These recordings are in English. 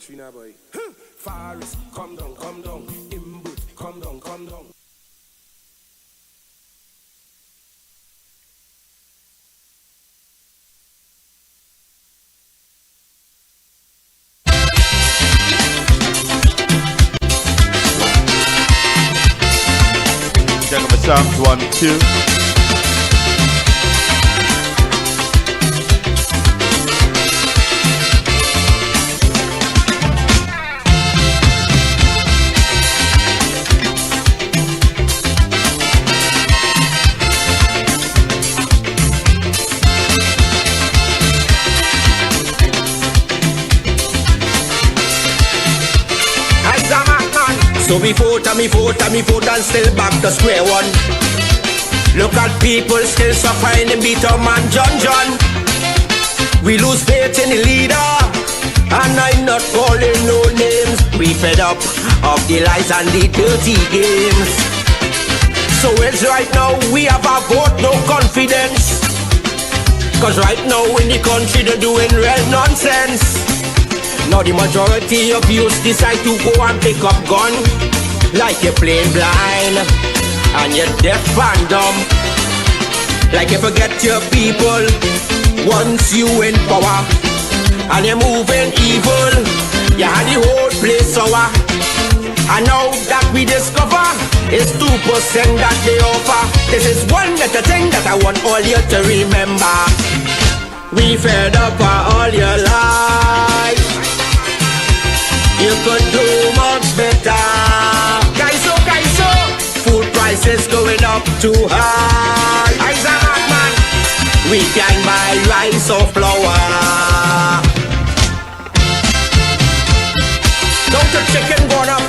Trina boy. Forest, come down, come down. Input, come down, come down. Gentlemen, Psalms 1, 2. So me vote and still back to square one. Look at people still suffering in bitter man John. We lose faith in the leader, and I'm not calling no names. We fed up of the lies and the dirty games. So it's right now we have a vote, no confidence. Cause right now in the country they're doing real nonsense. Now the majority of youths decide to go and pick up gun, like you're playing blind and you're deaf and dumb. Like you forget your people once you in power and you're moving evil. You had the whole place sour. And now that we discover it's 2% that they offer. This is one little thing that I want all you to remember. We fed up all your life. You could do much better. Kaiso, food prices going up too high. I's a hot man. We can buy rice or flour. Don't the chicken gone up,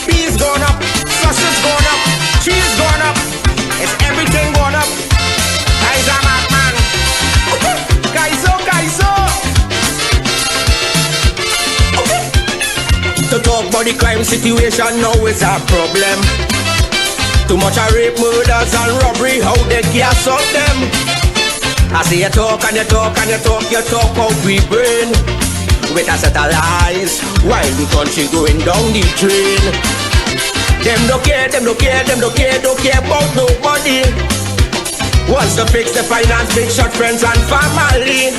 peas gone up, sausage gone up, cheese gone up. It's everything gone up. I's a hot man. Kaiso. To talk about the crime situation now is a problem. Too much of rape, murders and robbery, how they can't solve them. I see you talk and you talk out we brain with a set of lies while the country going down the drain. Them don't care about nobody. Wants to fix the finance, big shot friends and family.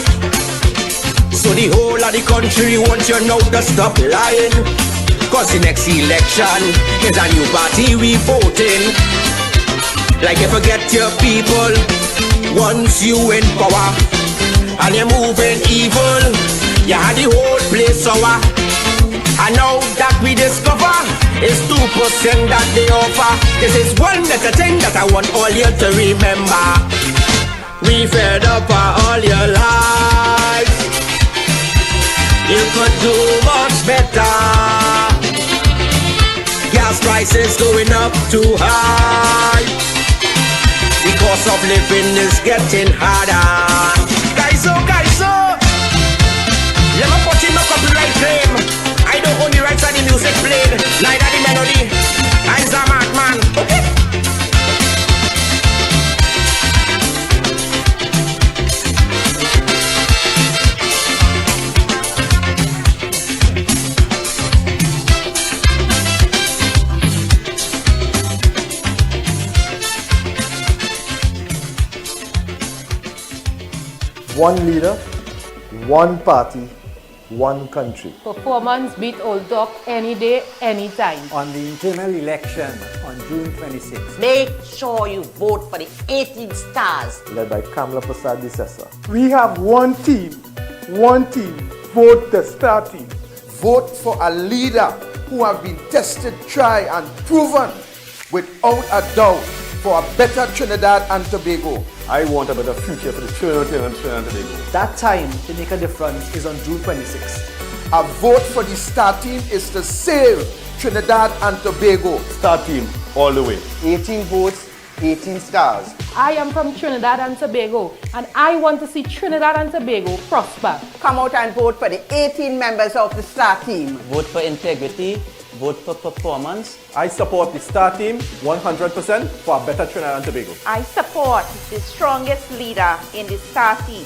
So the whole of the country wants you now to stop lying. Cause the next election is a new party we voting. Like you forget your people once you in power and you're moving evil. You had the whole place sour. And now that we discover it's 2% that they offer. This is one little thing that I want all you to remember. We fed up all your lives. You could do much better. Gas prices going up too high. The cost of living is getting harder. Kaiso, let me put in no copyright claim. I don't own the rights of the music played, neither the melody. I'm a madman. Okay. One leader, one party, one country. Performance beat old talk any day, anytime. On the internal election on June 26th. Make sure you vote for the 18 stars. Led by Kamla Prasad Disesa. We have one team, vote the star team. Vote for a leader who have been tested, tried and proven without a doubt for a better Trinidad and Tobago. I want a better future for the Trinidad and Tobago. That time to make a difference is on June 26th. A vote for the star team is to save Trinidad and Tobago. Star team all the way. 18 votes, 18 stars. I am from Trinidad and Tobago, and I want to see Trinidad and Tobago prosper. Come out and vote for the 18 members of the star team. Vote for integrity. Vote for performance. I support the star team 100% for a better Trinidad and Tobago. I support the strongest leader in the star team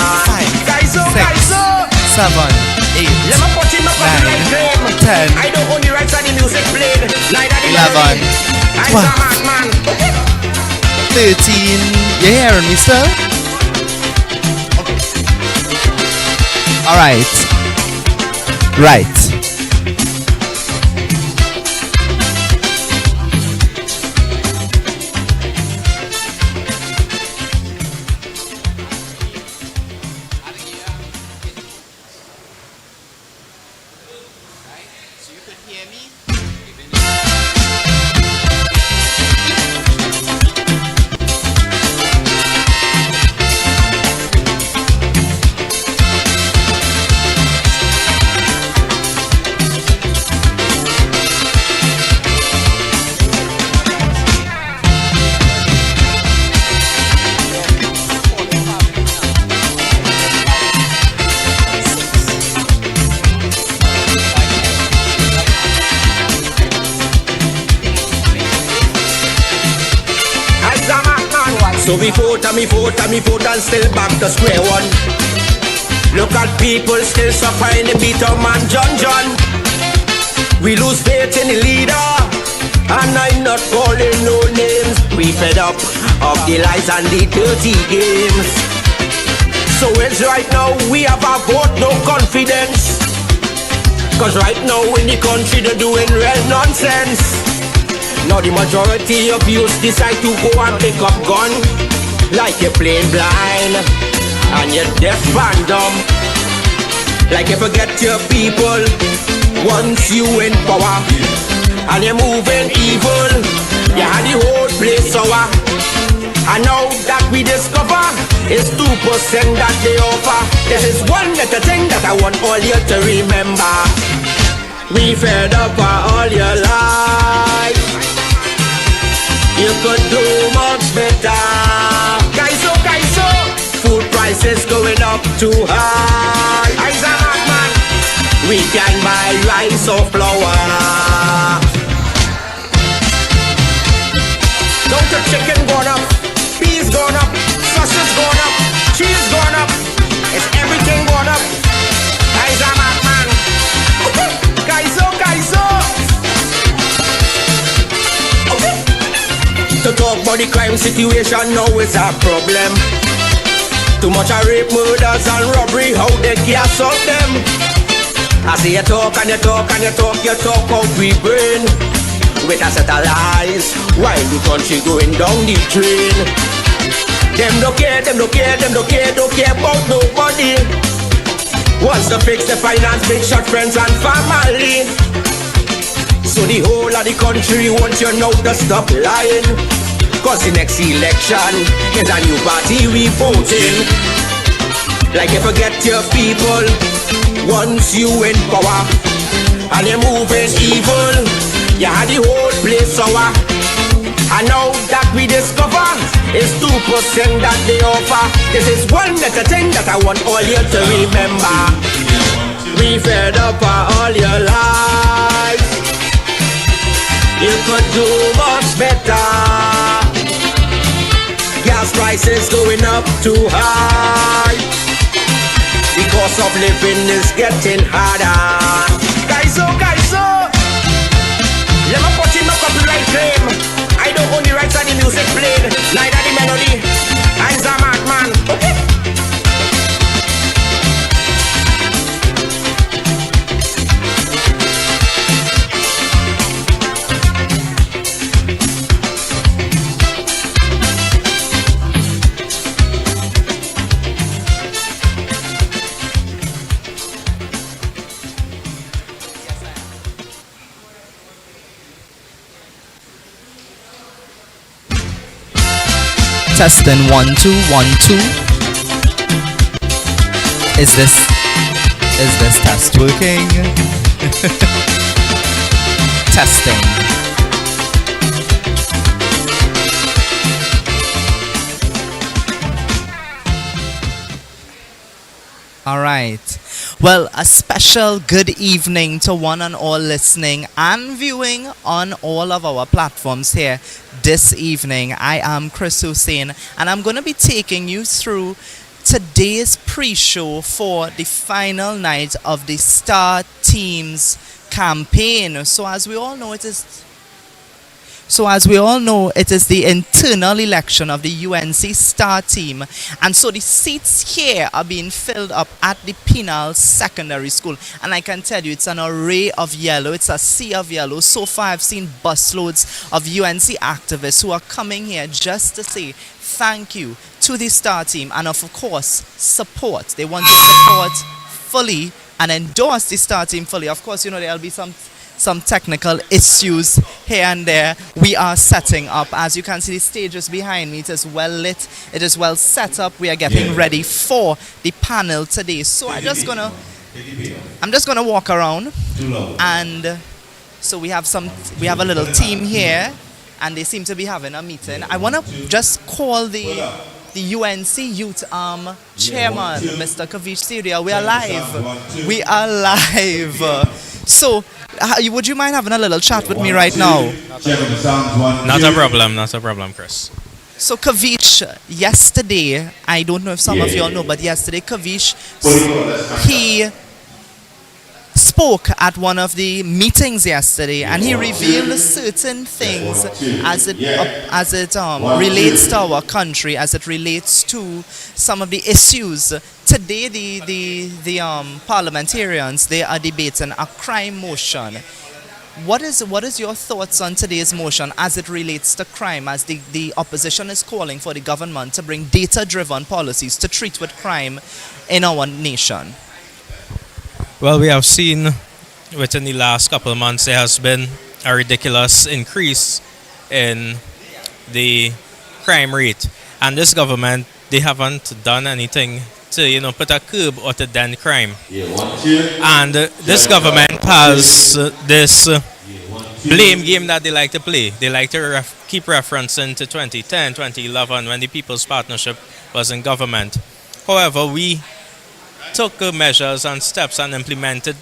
6, 7, 8, 9, 10, 11, 12, 13. You hearing me, sir? Alright. Right. So we vote and we vote and we vote and still back to square one. Look at people still suffering the beat of man John. We lose faith in the leader, and I'm not calling no names. We fed up of the lies and the dirty games. So it's right now we have a vote, no confidence. Cause right now in the country they're doing real nonsense. Now the majority of youth decide to go and pick up gun, like you're playing blind and you're deaf and dumb. Like you forget your people once you in power, and you're moving evil. You had the whole place sour. And now that we discover it's 2% that they offer. This is one little thing that I want all you to remember. We fed up for all your life. You could do much better. Guys, food prices going up too high. I's a madman. We can buy rice or flour. Don't the chicken gone up, peas gone up, sausage gone up, cheese gone up. It's everything gone up. I's a madman. Guys. To talk about the crime situation now is a problem. Too much of rape, murders and robbery, how they can't solve them. I see you talk and you talk and you talk out we brain with a set of lies while the country going down the drain. Them don't care about nobody. Wants to fix the finance, big shot friends and family. So the whole of the country wants you now to stop lying. Cause the next election is a new party we voting. Like you forget your people once you in power, and you're moving evil. You had the whole place sour. And now that we discover it's 2% that they offer. This is one little thing that I want all you to remember. We fed up for all your lives. You could do much better. Gas prices going up too high. The cost of living is getting harder. Guys, let me put in my copyright claim. I don't own the rights of the music played, neither the melody. I'm a madman. Okay. Testing 1 2 1 2. Is this test working? Testing. All right. Well, a special good evening to one and all listening and viewing on all of our platforms here this evening. I am Chris Hussein, and I'm going to be taking you through today's pre-show for the final night of the Star Teams campaign. So as we all know, it is the internal election of the UNC Star Team, and so the seats here are being filled up at the Penal Secondary School, and I can tell you it's an array of yellow. It's a sea of yellow. So far I've seen busloads of UNC activists who are coming here just to say thank you to the Star Team, and of course support. They want to support fully and endorse the Star Team fully. Of course, you know, there'll be some technical issues here and there. We are setting up. As you can see, the stage is behind me. It is well lit. It is well set up. We are getting ready for the panel today. So I'm just gonna walk around, and so we have a little team here, and they seem to be having a meeting. I want to just call the UNC Youth Chairman, Mr. Kavish Syria. We are live. So, would you mind having a little chat with me right now? Not a problem, Chris. So, Kavish, Kavish, yesterday, I don't know if some of you all know, but yesterday Kavish, he spoke at one of the meetings yesterday, and he revealed certain things as it relates to our country, as it relates to some of the issues. Today, the parliamentarians, they are debating a crime motion. What is your thoughts on today's motion as it relates to crime, as the opposition is calling for the government to bring data-driven policies to treat with crime in our nation? Well, we have seen within the last couple of months there has been a ridiculous increase in the crime rate. And this government, they haven't done anything to, put a curb or to dent crime. And this government has this blame game that they like to play. They like to keep referencing to 2010, 2011 when the People's Partnership was in government. However, we took measures and steps and implemented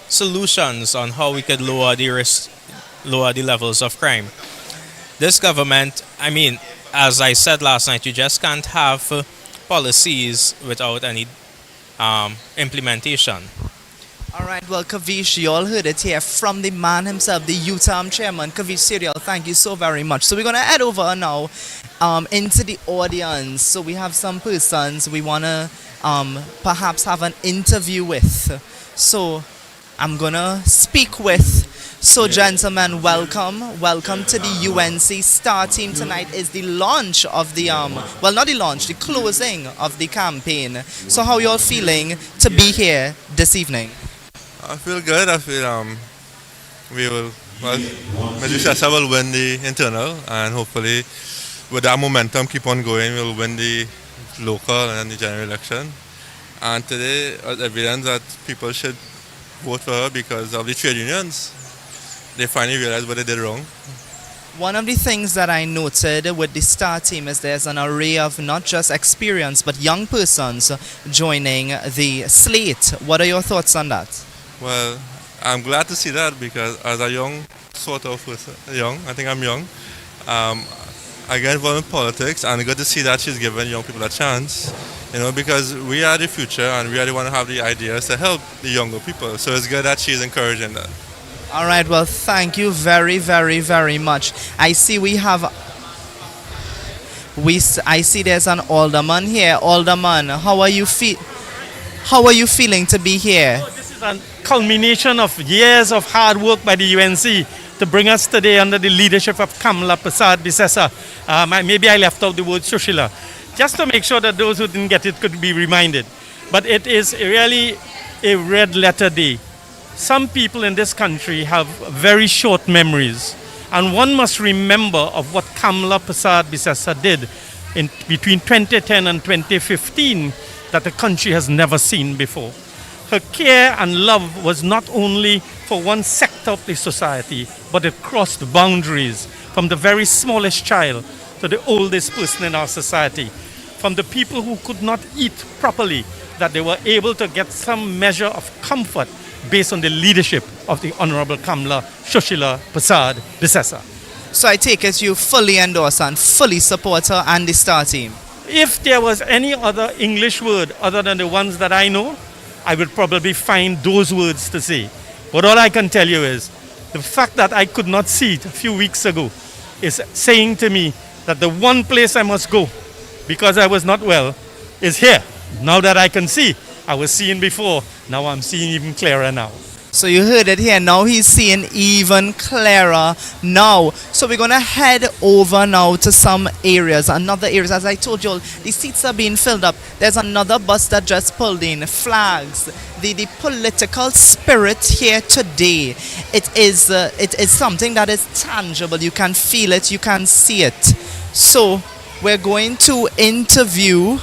solutions on how we could lower the risk, lower the levels of crime. This government, as I said last night, you just can't have policies without any implementation. All right, well, Kavish, you all heard it here from the man himself, the UTAM chairman, Kavish Serial. Thank you so very much. So we're going to head over now into the audience. So we have some persons we want to perhaps have an interview with. So I'm going to speak with. So gentlemen, welcome to the UNC Star Team. Tonight is the launch of the, well, not the launch, the closing of the campaign. So how are you all feeling to be here this evening? I feel good. I feel we will, well, Mr. will win the internal, and hopefully with that momentum keep on going, we'll win the local and the general election. And today, evidence that people should vote for her because of the trade unions. They finally realized what they did wrong. One of the things that I noted with the Star Team is there's an array of not just experience but young persons joining the slate. What are your thoughts on that? Well, I'm glad to see that because as a young sort of person, I think I'm young, I get involved in politics, and good to see that she's giving young people a chance, because we are the future and we really want to have the ideas to help the younger people. So it's good that she's encouraging that. All right, well, thank you very, very, very much. I see I see there's an alderman here. Alderman, how are you feeling to be here? This is a culmination of years of hard work by the UNC to bring us today under the leadership of Kamala Prasad Bisesa. Maybe I left out the word Sushila, just to make sure that those who didn't get it could be reminded. But it is really a red letter day. Some people in this country have very short memories, and one must remember of what Kamala Prasad Bisesa did between 2010 and 2015 that the country has never seen before. Her care and love was not only for one sector of the society, but it crossed boundaries from the very smallest child to the oldest person in our society, from the people who could not eat properly, that they were able to get some measure of comfort based on the leadership of the Honorable Kamala Shushila Prasad Bisesa. So I take it you fully endorse and fully support her and the Star Team? If there was any other English word other than the ones that I know, I would probably find those words to say. But all I can tell you is, the fact that I could not see it a few weeks ago is saying to me that the one place I must go, because I was not well, is here. Now that I can see, I was seeing before, now I'm seeing even clearer now. So you heard it here, now he's seeing even clearer now. So we're going to head over now to some areas, another areas. As I told you all, the seats are being filled up. There's another bus that just pulled in, flags. The political spirit here today, it is something that is tangible. You can feel it, you can see it. So we're going to interview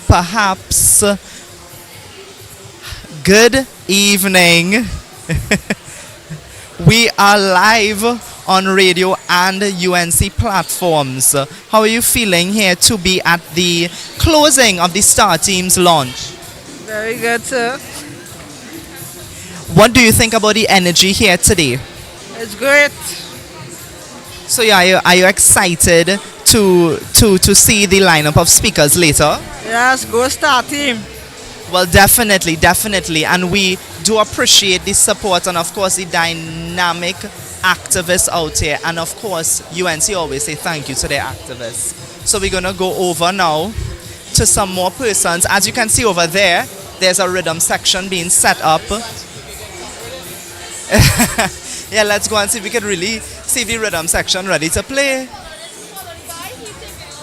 perhaps. Good evening. We are live on radio and UNC platforms. How are you feeling here to be at the closing of the Star Team's launch? Very good, sir. What do you think about the energy here today? It's great. So yeah, are you excited to see the lineup of speakers later? Yes, go Star Team. Well, definitely. And we do appreciate the support and, of course, the dynamic activists out here. And, of course, UNC always say thank you to their activists. So we're going to go over now to some more persons. As you can see over there, there's a rhythm section being set up. Yeah, let's go and see if we can really see the rhythm section ready to play.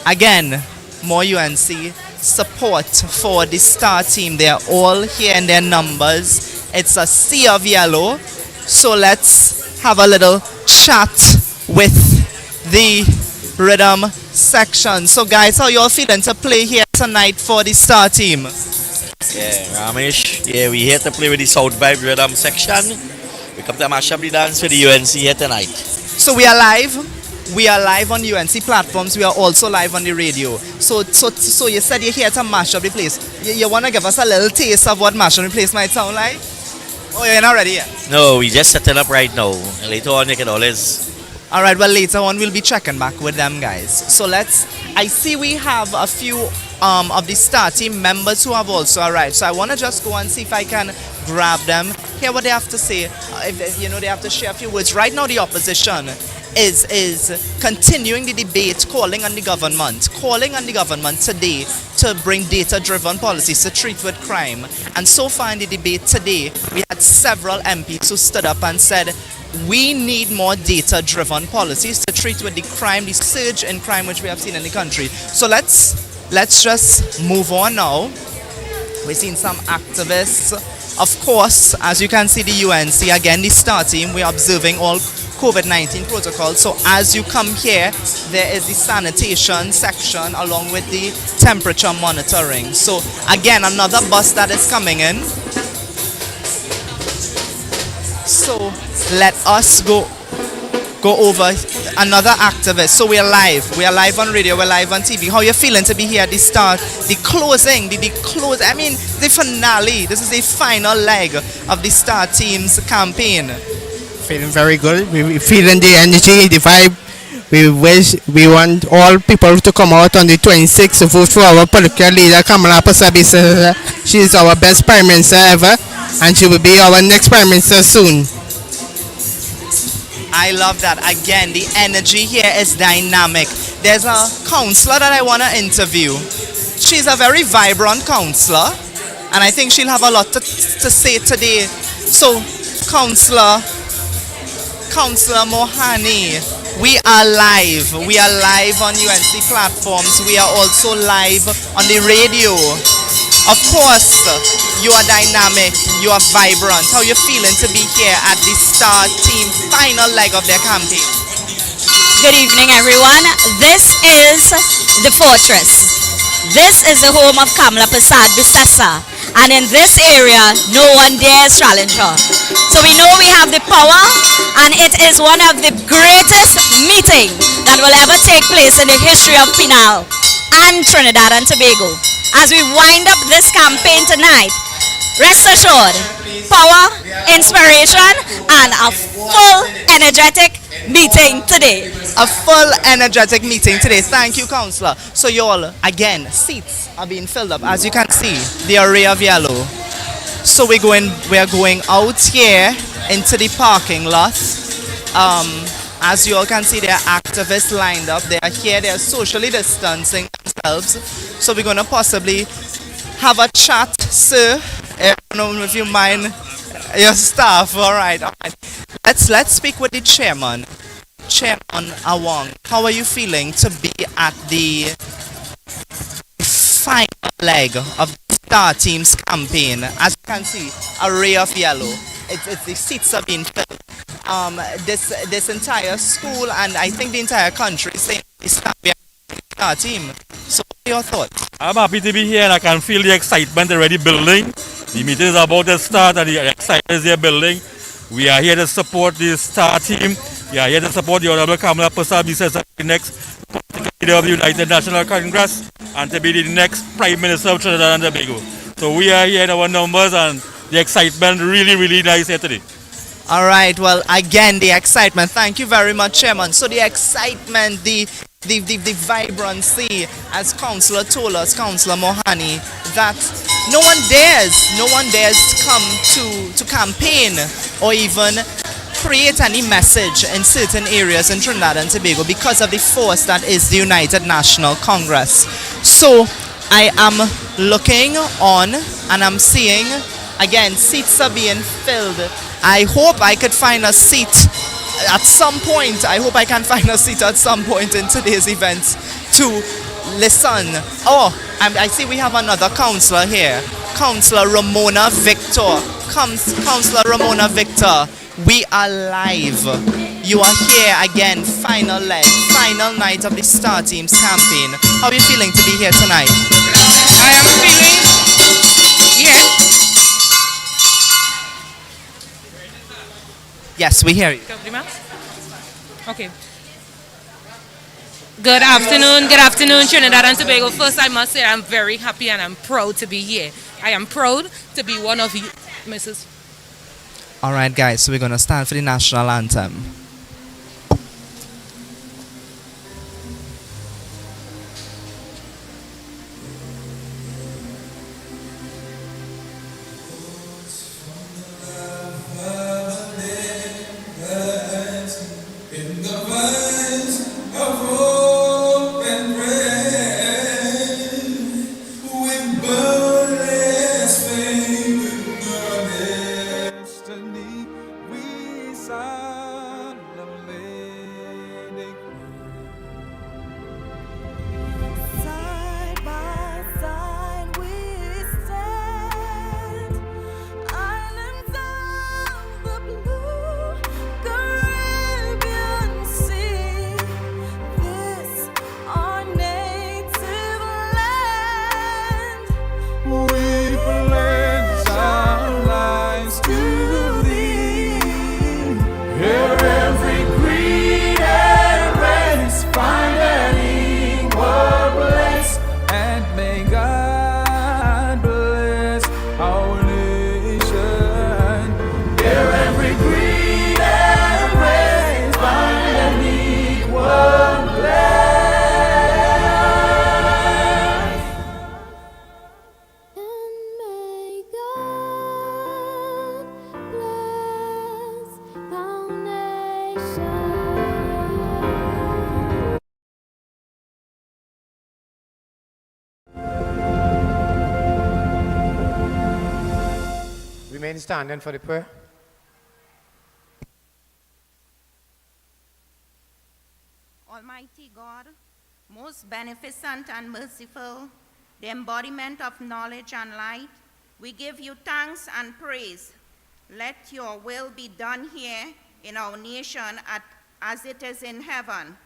Again, more UNC support for the star team. They are all here in their numbers. It's a sea of yellow. So let's have a little chat with the rhythm section. So guys, how you all feeling to play here tonight for the star team? Yeah, Ramesh. Yeah, we here to play with the South Vibe rhythm section. We come to mash up the dance with the UNC here tonight. So we are live. We are live on UNC platforms. We are also live on the radio. So you said you're here to mash up the place. You want to give us a little taste of what mash up the place might sound like? Oh, you're not ready yet? No, we just setting up right now. And later on, you can always... All right, well, later on, we'll be checking back with them, guys. So I see we have a few of the star team members who have also arrived. So I want to just go and see if I can grab them, hear what they have to say. If they have to share a few words. Right now, the opposition is continuing the debate, calling on the government today to bring data-driven policies to treat with crime. And so far in the debate today, we had several MPs who stood up and said, we need more data-driven policies to treat with the crime, the surge in crime which we have seen in the country. So let's just move on now. We've seen some activists. Of course, as you can see, the UNC, again, the star team, we're observing all COVID-19 protocols. So as you come here, there is the sanitation section along with the temperature monitoring. So again, another bus that is coming in. So let us go over another activist. So we are live on radio, we're live on TV. How are you feeling to be here at the start, the finale? This is the final leg of the star team's campaign. Feeling very good. We feeling the energy, the vibe. We want all people to come out on the 26th to vote for our political leader, Kamala Persad. She is our best prime minister ever, and she will be our next prime minister soon. I love that. Again, the energy here is dynamic. There's a counselor that I want to interview. She's a very vibrant counselor, and I think she'll have a lot to say today. So, Counselor Mohani, we are live. We are live on UNC platforms. We are also live on the radio. Of course, you are dynamic, you are vibrant. How are you feeling to be here at the star team final leg of their campaign? Good evening, everyone. This is the fortress. This is the home of Kamala Persad Bissessa. And in this area, no one dares challenge her. So we know we have the power, and it is one of the greatest meetings that will ever take place in the history of Penal and Trinidad and Tobago. As we wind up this campaign tonight, rest assured, power, inspiration, and a full energetic meeting today. A full energetic meeting today. Thank you, Councillor. So you all, again, seats are being filled up. As you can see, the array of yellow. So we are going out here into the parking lot. As you all can see, there are activists lined up. They are here. They are socially distancing themselves. So we're going to possibly have a chat, sir. I don't know if you mind your staff. All right. Let's speak with the chairman. Chairman Awang, how are you feeling to be at the final leg of the star team's campaign? As you can see, array of yellow. It's the seats are being filled. This entire school and I think the entire country is saying the star team. So what are your thoughts? I'm happy to be here and I can feel the excitement already building. The meeting is about to start and the excitement is there building. We are here to support the star team. We are here to support the Honorable Kamala Persad Bissessa, the next leader of the United National Congress, and to be the next Prime Minister of Trinidad and Tobago. So we are here in our numbers and the excitement really, really nice here today. All right, well, again, the excitement. Thank you very much, Chairman. So the excitement, the vibrancy, as Councillor told us, Councillor Mohani, that no one dares to come to campaign or even create any message in certain areas in Trinidad and Tobago because of the force that is the United National Congress. So I am looking on and I'm seeing, again, seats are being filled. I hope I could find a seat at some point. I hope I can find a seat at some point in today's event to listen. Oh, I see we have another councillor here. Councillor Ramona Victor. Councillor Ramona Victor, we are live. You are here again, final leg, final night of the Star Team's campaign. How are you feeling to be here tonight? I am feeling, Yes, we hear you. Okay. Good afternoon, Trinidad and Tobago. First, I must say I'm very happy and I'm proud to be here. I am proud to be one of you, Mrs. All right, guys, so we're going to stand for the national anthem. Remain standing for the prayer. Almighty God, most beneficent and merciful, the embodiment of knowledge and light, we give you thanks and praise. Let your will be done here in our nation as it is in heaven.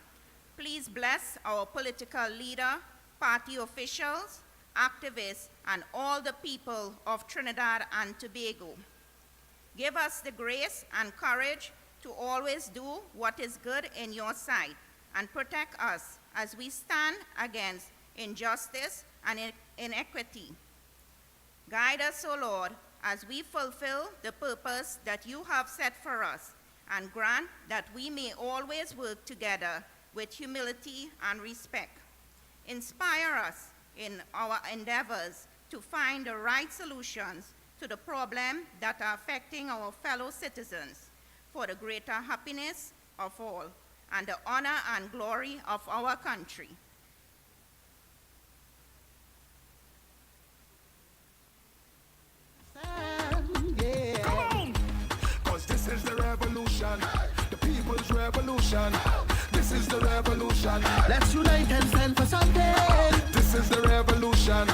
Please bless our political leader, party officials, activists, and all the people of Trinidad and Tobago. Give us the grace and courage to always do what is good in your sight and protect us as we stand against injustice and inequity. Guide us, O Lord, as we fulfill the purpose that you have set for us, and grant that we may always work together with humility and respect. Inspire us in our endeavors to find the right solutions to the problems that are affecting our fellow citizens for the greater happiness of all and the honor and glory of our country. Come on! 'Cause this is the revolution, the people's revolution. This is the revolution. Let's unite and stand for something. This is the revolution,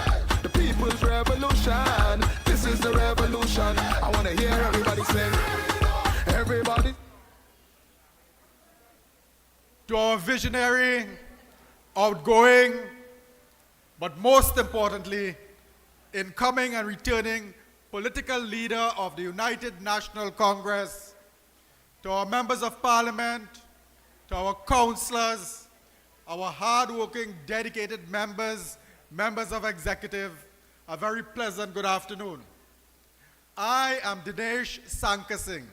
the people's revolution. This is the revolution. I want to hear everybody sing. Everybody. To our visionary, outgoing, but most importantly, incoming and returning political leader of the United National Congress, to our members of parliament, to our councillors, our hard-working, dedicated members of executive, a very pleasant good afternoon. I am Dinesh Sankar Singh,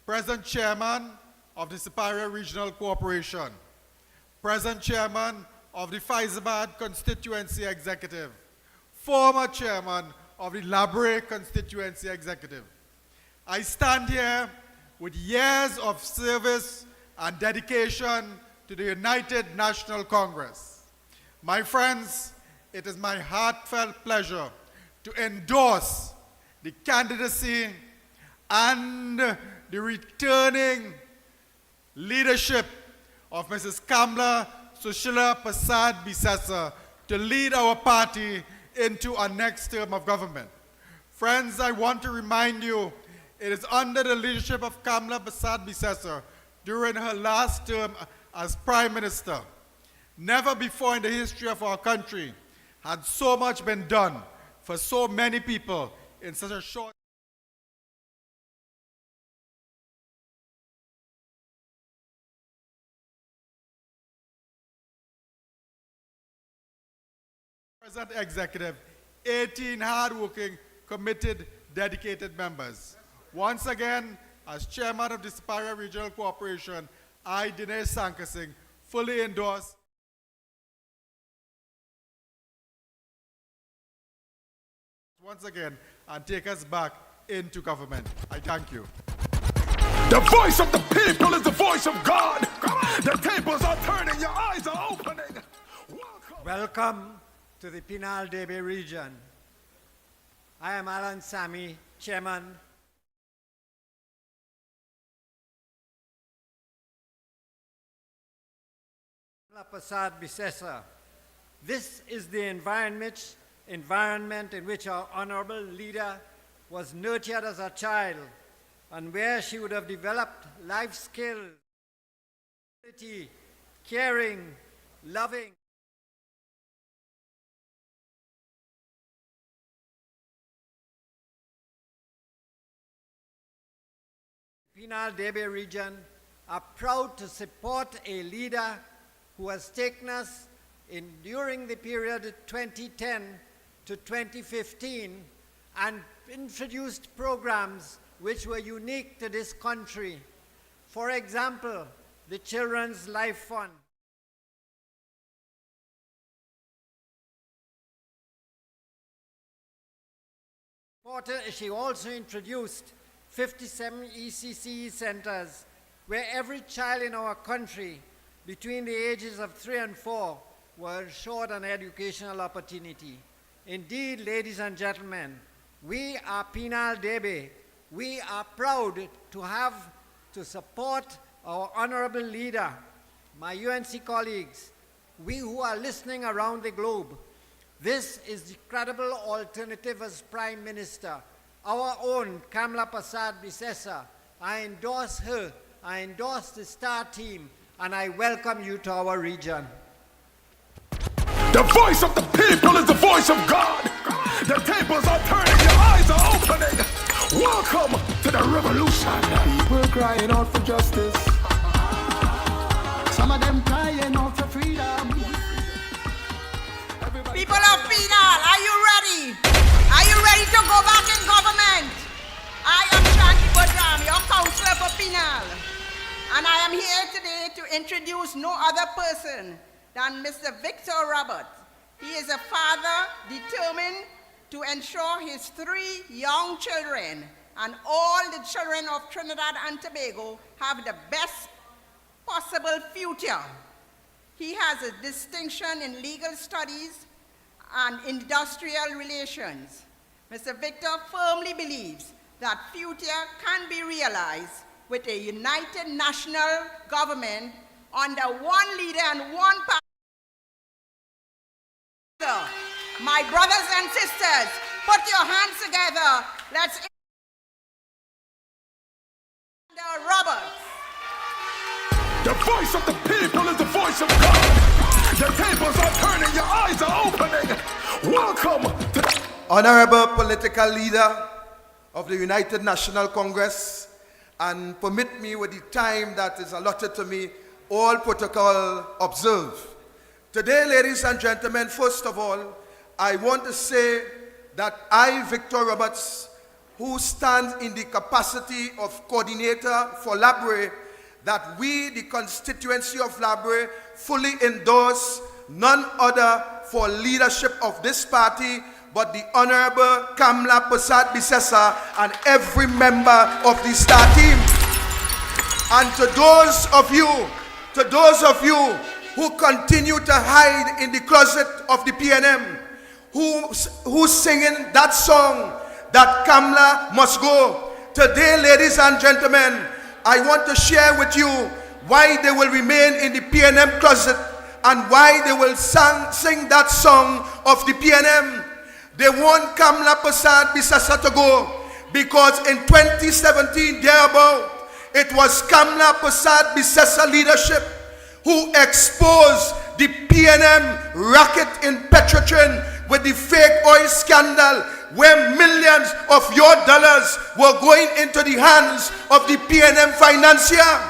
present chairman of the Superior Regional Corporation, present chairman of the Faizabad Constituency Executive, former chairman of the Labre Constituency Executive. I stand here with years of service and dedication to the United National Congress. My friends, it is my heartfelt pleasure to endorse the candidacy and the returning leadership of Mrs. Kamla Sushila Prasad Bisesa to lead our party into our next term of government. Friends, I want to remind you, it is under the leadership of Kamla Prasad Bisesa during her last term as Prime Minister. Never before in the history of our country had so much been done for so many people in such a short present executive, 18 hardworking, committed, dedicated members. Once again, as chairman of the Superior Regional Corporation, I, Dinesh Sankasingh, fully endorse once again and take us back into government. I thank you. The voice of the people is the voice of God. The tables are turning, your eyes are opening. Welcome to the Penal Debe region. I am Alan Sami, chairman. Prasad Bisesa. This is the environment in which our honorable leader was nurtured as a child and where she would have developed life skills, caring, loving. Penal Debe region are proud to support a leader who has taken us during the period 2010 to 2015 and introduced programs which were unique to this country. For example, the Children's Life Fund. She also introduced 57 ECCE centers where every child in our country between the ages of 3 and 4 were assured an educational opportunity. Indeed, ladies and gentlemen, we are Penal Debe. We are proud to support our honorable leader, my UNC colleagues, we who are listening around the globe. This is the credible alternative as Prime Minister. Our own Kamla Prasad Bisesa. I endorse her, I endorse the STAR team, and I welcome you to our region. The voice of the people is the voice of God. The tables are turning, your eyes are opening. Welcome to the revolution. People crying out for justice. Some of them crying out for freedom. People of Penal, are you ready? Are you ready to go back in government? I am Shanti Bodram, your counselor for Penal. And I am here today to introduce no other person than Mr. Victor Robert. He is a father determined to ensure his 3 young children and all the children of Trinidad and Tobago have the best possible future. He has a distinction in legal studies and industrial relations. Mr. Victor firmly believes that future can be realized with a united national government under one leader and one party. My brothers and sisters, put your hands together. Let's Roberts. The voice of the people is the voice of God. The tables are turning, your eyes are opening. Welcome to the Honorable political leader of the United National Congress, and permit me with the time that is allotted to me, all protocol observed. Today, ladies and gentlemen, first of all, I want to say that I, Victor Roberts, who stands in the capacity of coordinator for Labre, that we, the constituency of Labre, fully endorse none other for leadership of this party but the Honorable Kamla Prasad Bisesa and every member of the star team. And to those of you who continue to hide in the closet of the PNM, who's singing that song that Kamla must go. Today, ladies and gentlemen, I want to share with you why they will remain in the PNM closet and why they will sing that song of the PNM. They want Kamla Prasad Bisesa to go because in 2017, thereabout, it was Kamla Prasad Bisesa leadership who exposed the PNM racket in Petrotrin with the fake oil scandal, where millions of your dollars were going into the hands of the PNM financier.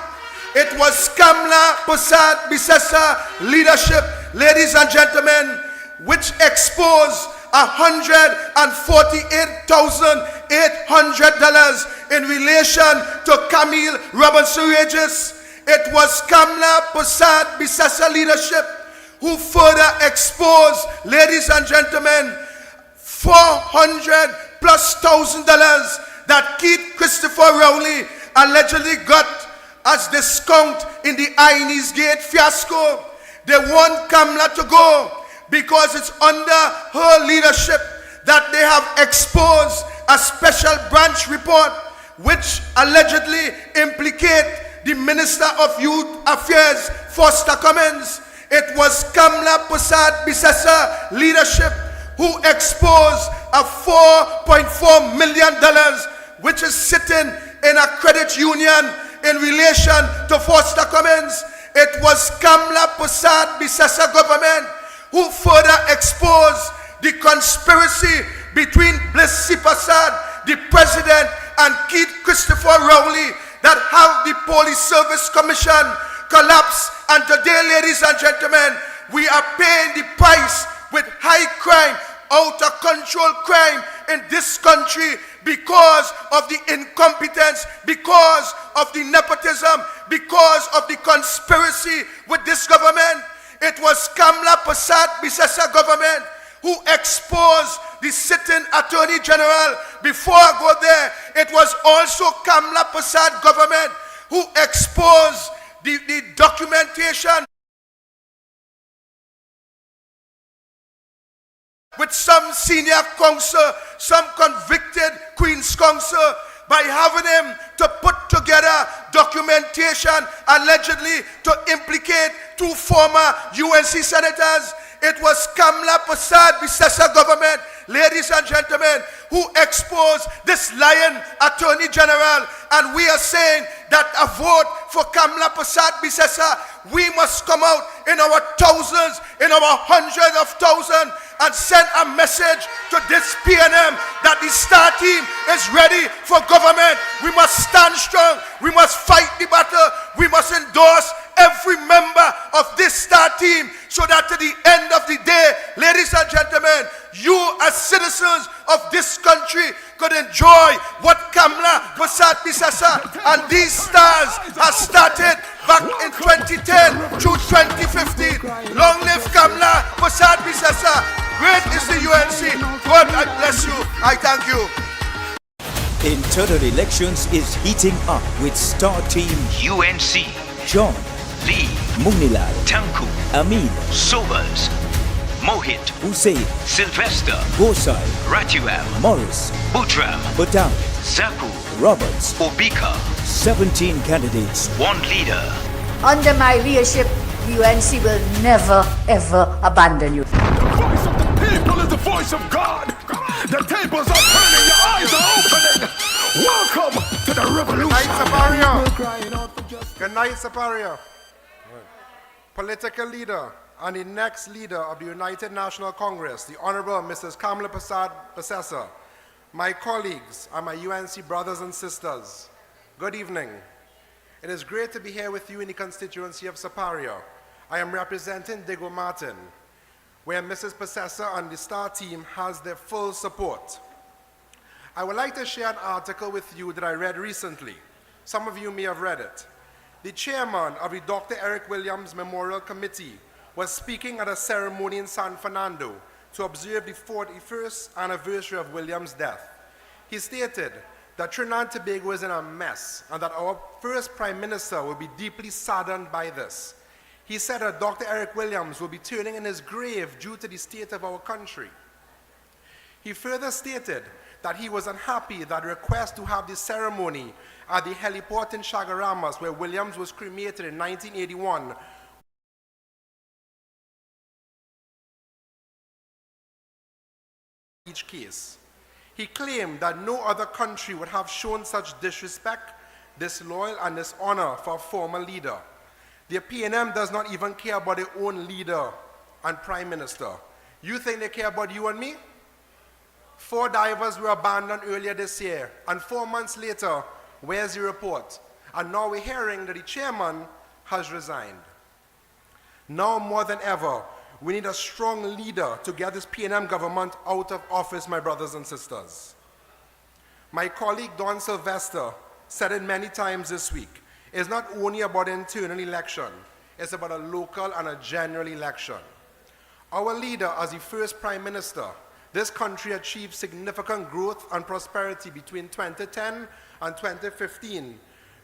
It was Kamla Prasad Bisesa leadership, ladies and gentlemen, which exposed $148,800 in relation to Camille Robinson Regis. It was Kamla Prasad Bisesa leadership who further exposed, ladies and gentlemen, $400,000+ that Keith Christopher Rowley allegedly got as discount in the Inez Gate fiasco. They want Kamla to go because it's under her leadership that they have exposed a special branch report which allegedly implicate the Minister of Youth Affairs, Foster Cummins. It was Kamla Prasad Bisesa leadership who exposed a $4.4 million which is sitting in a credit union in relation to Foster Cummins. It was Kamla Prasad Bisesa government who further exposed the conspiracy between Bliss Prasad, the president, and Keith Christopher Rowley that have the Police Service Commission collapse. And today, ladies and gentlemen, we are paying the price with high crime, out of control crime in this country because of the incompetence, because of the nepotism, because of the conspiracy with this government. It was Kamla Prasad Bisesa government who exposed the sitting Attorney General. Before I go there, it was also Kamla Prasad government who exposed the documentation with some senior counsel, some convicted Queen's counsel, by having him to put together documentation allegedly to implicate two former UNC senators. It was Kamla Prasad Bisesa government, ladies and gentlemen, who exposed this lying Attorney General. And we are saying that a vote for Kamla Prasad Bisesa, we must come out in our thousands, in our hundreds of thousands, and send a message to this PNM that the star team is ready for government. We must stand strong. We must fight the battle. We must endorse every member of this star team so that to the end of the day, ladies and gentlemen, you as citizens of this country could enjoy what Kamla Prasad Bisesa and these stars have started back in 2010 through 2015. Long live Kamla Prasad Bisesa. Great is the UNC. God bless you. I thank you. Internal elections is heating up with star team UNC, John, Lee, Munilal, Tanku, Amin, Sobers, Mohit, Hussein, Sylvester, Gosai, Ratuam, Morris, Butram, Badam, Zaku, Roberts, Obika. 17 candidates. One leader. Under my leadership, the UNC will never ever abandon you. People is the voice of God. The tables are turning, your eyes are opening. Welcome to the revolution. Good night, Superior. Political leader and the next leader of the United National Congress, the Honorable Mrs. Kamla Prasad Bisesa, my colleagues and my UNC brothers and sisters, good evening. It is great to be here with you in the constituency of Superior. I am representing Diego Martin, where Mrs. Bisesa and the star team has their full support. I would like to share an article with you that I read recently. Some of you may have read it. The chairman of the Dr. Eric Williams Memorial Committee was speaking at a ceremony in San Fernando to observe the 41st anniversary of Williams' death. He stated that Trinidad and Tobago is in a mess and that our first Prime Minister will be deeply saddened by this. He said that Dr. Eric Williams will be turning in his grave due to the state of our country. He further stated that he was unhappy that the request to have the ceremony at the heliport in Chagaramas, where Williams was cremated in 1981, each case. He claimed that no other country would have shown such disrespect, disloyal, and dishonor for a former leader. The PNM does not even care about their own leader and Prime Minister. You think they care about you and me? 4 divers were abandoned earlier this year, and 4 months later, where's the report? And now we're hearing that the chairman has resigned. Now more than ever, we need a strong leader to get this PNM government out of office, my brothers and sisters. My colleague Don Sylvester said it many times this week. It's not only about an internal election, it's about a local and a general election. Our leader, as the first Prime Minister, this country achieved significant growth and prosperity between 2010 and 2015.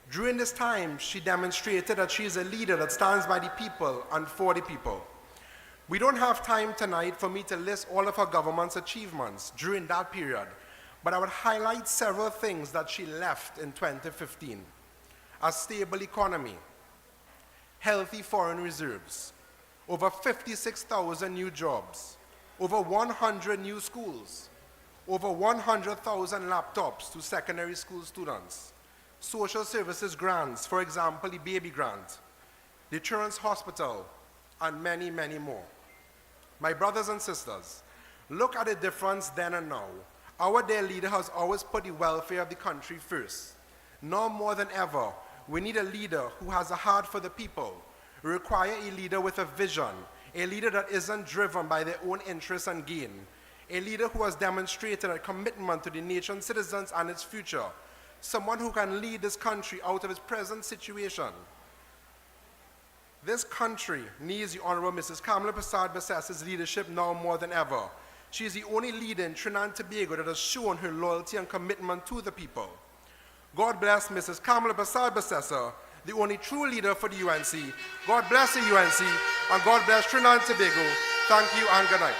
During this time, she demonstrated that she is a leader that stands by the people and for the people. We don't have time tonight for me to list all of her government's achievements during that period, but I would highlight several things that she left in 2015. A stable economy, healthy foreign reserves, over 56,000 new jobs, over 100 new schools, over 100,000 laptops to secondary school students, social services grants, for example, the baby grant, the Children's Hospital, and many, many more. My brothers and sisters, look at the difference then and now. Our dear leader has always put the welfare of the country first. Now more than ever, we need a leader who has a heart for the people. We require a leader with a vision, a leader that isn't driven by their own interests and gain, a leader who has demonstrated a commitment to the nation's citizens and its future, someone who can lead this country out of its present situation. This country needs the Honorable Mrs. Kamala Persad-Bissessa's leadership now more than ever. She is the only leader in Trinidad and Tobago that has shown her loyalty and commitment to the people. God bless Mrs. Kamala Persad-Bissessa, the only true leader for the UNC. God bless the UNC, and God bless Trinidad and Tobago. Thank you and good night.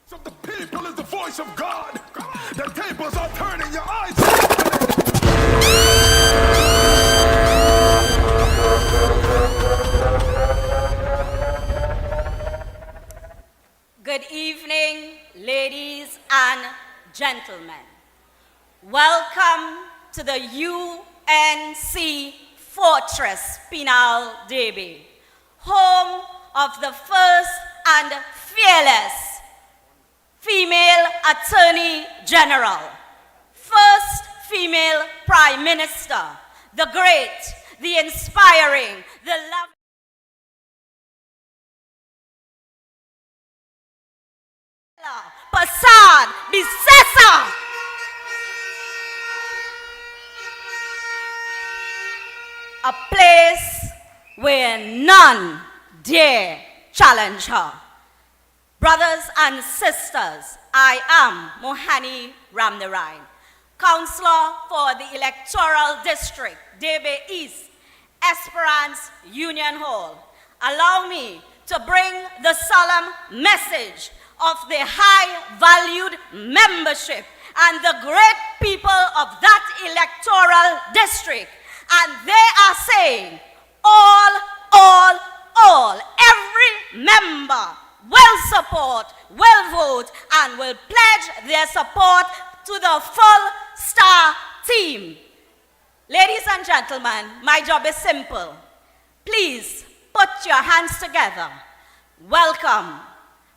So the people is the voice of God. The tables are turning, your eyes. Good evening, ladies and gentlemen. Welcome to the UNC Fortress Penal Debe, home of the first and fearless female Attorney General, first female Prime Minister, the great, the inspiring, the loving. Persad-Bissessa. A place where none dare challenge her. Brothers and sisters, I am Mohani Ramnarain, Councillor for the Electoral District, Debe East, Esperance Union Hall. Allow me to bring the solemn message of the high-valued membership and the great people of that electoral district. And they are saying, all, every member will support, will vote, and will pledge their support to the full star team. Ladies and gentlemen, my job is simple. Please put your hands together. Welcome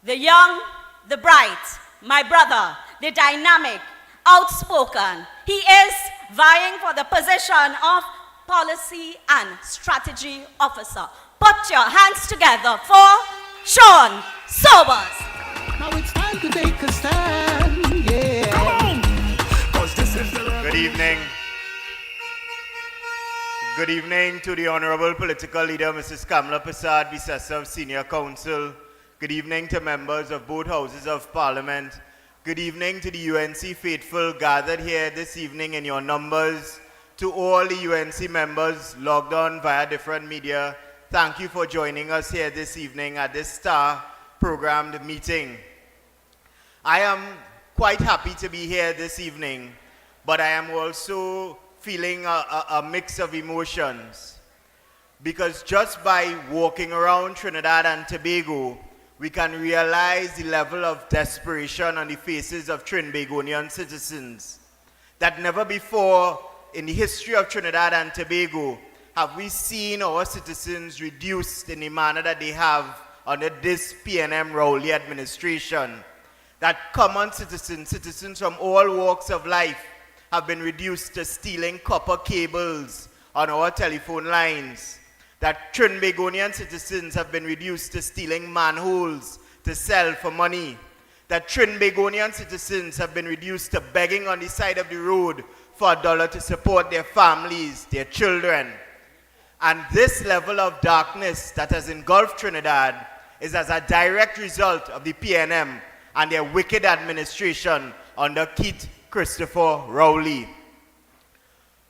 the young, the bright, my brother, the dynamic, outspoken. He is vying for the position of Policy and Strategy Officer. Put your hands together for Sean Sobers. Now it's time to take a stand, yeah. Come on! 'Cause this is the Good evening. Good evening to the Honorable Political Leader, Mrs. Kamala Prasad Bisesa of Senior Council. Good evening to members of both Houses of Parliament. Good evening to the UNC faithful gathered here this evening in your numbers. To all the UNC members logged on via different media, thank you for joining us here this evening at this star-programmed meeting. I am quite happy to be here this evening, but I am also feeling a mix of emotions. Because just by walking around Trinidad and Tobago, we can realize the level of desperation on the faces of Trinbagonian citizens. That never before in the history of Trinidad and Tobago have we seen our citizens reduced in the manner that they have under this PNM Rowley administration. That common citizens from all walks of life have been reduced to stealing copper cables on our telephone lines. That Trinbagonian citizens have been reduced to stealing manholes to sell for money. That Trinbagonian citizens have been reduced to begging on the side of the road for $1 to support their families, their children. And this level of darkness that has engulfed Trinidad is as a direct result of the PNM and their wicked administration under Keith Christopher Rowley.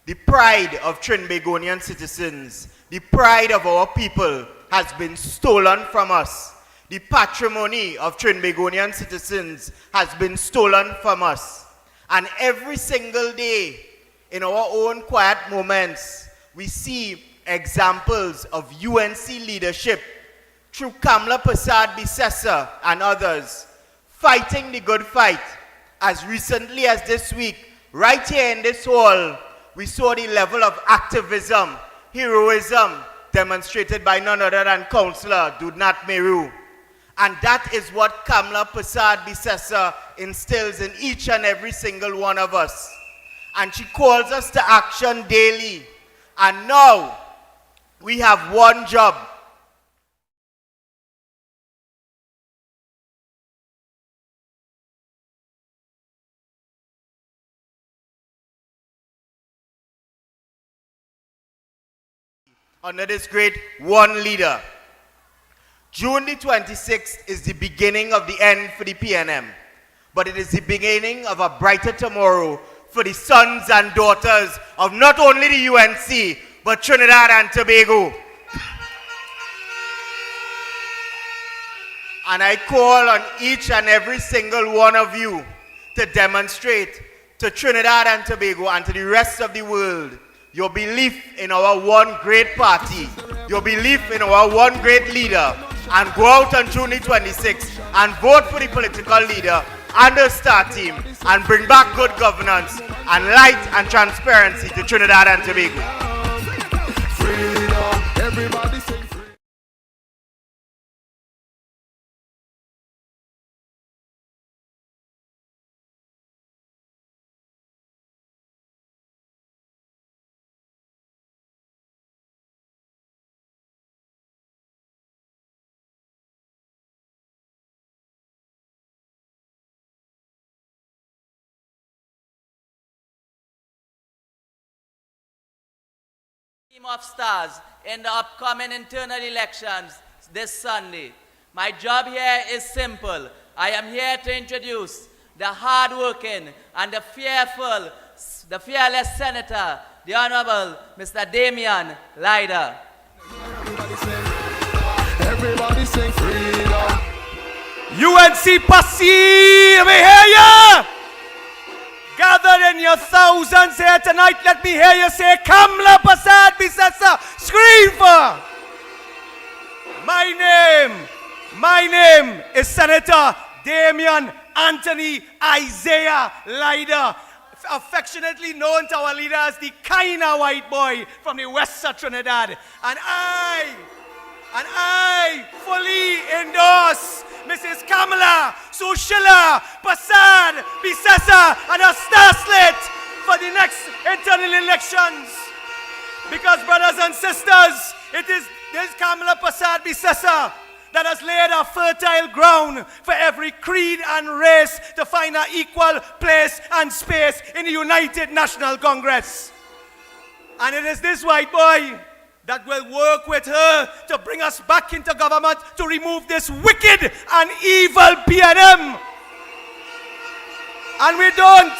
The pride of Trinbagonian citizens, the pride of our people has been stolen from us. The patrimony of Trinbagonian citizens has been stolen from us. And every single day, in our own quiet moments, we see examples of UNC leadership through Kamala Prasad Bisesa and others, fighting the good fight. As recently as this week, right here in this hall, we saw the level of activism, heroism demonstrated by none other than Councillor Dudnat Meru. And that is what Kamala Prasad Bisesa instills in each and every single one of us. And she calls us to action daily. And now, we have one job. Under this great one leader. June the 26th is the beginning of the end for the PNM, but it is the beginning of a brighter tomorrow for the sons and daughters of not only the UNC, but Trinidad and Tobago. And I call on each and every single one of you to demonstrate to Trinidad and Tobago and to the rest of the world your belief in our one great party, your belief in our one great leader, and go out on June the 26th and vote for the political leader and the star team and bring back good governance and light and transparency to Trinidad and Tobago. Freedom, everybody sing freedom. Team of stars in the upcoming internal elections this Sunday. My job here is simple. I am here to introduce the hard-working and the fearful, the fearless senator, the Honorable Mr. Damian Leiter. Everybody sing freedom. UNC Posse, let me hear ya! Gathered in your thousands here tonight, let me hear you say, Kamala Prasad Bisesa, scream for! My name is Senator Damian Anthony Isaiah Leiter, affectionately known to our leader as the kinda white boy from the west of Trinidad. And I fully endorse Mrs. Kamala Prasad Bisesa and her star slate for the next internal elections. Because, brothers and sisters, it is this Kamla Prasad Bisesa that has laid a fertile ground for every creed and race to find an equal place and space in the United National Congress. And it is this white boy that will work with her to bring us back into government to remove this wicked and evil PNM. And we don't.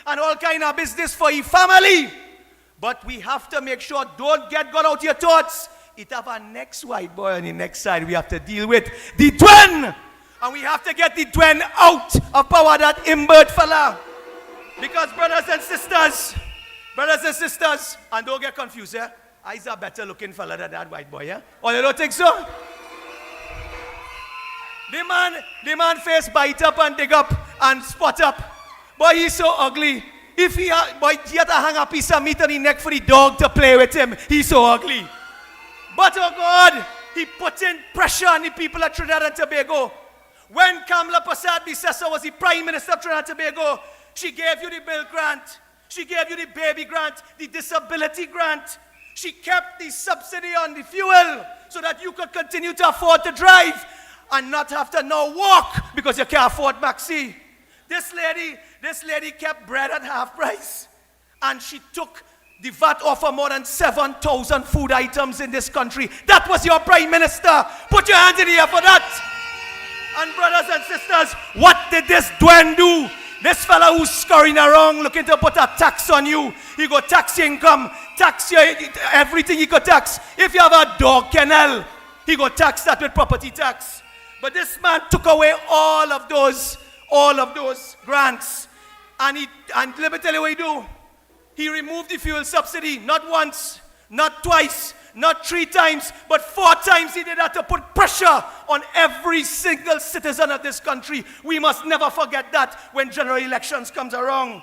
And all kind of business for your family. But we have to make sure, don't get got out your thoughts. It have a next white boy on the next side we have to deal with. The Dwen! And we have to get the Dwen out of power, that imbird fella. Because brothers and sisters, and don't get confused, eh? He's a better looking fella than that white boy, yeah? Or you don't think so? The man face bite up and dig up and spot up. Boy, he's so ugly. If he had to hang a piece of meat on his neck for the dog to play with him, he's so ugly. But oh God, he put in pressure on the people of Trinidad and Tobago. When Kamla Prasad Bisesa was the Prime Minister of Trinidad and Tobago, she gave you the bill grant, she gave you the baby grant, the disability grant. She kept the subsidy on the fuel so that you could continue to afford to drive and not have to now walk because you can't afford Maxi. This lady kept bread at half price, and she took the VAT off of more than 7,000 food items in this country. That was your Prime Minister. Put your hands in the air for that. And brothers and sisters, what did this Dwen do? This fella who's scurrying around looking to put a tax on you. He go tax your income, tax your everything he could tax. If you have a dog kennel, he go tax that with property tax. But this man took away all of those grants. And let me tell you what he do. He removed the fuel subsidy, not once, not twice, not 3 times, but 4 times he did that to put pressure on every single citizen of this country. We must never forget that when general elections comes around.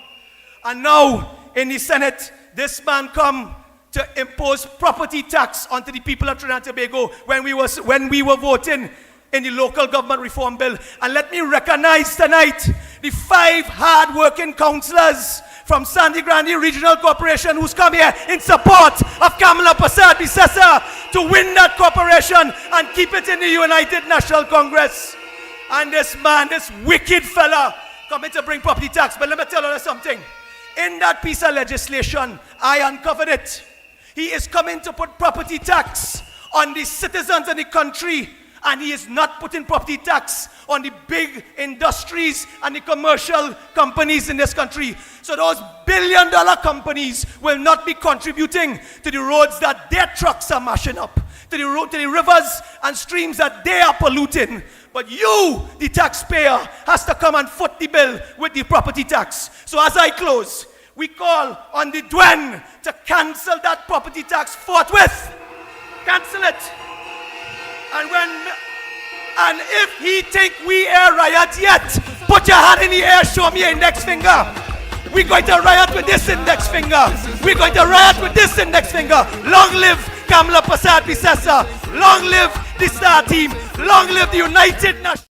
And now, in the Senate, this man come to impose property tax onto the people of Trinidad and Tobago when we were voting in the local government reform bill. And let me recognize tonight the 5 hard-working councillors from Sandy Grande Regional Corporation who's come here in support of Kamla Prasad Bisesa to win that corporation and keep it in the United National Congress. And this man, this wicked fella, coming to bring property tax. But let me tell you something. In that piece of legislation, I uncovered it. He is coming to put property tax on the citizens of the country, and he is not putting property tax on the big industries and the commercial companies in this country. So those billion-dollar companies will not be contributing to the roads that their trucks are mashing up, to the rivers and streams that they are polluting. But you, the taxpayer, has to come and foot the bill with the property tax. So as I close, we call on the Dwen to cancel that property tax forthwith. Cancel it. And if he think we are riot yet, put your hand in the air, show me your index finger. We're going to riot with this index finger. We're going to riot with this index finger. Long live Kamla Prasad Bisesa. Long live the Star Team. Long live the United Nations.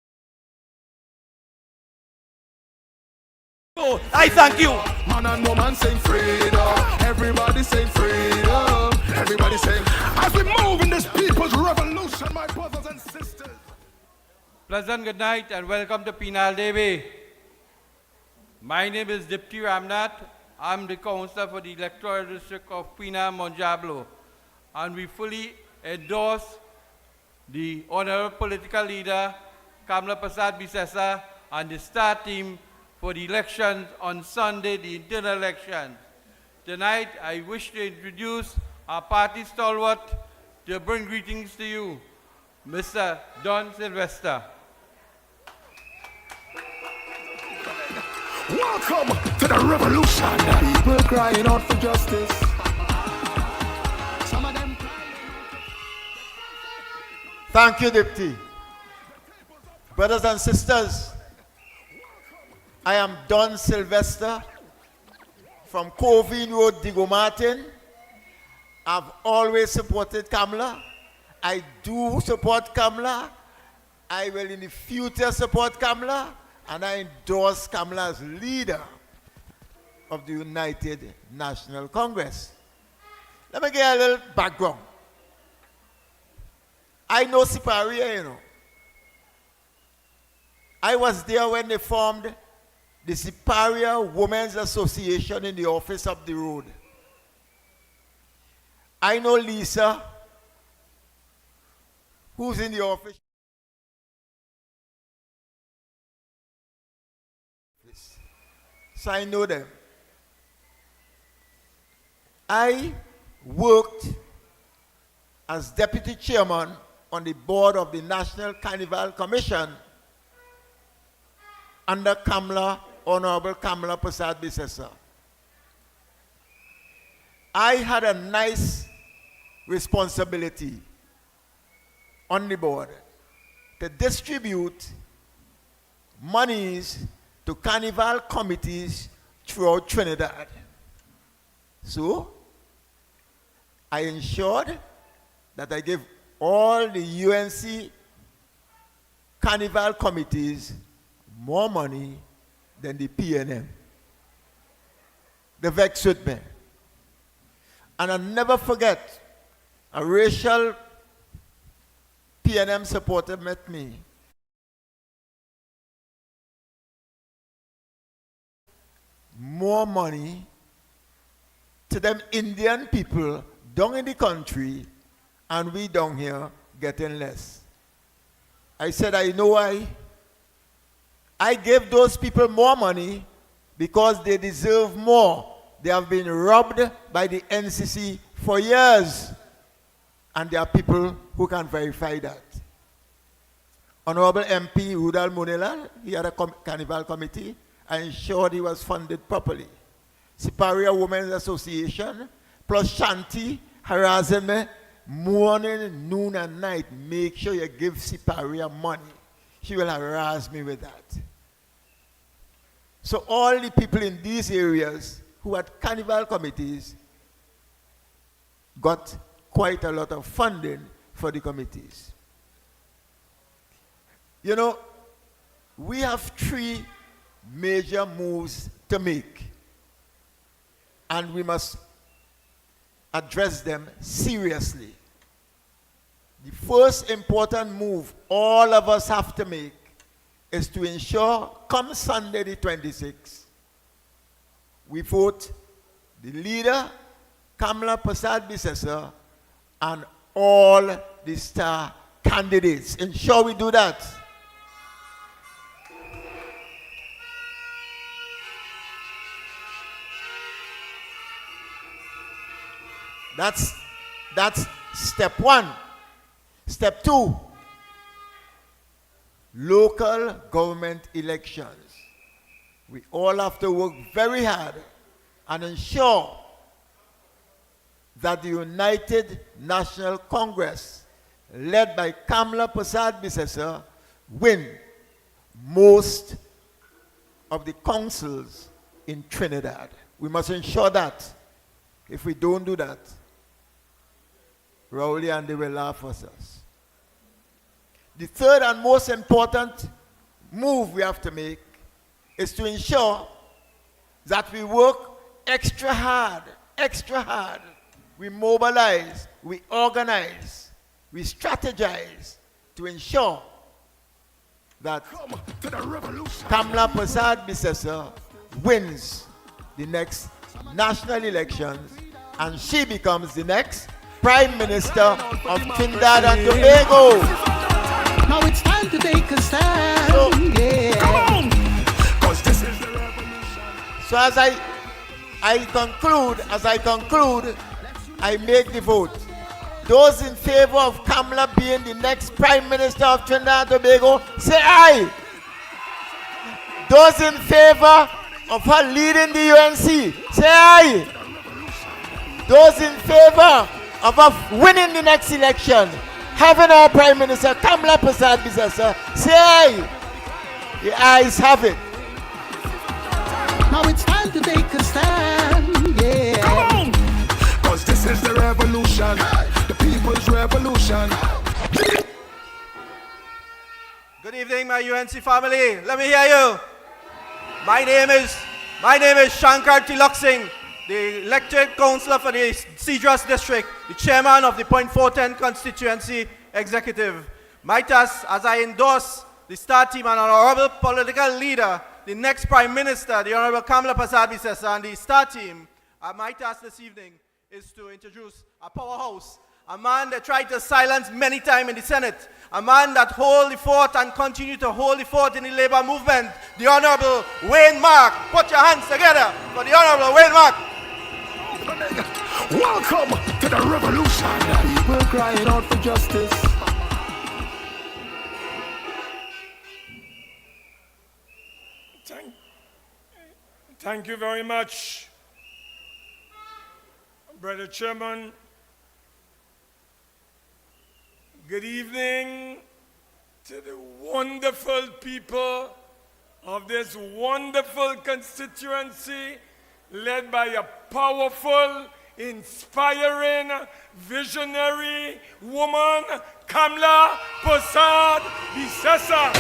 I thank you. Man and woman saying freedom. Everybody saying freedom. Everybody saying, as we move in this people's revolution, my brothers and sisters. Pleasant good night and welcome to Penal Day. My name is Dipti Ramnath. I'm the councillor for the electoral district of Penal Monjablo, and we fully endorse the honorable political leader Kamla Prasad Bisesa and the Star Team for the elections on Sunday, the internal elections. Tonight, I wish to introduce our party stalwart to bring greetings to you, Mr. Don Sylvester. Welcome to the revolution. People crying out for justice. Some of them. Thank you, Deputy. Brothers and sisters, I am Don Sylvester from Covine Road, Digo Martin, I've always supported Kamala. I do support Kamala. I will in the future support Kamala. And I endorse Kamala as leader of the United National Congress. Let me give you a little background. I know Siparia, you know. I was there when they formed the Siparia Women's Association in the office up the road. I know Lisa, who's in the office. So I know them. I worked as deputy chairman on the board of the National Carnival Commission under Honorable Kamala Prasad Bisesa. I had a nice responsibility on the board to distribute monies to carnival committees throughout Trinidad. So, I ensured that I gave all the UNC carnival committees more money than the PNM. They vexed with me. And I'll never forget, a racial PNM supporter met me. More money to them Indian people down in the country, and we down here getting less. I said, I know why. I gave those people more money because they deserve more. They have been robbed by the NCC for years. And there are people who can verify that. Honorable MP Udal Munilal, he had a carnival committee. I ensured he was funded properly. Siparia Women's Association, plus Shanti harassing me morning, noon, and night. Make sure you give Siparia money. She will harass me with that. So all the people in these areas who had carnival committees got quite a lot of funding for the committees. You know, we have 3 major moves to make, and we must address them seriously. The first important move all of us have to make is to ensure, come Sunday the 26th, we vote the leader, Kamala Prasad Bisesa, and all the star candidates. Ensure we do that. That's step 1. Step 2, local government elections. We all have to work very hard and ensure that the United National Congress, led by Kamala Prasad Bisesa, win most of the councils in Trinidad. We must ensure that. If we don't do that, Rowley and they will laugh at us. The third and most important move we have to make is to ensure that we work extra hard. We mobilize, we organize, we strategize to ensure that Kamala Prasad Bisesa wins the next national elections and she becomes the next Prime Minister of Trinidad and Tobago. Now it's time to take a stand. So, yeah. Come on. 'Cause this is the revolution. So as I conclude, I make the vote. Those in favor of Kamala being the next Prime Minister of Trinidad and Tobago, say aye. Those in favor of her leading the UNC, say aye. Those in favor of her winning the next election, having our Prime Minister Kamala Prasad Bisesa, say aye. The ayes have it. Now it's time to take a stand. Yeah. Come on. 'Cause this is the revolution. people's revolution. Good evening, my UNC family. Let me hear you. My name is Shankar Tilak Singh, the elected councillor for the Cedras district, the chairman of the Point 410 constituency executive. My task, as I endorse the STAR team and honorable political leader, the next Prime Minister, the Honorable Kamala Persad-Bissessar, and the STAR team, my task this evening is to introduce a powerhouse, a man that tried to silence many times in the Senate, a man that hold the fort and continue to hold the fort in the labor movement, the Honorable Wayne Mark. Put your hands together for the Honorable Wayne Mark. Welcome to the revolution. People crying out for justice. Thank you very much, Brother Chairman. Good evening to the wonderful people of this wonderful constituency led by a powerful, inspiring, visionary woman, Kamala Persad-Bissessar.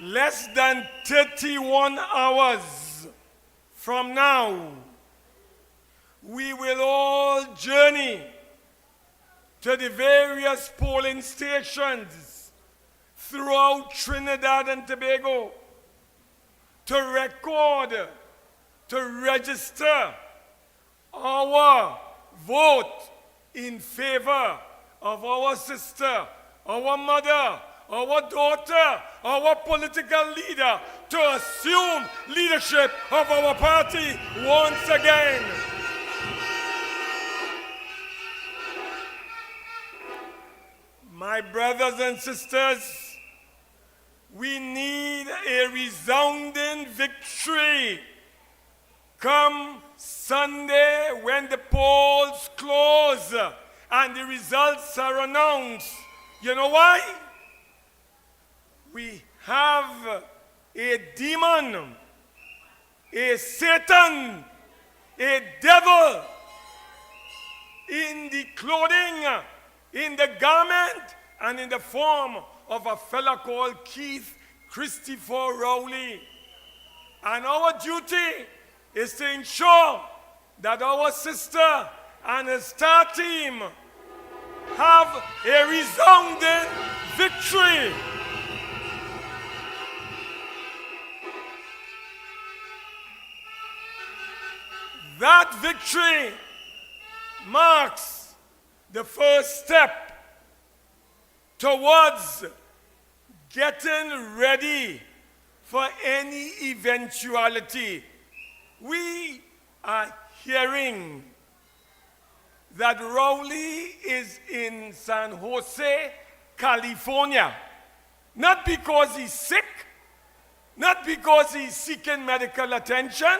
Less than 31 hours from now, we will all journey to the various polling stations throughout Trinidad and Tobago to record, to register our vote in favor of our sister, our mother, our daughter, our political leader, to assume leadership of our party once again. My brothers and sisters, we need a resounding victory come Sunday when the polls close and the results are announced. You know why? We have a demon, a Satan, a devil in the clothing, in the garment, and in the form of a fella called Keith Christopher Rowley. And our duty is to ensure that our sister and her STAR team have a resounding victory. That victory marks the first step towards getting ready for any eventuality. We are hearing that Rowley is in San Jose, California. Not because he's sick, not because he's seeking medical attention.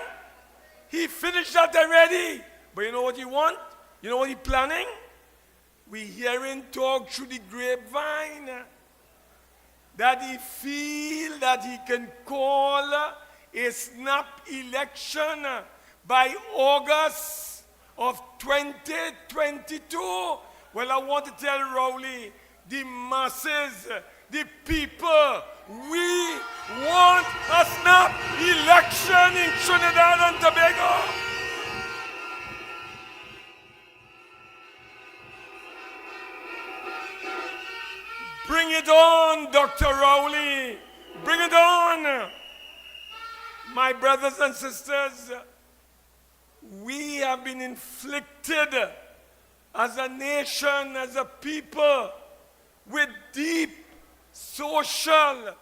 He finished that already. But you know what he want? You know what he's planning? We hear him talk through the grapevine that he feel that he can call a snap election by August of 2022. Well, I want to tell Rowley, the masses, the people, we want a snap election in Trinidad and Tobago. Bring it on, Dr. Rowley. Bring it on. My brothers and sisters, we have been inflicted as a nation, as a people, with deep social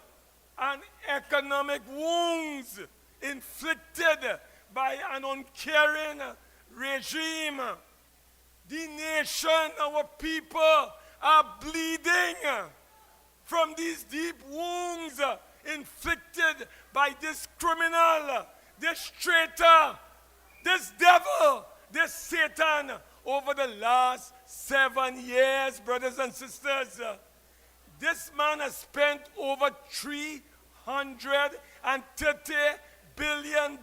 and economic wounds inflicted by an uncaring regime. The nation, our people, are bleeding from these deep wounds inflicted by this criminal, this traitor, this devil, this Satan over the last 7 years, brothers and sisters. This man has spent over $330 billion,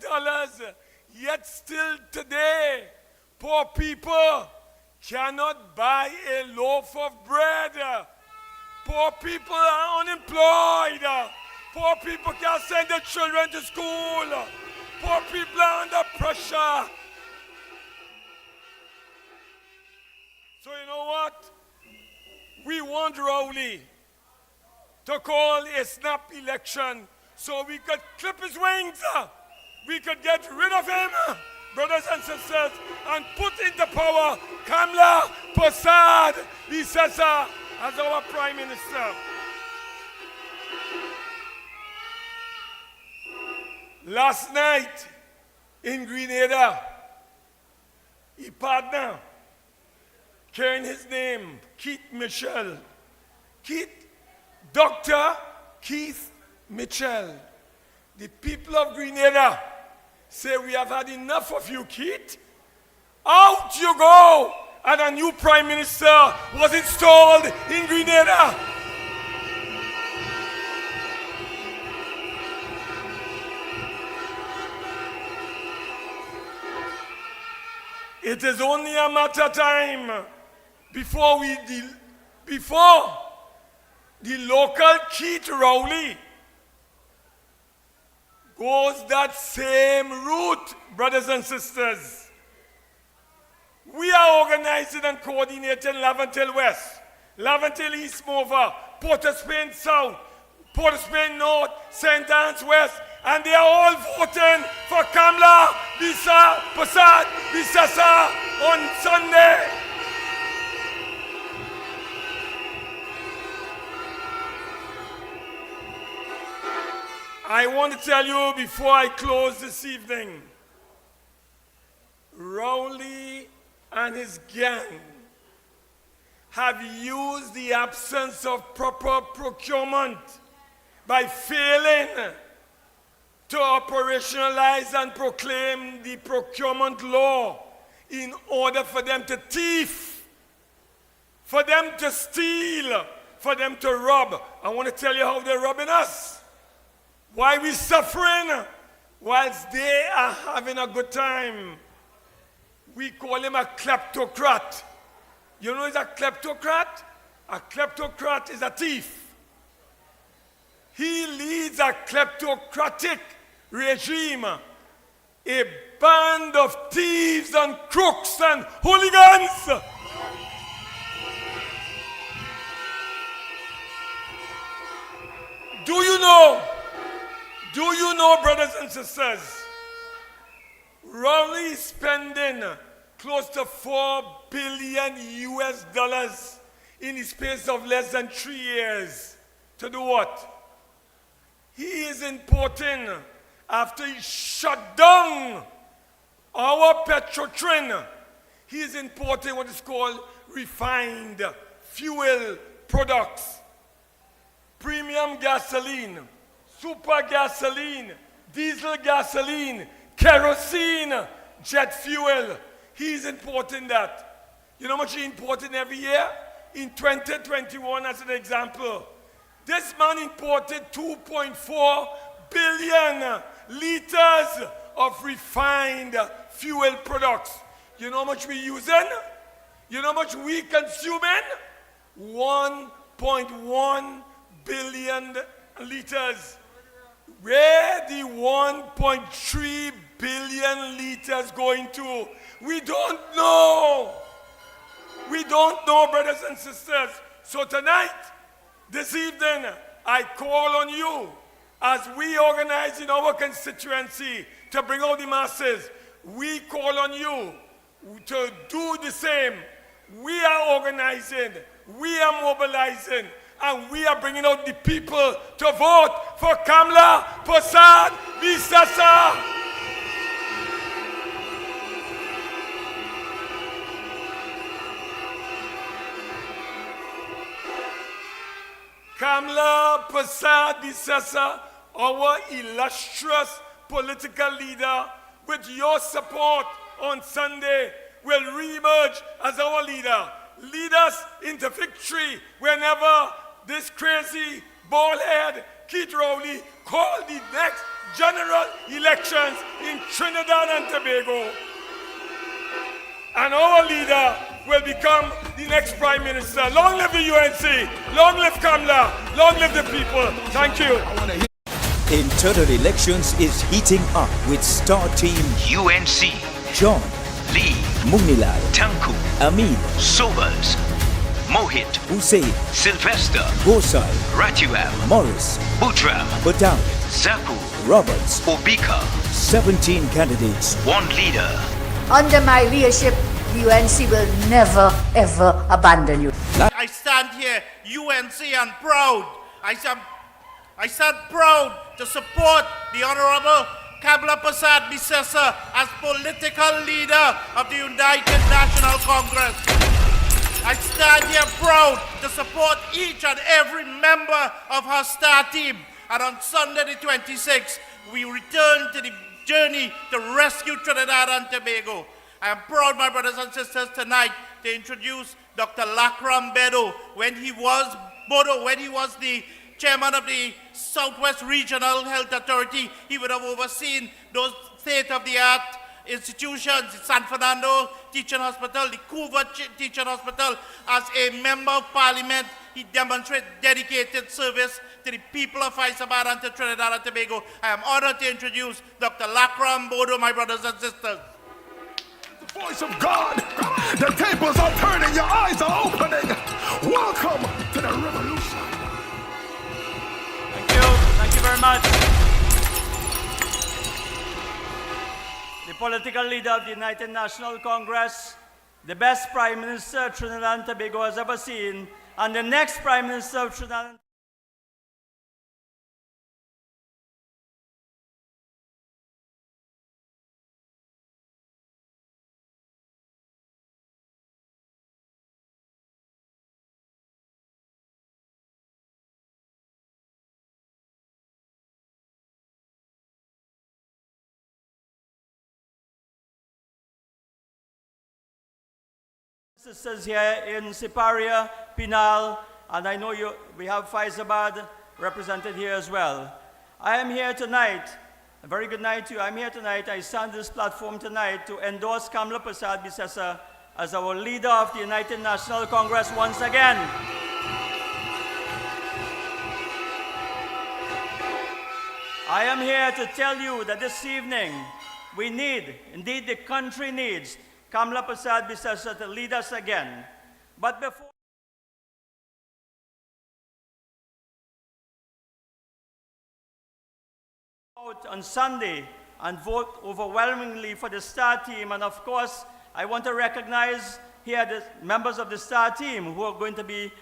yet still today, poor people cannot buy a loaf of bread. Poor people are unemployed. Poor people can't send their children to school. Poor people are under pressure. So you know what? We want Rowley to call a snap election so we could clip his wings. We could get rid of him, brothers and sisters, and put into power Kamla Prasad Visesa as our Prime Minister. Last night in Grenada, he partner, carrying his name, Keith Mitchell. Dr. Keith Mitchell. The people of Grenada say, we have had enough of you, Keith. Out you go! And a new Prime Minister was installed in Grenada. It is only a matter of time before the local Keith Rowley goes that same route, brothers and sisters. We are organizing and coordinating Laventille West, Laventille East Mover, Port of Spain South, Port of Spain North, St. Anne's West, and they are all voting for Kamla Prasad Visesa on Sunday. I want to tell you before I close this evening, Rowley and his gang have used the absence of proper procurement by failing to operationalize and proclaim the procurement law in order for them to thief, for them to steal, for them to rob. I want to tell you how they're robbing us. Why we suffering whilst they are having a good time. We call him a kleptocrat. You know he's a kleptocrat? A kleptocrat is a thief. He leads a kleptocratic regime, a band of thieves and crooks and hooligans. Do you know, brothers and sisters, Rowley is spending close to $4 billion in the space of less than 3 years. To do what? He is importing, after he shut down our petrotrin, he is importing what is called refined fuel products. Premium gasoline, super gasoline, diesel gasoline, kerosene, jet fuel. He's importing that. You know how much he's importing every year? In 2021, as an example, this man imported 2.4 billion liters of refined fuel products. You know how much we're using? You know how much we're consuming? 1.1 billion liters. Where the 1.3 billion liters going to? We don't know. We don't know, brothers and sisters. So tonight, this evening, I call on you as we organize in our constituency to bring out the masses. We call on you to do the same. We are organizing, we are mobilizing, and we are bringing out the people to vote for Kamla Prasad Visesa. Kamla Prasad Visesa, our illustrious political leader, with your support on Sunday, will re-emerge as our leader. Lead us into victory whenever this crazy bald-head Keith Rowley call the next general elections in Trinidad and Tobago. And our leader will become the next Prime Minister. Long live the UNC, long live Kamla, long live the people. Thank you. Internal elections is heating up with star team UNC, John, Lee, Munilal, Tanku, Amin, Sobers, Mohit, Hussein, Sylvester, Gosai, Ratuam, Morris, Butram, Badal, Zaku, Roberts, Obika. 17 candidates. One leader. Under my leadership, the UNC will never, ever abandon you. I stand here, UNC, and proud. I stand proud to support the Honorable Kamla Prasad Bisesa as political leader of the United National Congress. I stand here proud to support each and every member of her star team. And on Sunday the 26th, we return to the journey to rescue Trinidad and Tobago. I am proud, my brothers and sisters, tonight to introduce Dr. Lakram Bedo. When he was the chairman of the Southwest Regional Health Authority, he would have overseen those state-of-the-art institutions, San Fernando Teaching Hospital, the Couva Teaching Hospital. As a member of Parliament, he demonstrated dedicated service to the people of Faizabad and to Trinidad and Tobago. I am honored to introduce Dr. Lakram Bodo, my brothers and sisters. The voice of God. The tables are turning, your eyes are opening. Welcome to the revolution. Thank you very much. The political leader of the United National Congress, the best Prime Minister Trinidad and Tobago has ever seen, and the next Prime Minister of Trinidad and sisters here in Siparia, Penal, and I know we have Faizabad represented here as well. I am here tonight, a very good night to you. I'm here tonight, I stand this platform tonight to endorse Kamla Prasad Bisesa as our leader of the United National Congress once again. I am here to tell you that this evening we need, indeed the country needs, Kamla Prasad Bisesa to lead us again. But before out on Sunday and vote overwhelmingly for the STAR team, and of course I want to recognize here the members of the STAR team who are going to be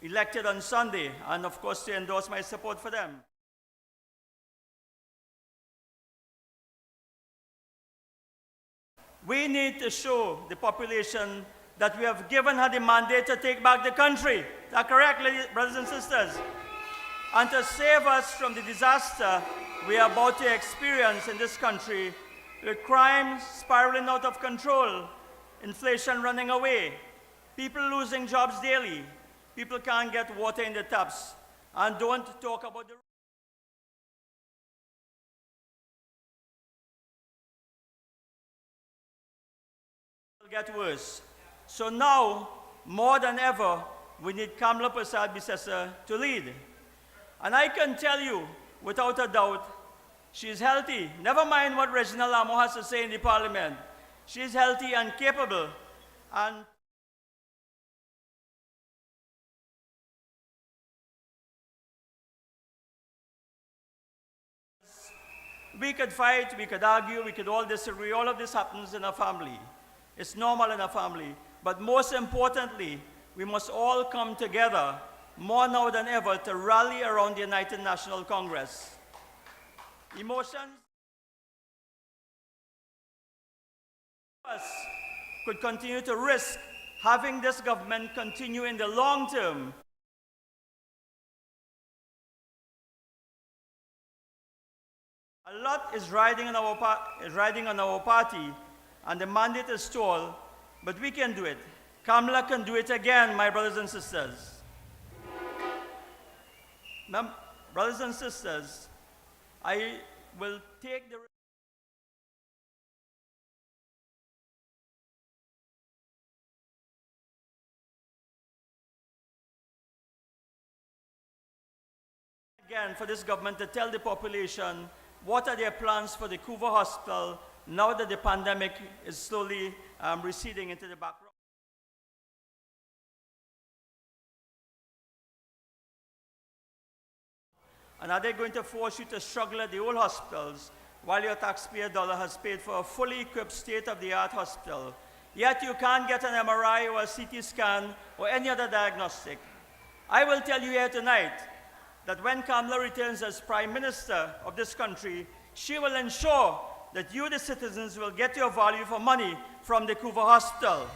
elected on Sunday, and of course to endorse my support for them. We need to show the population that we have given her the mandate to take back the country. Is that correct, brothers and sisters? And to save us from the disaster we are about to experience in this country, with crime spiraling out of control, inflation running away, people losing jobs daily, people can't get water in the taps, and don't talk about the get worse. So now, more than ever, we need Kamla Prasad Bisesa to lead. And I can tell you, without a doubt, she's healthy. Never mind what Reginald Amo has to say in the Parliament. She's healthy and capable. And we could fight, we could argue, we could all disagree. All of this happens in a family. It's normal in a family. But most importantly, we must all come together more now than ever to rally around the United National Congress. Emotions us could continue to risk having this government continue in the long term. A lot is riding on our party, and the mandate is tall, but we can do it. Kamla can do it again, my brothers and sisters. Brothers and sisters, I will take the again for this government to tell the population what are their plans for the Couva Hospital now that the pandemic is slowly receding into the background. And are they going to force you to struggle at the old hospitals while your taxpayer dollar has paid for a fully equipped state-of-the-art hospital? Yet you can't get an MRI or a CT scan or any other diagnostic. I will tell you here tonight that when Kamala returns as Prime Minister of this country, she will ensure that you, the citizens, will get your value for money from the Couva Hospital.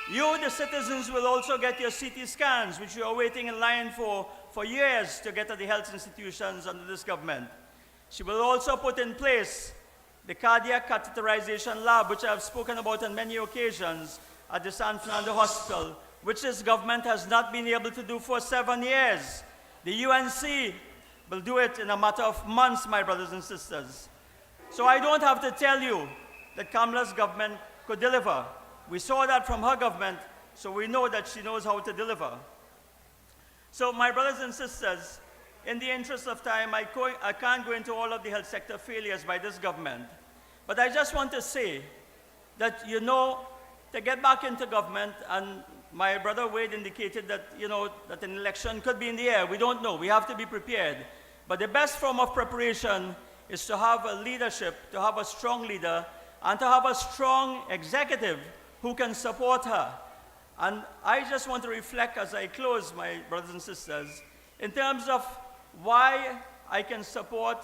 You, the citizens, will also get your CT scans, which you are waiting in line for years to get at the health institutions under this government. She will also put in place the cardiac catheterization lab, which I have spoken about on many occasions at the San Fernando Hospital, which this government has not been able to do for 7 years. The UNC will do it in a matter of months, my brothers and sisters. So I don't have to tell you that Kamala's government could deliver. We saw that from her government, so we know that she knows how to deliver. So my brothers and sisters, in the interest of time, I can't go into all of the health sector failures by this government. But I just want to say that, you know, to get back into government, and my brother Wade indicated that, you know, that an election could be in the air. We don't know. We have to be prepared. But the best form of preparation is to have a leadership, to have a strong leader, and to have a strong executive who can support her. And I just want to reflect as I close, my brothers and sisters, in terms of why I can support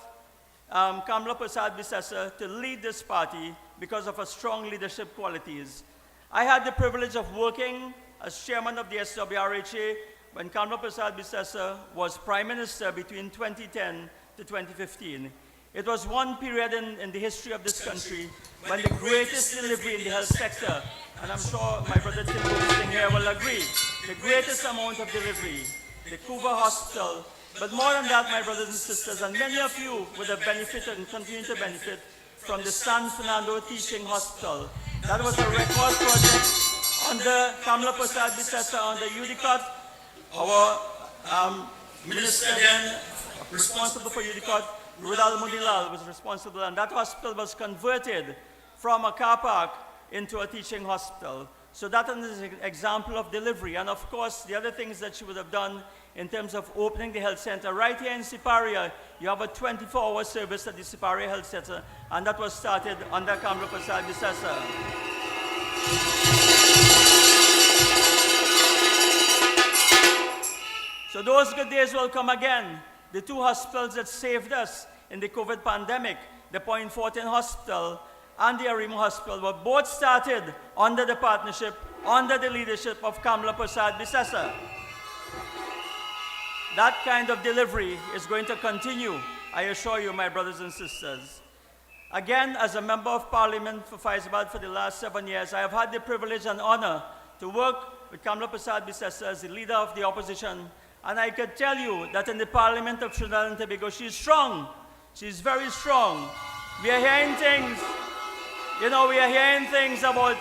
Kamala Persad-Bissessar to lead this party because of her strong leadership qualities. I had the privilege of working as chairman of the SWRHA when Kamala Persad-Bissessar was Prime Minister between 2010 to 2015. It was one period in the history of this country when the greatest delivery in the health sector, and I'm sure my brother Tim Wilson here will agree, the greatest amount of delivery, the Couva Hospital. But more than that, my brothers and sisters, and many of you would have benefited and continue to benefit from the San Fernando Teaching Hospital. That was a record project under Kamala Persad-Bissessar, under UDCOT. Our minister then, responsible for UDCOT, Rudal Munilal, was responsible, and that hospital was converted from a car park into a teaching hospital. So that is an example of delivery. And of course, the other things that she would have done in terms of opening the health center. Right here in Siparia, you have a 24-hour service at the Siparia Health Center, and that was started under Kamala Persad-Bissessar. So those good days will come again. The two hospitals that saved us in the COVID pandemic, the Point Fortin Hospital and the Arimo Hospital, were both started under the partnership, under the leadership of Kamala Persad-Bissessar. That kind of delivery is going to continue, I assure you, my brothers and sisters. Again, as a member of Parliament for Faizabad for the last 7 years, I have had the privilege and honor to work with Kamala Persad-Bissessar as the leader of the opposition. And I can tell you that in the Parliament of Trinidad and Tobago, she's strong. She's very strong. We are hearing things, you know, we are hearing things about,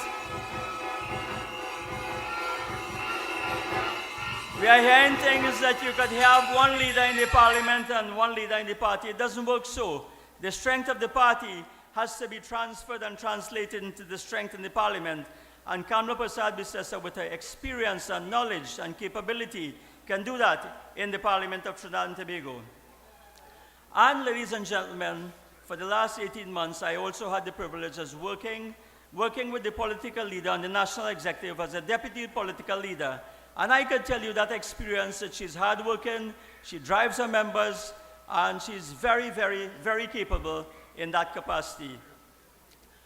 we are hearing things that you could have one leader in the Parliament and one leader in the party. It doesn't work so. The strength of the party has to be transferred and translated into the strength in the Parliament. And Kamala Persad-Bissessar, with her experience and knowledge and capability, can do that in the Parliament of Trinidad and Tobago. And ladies and gentlemen, for the last 18 months, I also had the privilege of working with the political leader and the national executive as a deputy political leader. And I can tell you that experience, that she's hardworking, she drives her members, and she's very, very, very capable in that capacity.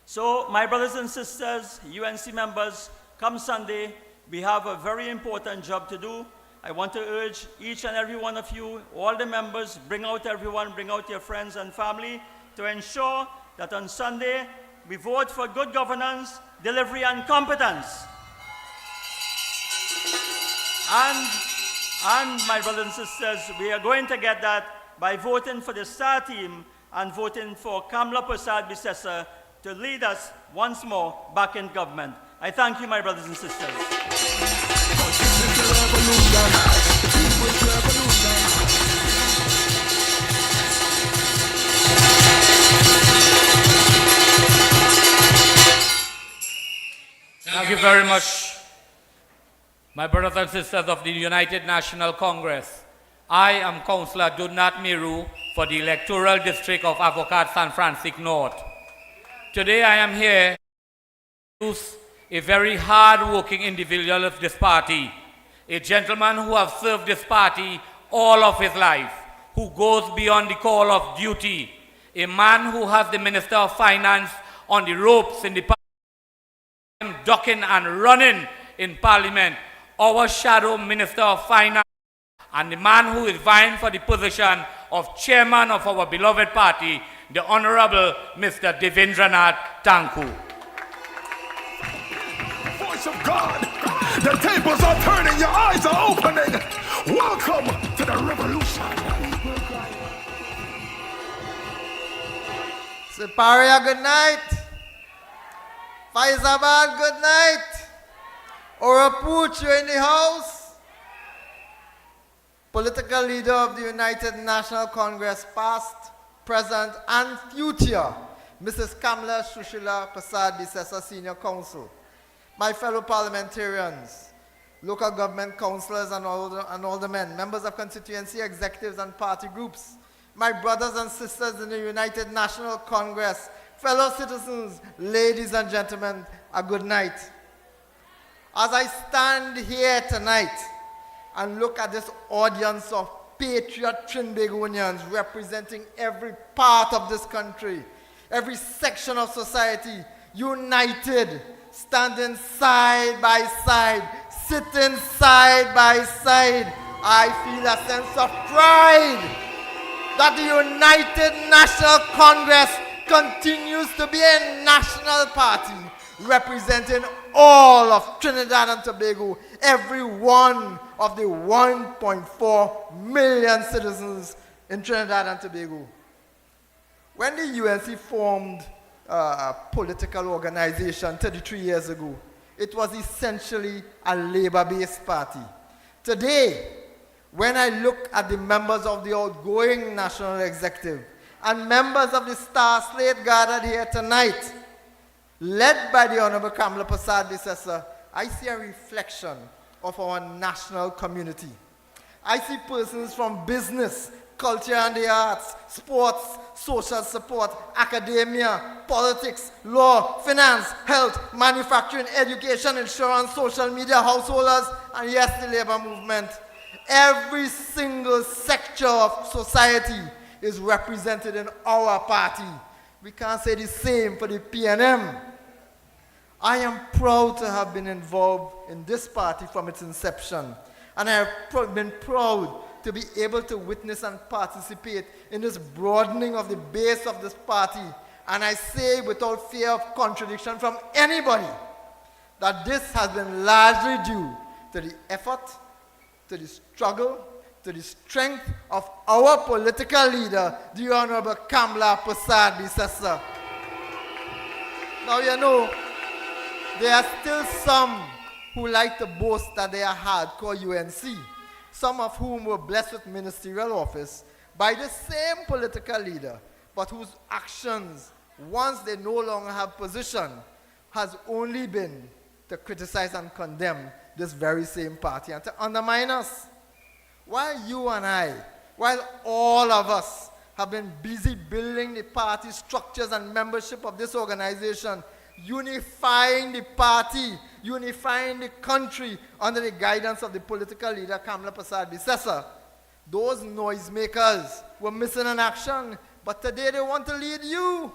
So, my brothers and sisters, UNC members, come Sunday, we have a very important job to do. I want to urge each and every one of you, all the members, bring out everyone, bring out your friends and family to ensure that on Sunday we vote for good governance, delivery, and competence. And my brothers and sisters, we are going to get that by voting for the star team and voting for Kamla Prasad Bisesa to lead us once more back in government. I thank you, my brothers and sisters. Thank you very much, my brothers and sisters of the United National Congress. I am Councillor Dunat Miru for the electoral district of Avocat San Francisco North. Today I am here to introduce a very hard-working individual of this party, a gentleman who has served this party all of his life, who goes beyond the call of duty, a man who has the Minister of Finance on the ropes in the Parliament, ducking and running in Parliament, our shadow Minister of Finance, and the man who is vying for the position of chairman of our beloved party, the Honorable Mr. Devendranath Tanku. Voice of God, the tables are turning, your eyes are opening. Welcome to the revolution. Siparia, good night. Faizabad, good night. Orapuch, you're in the house. Political leader of the United National Congress, past, present, and future, Mrs. Kamla Shushila Prasad Bisesa, Senior Counsel. My fellow parliamentarians, local government councillors and aldermen, members of constituency, executives, and party groups, my brothers and sisters in the United National Congress, fellow citizens, ladies and gentlemen, a good night. As I stand here tonight and look at this audience of patriot Trinbagonians representing every part of this country, every section of society, united, standing side by side, sitting side by side, I feel a sense of pride that the United National Congress continues to be a national party representing all of Trinidad and Tobago, every one of the 1.4 million citizens in Trinidad and Tobago. When the UNC formed a political organization 33 years ago, it was essentially a labor-based party. Today, when I look at the members of the outgoing National Executive and members of the star slate gathered here tonight, led by the Honorable Kamla Prasad Bisesa, I see a reflection of our national community. I see persons from business, culture and the arts, sports, social support, academia, politics, law, finance, health, manufacturing, education, insurance, social media, householders, and yes, the labor movement. Every single sector of society is represented in our party. We can't say the same for the PNM. I am proud to have been involved in this party from its inception, and I have been proud to be able to witness and participate in this broadening of the base of this party. And I say without fear of contradiction from anybody that this has been largely due to the effort, to the struggle, to the strength of our political leader, the Honorable Kamla Prasad Bisesa. Now you know, there are still some who like to boast that they are hardcore UNC, some of whom were blessed with ministerial office by the same political leader, but whose actions, once they no longer have position, has only been to criticize and condemn this very same party and to undermine us. While you and I, while all of us have been busy building the party structures and membership of this organization, unifying the party, unifying the country under the guidance of the political leader Kamla Prasad Bisesa, those noisemakers were missing in action, but today they want to lead you.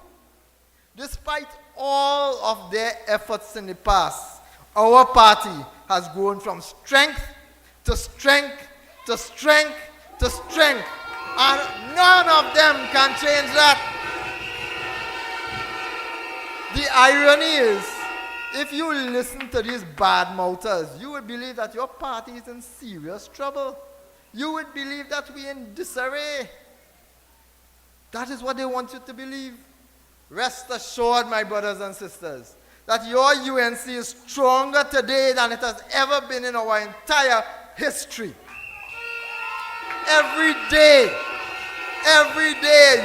Despite all of their efforts in the past, our party has grown from strength to strength to strength to strength, and none of them can change that. The irony is if you listen to these bad mouthers, you would believe that your party is in serious trouble. You would believe that we're in disarray. That is what they want you to believe. Rest assured, my brothers and sisters, that your UNC is stronger today than it has ever been in our entire history. Every day,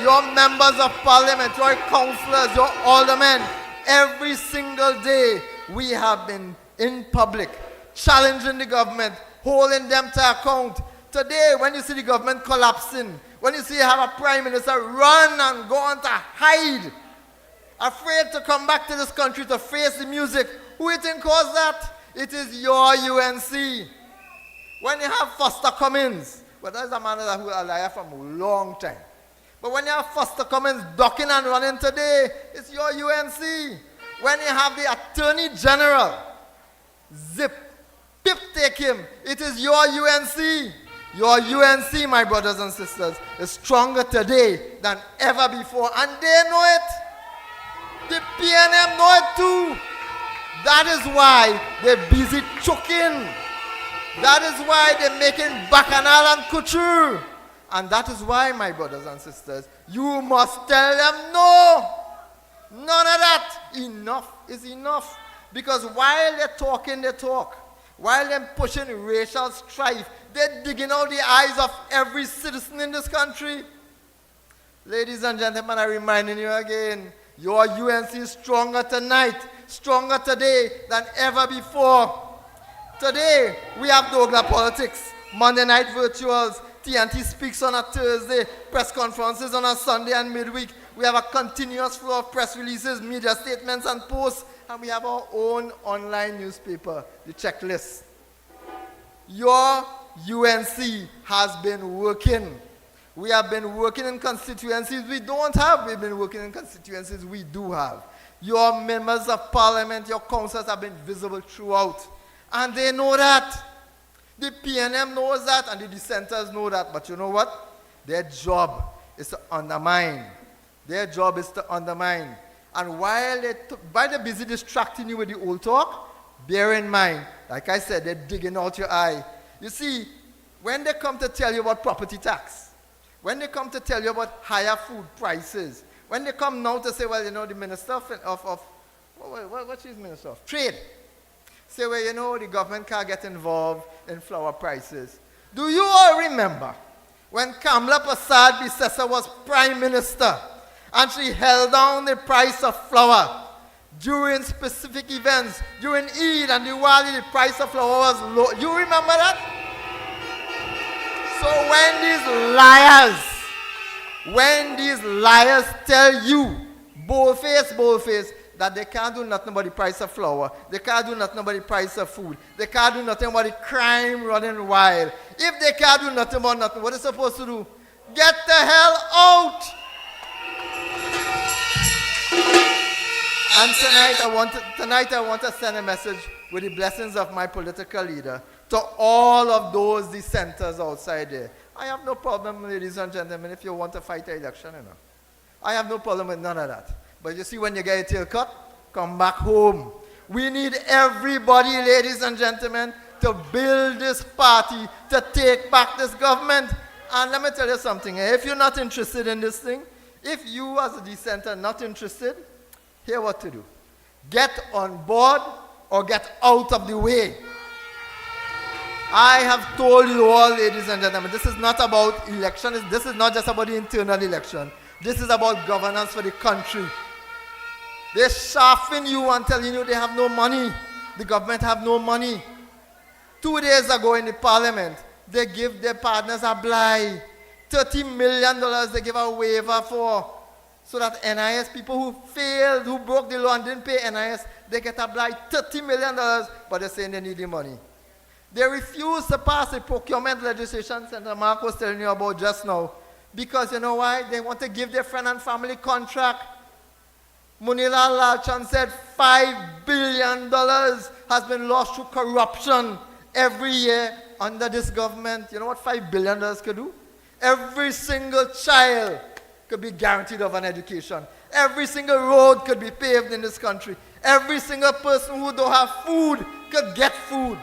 your members of parliament, your councillors, your aldermen, every single day we have been in public, challenging the government, holding them to account. Today, when you see the government collapsing, when you see you have a prime minister run and go on to hide, afraid to come back to this country to face the music, who you think caused that? It is your UNC. When you have Foster Cummings, but that's a man who is a liar from a long time. But when you have Foster Cummings ducking and running today, it's your UNC. When you have the Attorney General, pip take him, it is your UNC. Your UNC, my brothers and sisters, is stronger today than ever before. And they know it. The PNM know it too. That is why they're busy choking. That is why they're making bacchanal and couture. And that is why, my brothers and sisters, you must tell them no. None of that. Enough is enough. Because while they're talking, they talk. While they're pushing racial strife, they're digging out the eyes of every citizen in this country. Ladies and gentlemen, I'm reminding you again, your UNC is stronger tonight, stronger today than ever before. Today, we have Douglas politics, Monday night virtuals, TNT speaks on a Thursday, press conferences on a Sunday and midweek. We have a continuous flow of press releases, media statements and posts, and we have our own online newspaper, the Checklist. Your UNC has been working. We have been working in constituencies we don't have. We've been working in constituencies we do have. Your members of parliament, your councillors have been visible throughout. And they know that. The PNM knows that and the dissenters know that. But you know what? Their job is to undermine. Their job is to undermine. And while they're busy distracting you with the old talk, bear in mind, like I said, they're digging out your eye. You see, when they come to tell you about property tax, when they come to tell you about higher food prices, when they come now to say, well, you know, the minister what's his minister of? Trade. Say, well, you know, the government can't get involved in flour prices. Do you all remember when Kamla Persad-Bissessar was prime minister and she held down the price of flour during specific events, during Eid and Diwali, the price of flour was low. You remember that? So when these liars tell you, bold-face, that they can't do nothing about the price of flour, they can't do nothing about the price of food, they can't do nothing about the crime running wild. If they can't do nothing about nothing, what are they supposed to do? Get the hell out! And tonight I want to send a message with the blessings of my political leader to all of those dissenters outside there. I have no problem, ladies and gentlemen, if you want to fight the election, you know. I have no problem with none of that. But you see, when you get your tail cut, come back home. We need everybody, ladies and gentlemen, to build this party, to take back this government. And let me tell you something. If you're not interested in this thing, if you as a dissenter are not interested, here's what to do. Get on board or get out of the way. I have told you all, ladies and gentlemen, this is not about election. This is not just about the internal election. This is about governance for the country. They sharpen you and telling you they have no money. The government have no money. 2 days ago in the parliament, they give their partners a blight. $30 million they give a waiver for. So that NIS, people who failed, who broke the law and didn't pay NIS, they get a blight, $30 million, but they're saying they need the money. They refuse to pass the procurement legislation Senator Mark was telling you about just now. Because you know why? They want to give their friend and family contract. Munila Lalchan said $5 billion has been lost through corruption every year under this government. You know what $5 billion could do? Every single child could be guaranteed of an education. Every single road could be paved in this country. Every single person who don't have food could get food.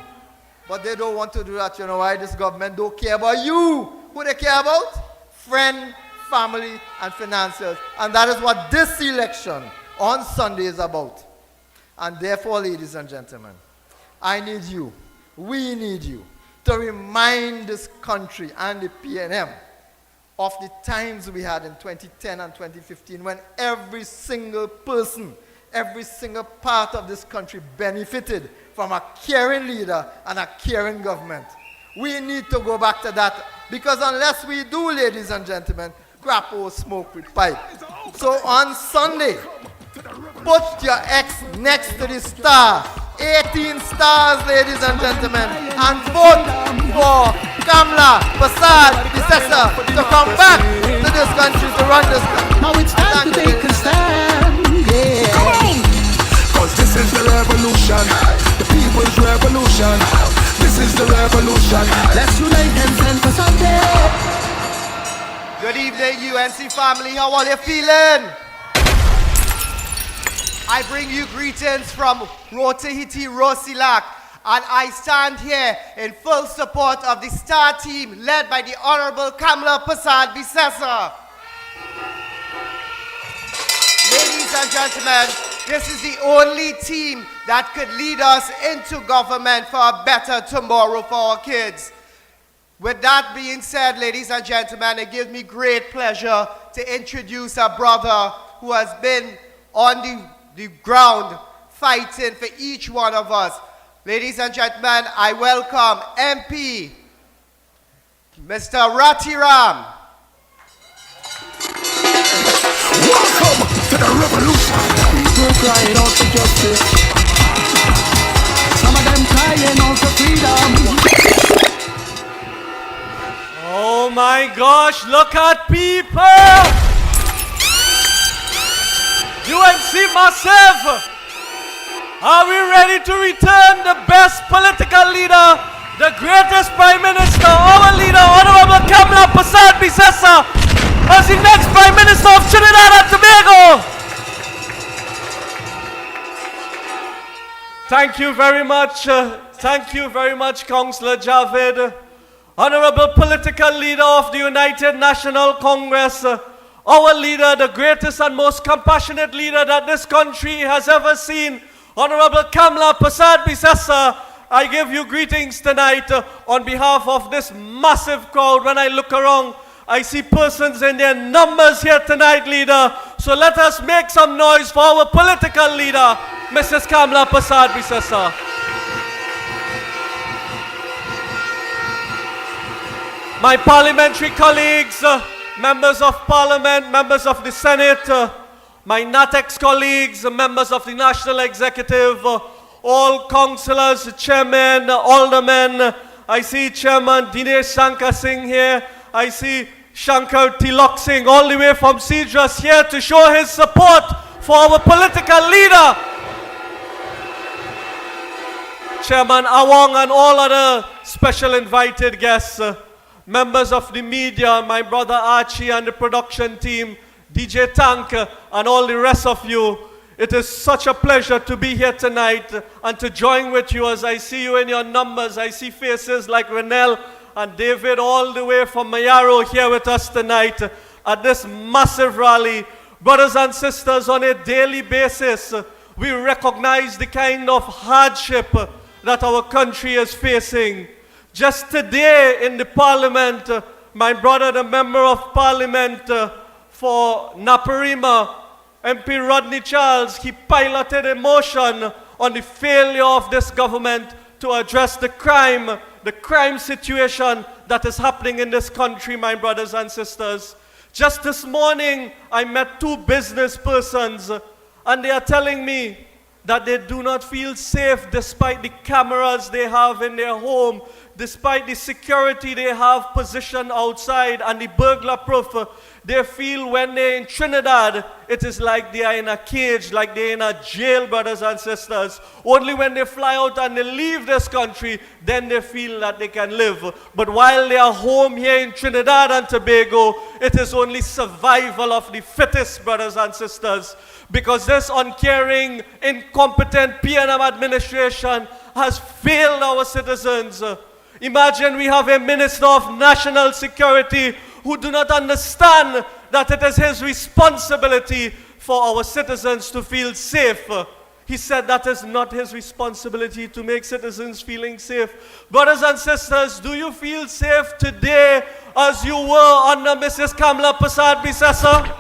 But they don't want to do that. You know why? This government don't care about you. Who they care about? Friend, family, and financiers. And that is what this election on Sunday is about. And therefore, ladies and gentlemen, I need you, we need you, to remind this country and the PNM of the times we had in 2010 and 2015 when every single person, every single part of this country benefited from a caring leader and a caring government. We need to go back to that, because unless we do, ladies and gentlemen, crap will smoke with pipe. So on Sunday, put your X next to the star. 18 stars, ladies and gentlemen, and vote for Kamla Persad-Bissessar to come back to this country, to run this country. Now it's time to take a stand, yeah. Cause this is the revolution, the people's revolution. This is the revolution. Let's unite and stand for Sunday. Good evening, UNC family. How are you feeling? I bring you greetings from Rotahiti, Rosilak, and I stand here in full support of the star team led by the Honorable Kamla Persad-Bissessar. Ladies and gentlemen, this is the only team that could lead us into government for a better tomorrow for our kids. With that being said, ladies and gentlemen, it gives me great pleasure to introduce a brother who has been on the ground fighting for each one of us. Ladies and gentlemen, I welcome MP Mr. Ratiram. Welcome to the revolution. People crying out for justice. Some of them crying out for freedom. Oh my gosh, look at people! UNC Massive! Are we ready to return the best political leader, the greatest Prime Minister, our leader, Honorable Kamla Persad-Bissessar, as the next Prime Minister of Trinidad and Tobago? Thank you very much. Thank you very much, Councillor Javed. Honorable political leader of the United National Congress, our leader, the greatest and most compassionate leader that this country has ever seen, Honorable Kamla Persad-Bissessar, I give you greetings tonight on behalf of this massive crowd. When I look around, I see persons in their numbers here tonight, leader. So let us make some noise for our political leader, Mrs. Kamla Persad-Bissessar. My parliamentary colleagues, members of parliament, members of the Senate, my NATEX colleagues, members of the National Executive, all councillors, chairmen, aldermen. I see Chairman Dinesh Shankar Singh here. I see Shankar Tilak Singh all the way from Cedras here to show his support for our political leader. Chairman Awang and all other special invited guests, members of the media, my brother Archie and the production team, DJ Tank and all the rest of you. It is such a pleasure to be here tonight and to join with you as I see you in your numbers. I see faces like Renel and David all the way from Mayaro here with us tonight at this massive rally. Brothers and sisters, on a daily basis, we recognize the kind of hardship that our country is facing. Just today in the Parliament, my brother, the Member of Parliament for Naparima, MP Rodney Charles, he piloted a motion on the failure of this government to address the crime situation that is happening in this country, my brothers and sisters. Just this morning, I met two business persons, and they are telling me that they do not feel safe despite the cameras they have in their home, despite the security they have positioned outside and the burglar proof, they feel when they're in Trinidad, it is like they are in a cage, like they're in a jail, brothers and sisters. Only when they fly out and they leave this country, then they feel that they can live. But while they are home here in Trinidad and Tobago, it is only survival of the fittest, brothers and sisters. Because this uncaring, incompetent PNM administration has failed our citizens. Imagine we have a Minister of National Security who do not understand that it is his responsibility for our citizens to feel safe. He said that is not his responsibility to make citizens feeling safe. Brothers and sisters, do you feel safe today as you were under Mrs. Kamla Persad-Bissessar?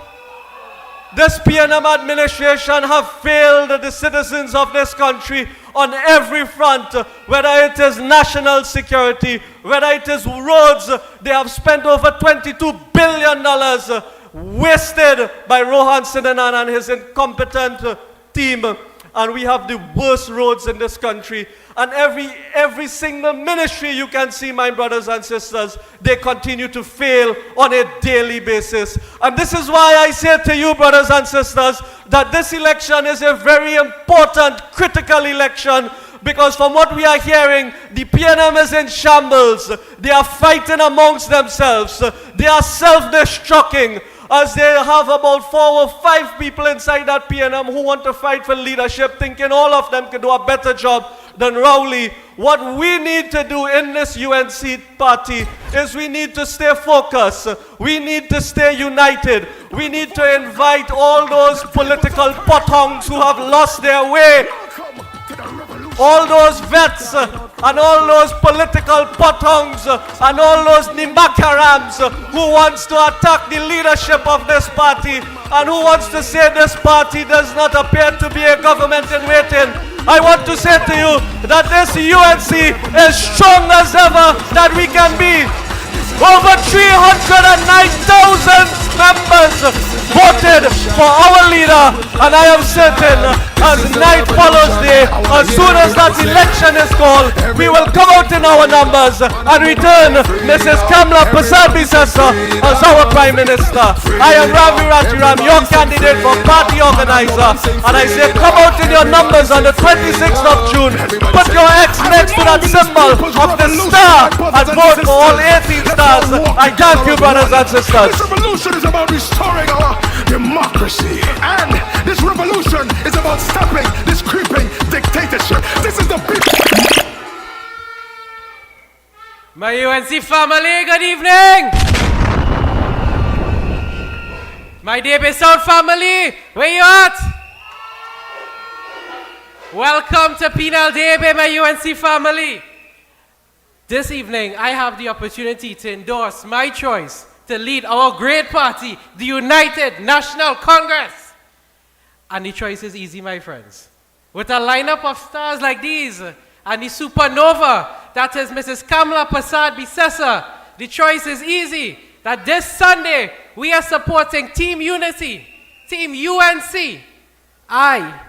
This PNM administration have failed the citizens of this country on every front, whether it is national security, whether it is roads. They have spent over $22 billion wasted by Rohan Sinanan and his incompetent team. And we have the worst roads in this country. And every single ministry you can see, my brothers and sisters, they continue to fail on a daily basis. And this is why I say to you, brothers and sisters, that this election is a very important, critical election. Because from what we are hearing, the PNM is in shambles. They are fighting amongst themselves. They are self-destructing. As they have about 4 or 5 people inside that PNM who want to fight for leadership, thinking all of them can do a better job than Rowley. What we need to do in this UNC party is we need to stay focused. We need to stay united. We need to invite all those political pothongs who have lost their way. All those vets and all those political pothongs and all those Nimbakarams who wants to attack the leadership of this party and who wants to say this party does not appear to be a government in waiting. I want to say to you that this UNC is strong as ever that we can be. Over 309,000 members voted for our leader, and I am certain as night follows day, as soon as that election is called, we will come out in our numbers and return Mrs. Kamla Persad-Bissessar as our Prime Minister. I am Ravi Rajaram, your candidate for party organizer, and I say come out in your numbers on the 26th of June. Put your X next to that symbol of the star and vote for all 18 stars. I thank you, brothers and sisters. This revolution is about restoring our democracy. And this revolution is about stopping this creeping dictatorship. This is the big... My UNC family, good evening. My DB South family, where you at? Welcome to Penal DB, my UNC family. This evening, I have the opportunity to endorse my choice to lead our great party, the United National Congress. And the choice is easy, my friends. With a lineup of stars like these, and the supernova, that is Mrs. Kamla Persad-Bissessar, the choice is easy. That this Sunday, we are supporting Team Unity, Team UNC. I,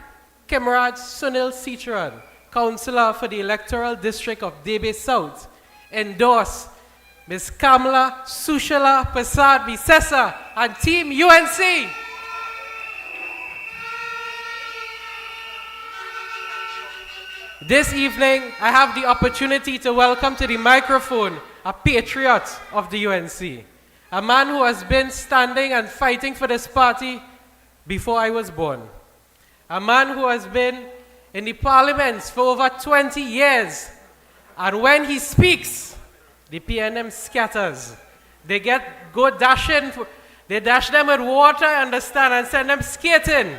Kimraj Sunil Sitran, Councillor for the Electoral District of Debe South, endorse Ms. Kamla Sushala Persad-Bissessar and Team UNC. This evening, I have the opportunity to welcome to the microphone a patriot of the UNC, a man who has been standing and fighting for this party before I was born, a man who has been in the parliaments for over 20 years. And when he speaks, the PNM scatters. They go dashing, they dash them with water, understand, and send them skating.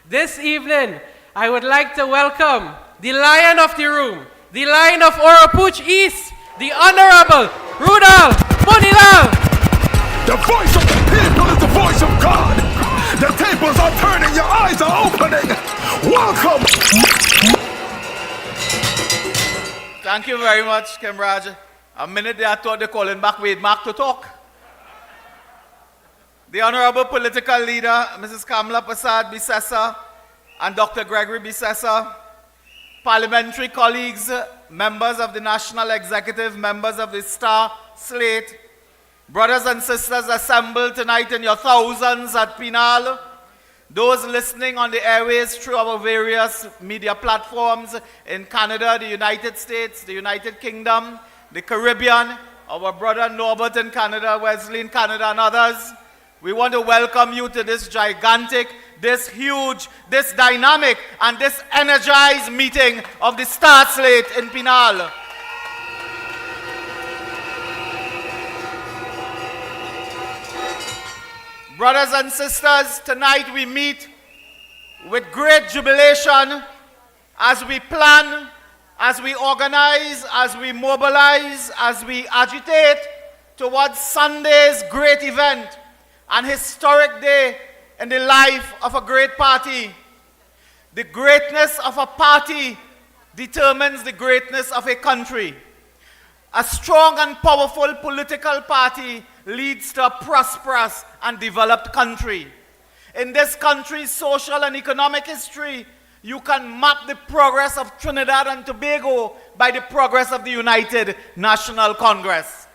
This evening, I would like to welcome the lion of the room, the lion of Orapuch East, the Honorable Rudal Munilal. The voice of the people is the voice of God. The tables are turning, your eyes are opening. Welcome. Thank you very much, Kimraj. A minute there, I thought they're calling back Wade Mark to talk. The Honorable Political Leader, Mrs. Kamla Persad-Bissessar, and Dr. Gregory Bissessar, parliamentary colleagues, members of the National Executive, members of the Star Slate, brothers and sisters assembled tonight in your thousands at Penal, those listening on the airways through our various media platforms in Canada, the United States, the United Kingdom, the Caribbean, our brother Norbert in Canada, Wesley in Canada, and others. We want to welcome you to this gigantic, this huge, this dynamic, and this energized meeting of the Star Slate in Penal. Brothers and sisters, tonight we meet with great jubilation as we plan, as we organize, as we mobilize, as we agitate towards Sunday's great event, an historic day in the life of a great party. The greatness of a party determines the greatness of a country. A strong and powerful political party leads to a prosperous and developed country. In this country's social and economic history, you can map the progress of Trinidad and Tobago by the progress of the United National Congress.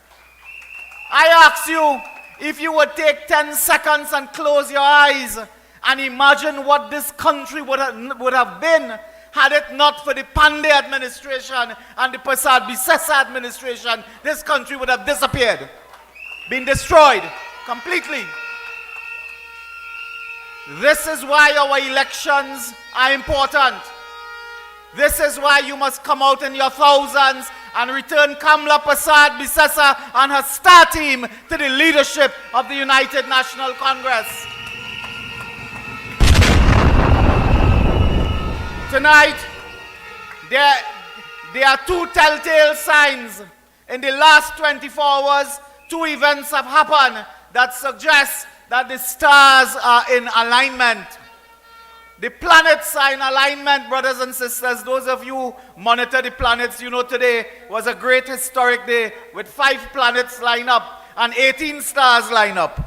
I ask you, if you would take 10 seconds and close your eyes and imagine what this country would have been had it not for the Pandey administration and the Prasad Bisesa administration, this country would have disappeared, been destroyed completely. This is why our elections are important. This is why you must come out in your thousands and return Kamla Prasad Bisesa and her star team to the leadership of the United National Congress. Tonight, there are two telltale signs. In the last 24 hours, two events have happened that suggest that the stars are in alignment. The planets are in alignment, brothers and sisters. Those of you who monitor the planets, you know today was a great historic day with 5 planets line up and 18 stars line up.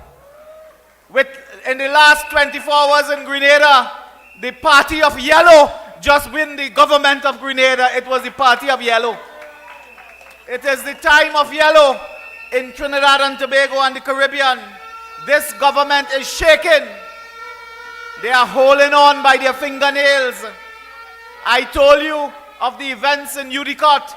In the last 24 hours in Grenada, the party of yellow just win the government of Grenada. It was the party of yellow. It is the time of yellow in Trinidad and Tobago and the Caribbean. This government is shaken. They are holding on by their fingernails. I told you of the events in Udicott.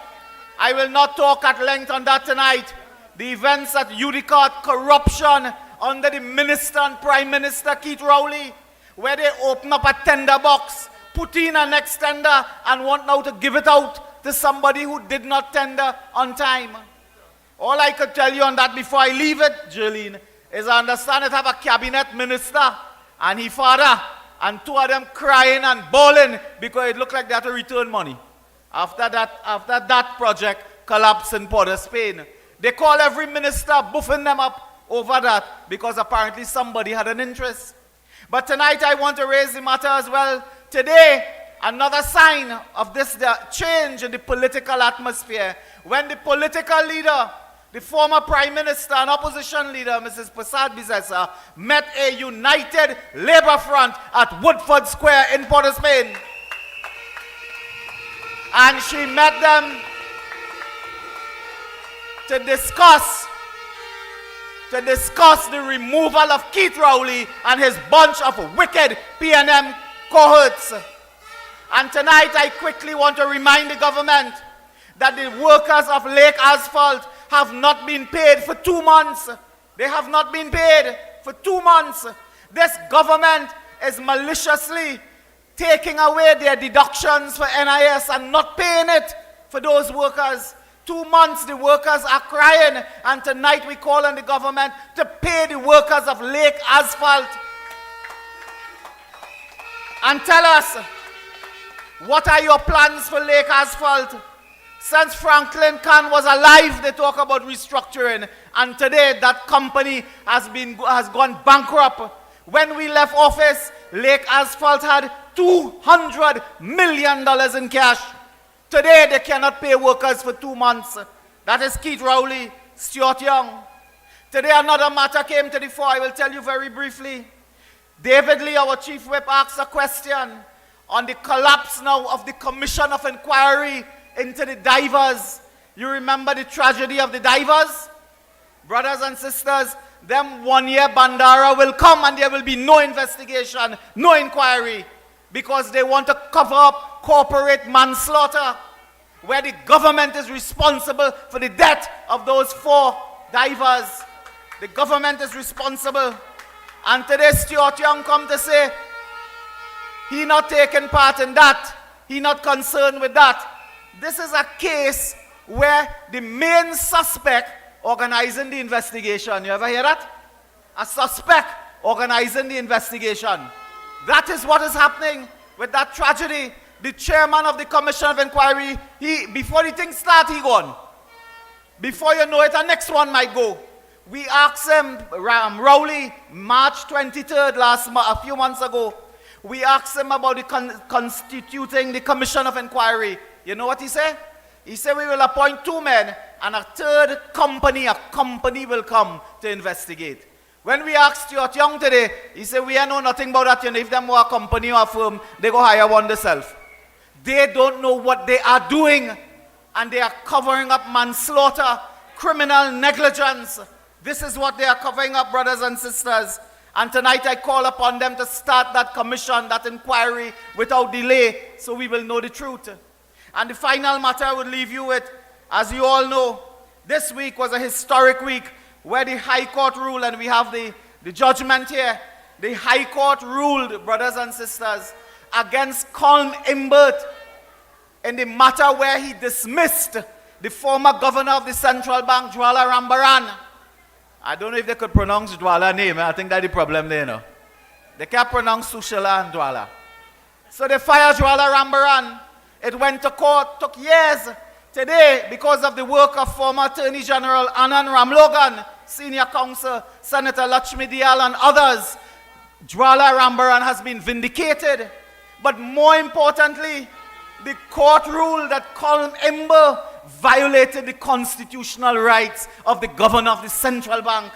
I will not talk at length on that tonight. The events at Udicott, corruption under the Minister and Prime Minister Keith Rowley, where they open up a tender box, put in an next tender, and want now to give it out to somebody who did not tender on time. All I could tell you on that before I leave it, Jolene, is I understand it have a cabinet minister and his father, and 2 of them crying and bawling because it looked like they had to return money after that project collapsed in Port of Spain. They call every minister, buffing them up over that because apparently somebody had an interest. But tonight I want to raise the matter as well. Today, another sign of this change in the political atmosphere, when the political leader, the former Prime Minister and opposition leader, Mrs. Prasad Bisesa, met a united labor front at Woodford Square in Port of Spain. And she met them to discuss the removal of Keith Rowley and his bunch of wicked P&M cohorts. And tonight I quickly want to remind the government that the workers of Lake Asphalt have not been paid for 2 months. They have not been paid for 2 months. This government is maliciously taking away their deductions for NIS and not paying it for those workers. 2 months the workers are crying, and tonight we call on the government to pay the workers of Lake Asphalt. And tell us, what are your plans for Lake Asphalt? Since Franklin Khan was alive, they talk about restructuring, and today that company has gone bankrupt. When we left office, Lake Asphalt had $200 million in cash. Today they cannot pay workers for 2 months. That is Keith Rowley, Stuart Young. Today another matter came to the fore. I will tell you very briefly. David Lee, our chief whip, asked a question on the collapse now of the Commission of Inquiry into the divers. You remember the tragedy of the divers? Brothers and sisters, them 1 year Bandara will come and there will be no investigation, no inquiry, because they want to cover up corporate manslaughter, where the government is responsible for the death of those 4 divers. The government is responsible. And today Stuart Young come to say, he not taking part in that. He not concerned with that. This is a case where the main suspect organizing the investigation. You ever hear that? A suspect organizing the investigation. That is what is happening with that tragedy. The chairman of the Commission of Inquiry, before the thing start, he gone. Before you know it, the next one might go. We asked him, Rowley, March 23rd, a few months ago, we asked him about constituting the Commission of Inquiry. You know what he said? He said we will appoint 2 men and a third company, will come to investigate. When we asked Stuart Young today, he said we know nothing about that. You know, if them were a company or a firm, they go hire one themselves. They don't know what they are doing, and they are covering up manslaughter, criminal negligence. This is what they are covering up, brothers and sisters. And tonight I call upon them to start that commission, that inquiry without delay, so we will know the truth. And the final matter I would leave you with, as you all know, this week was a historic week where the High Court ruled, and we have the judgment here. The High Court ruled, brothers and sisters, against Colm Imbert in the matter where he dismissed the former governor of the central bank, Dwala Rambaran. I don't know if they could pronounce Dwala's name. I think that's the problem there, you know. They can't pronounce Sushila and Dwala. So they fired Dwala Rambaran. It went to court, took years. Today, because of the work of former Attorney General Anand Ramlogan, Senior Counsel, Senator Lakshmi Dayal and others, Dwala Rambaran has been vindicated. But more importantly, the court ruled that Colm Imbert violated the constitutional rights of the governor of the central bank.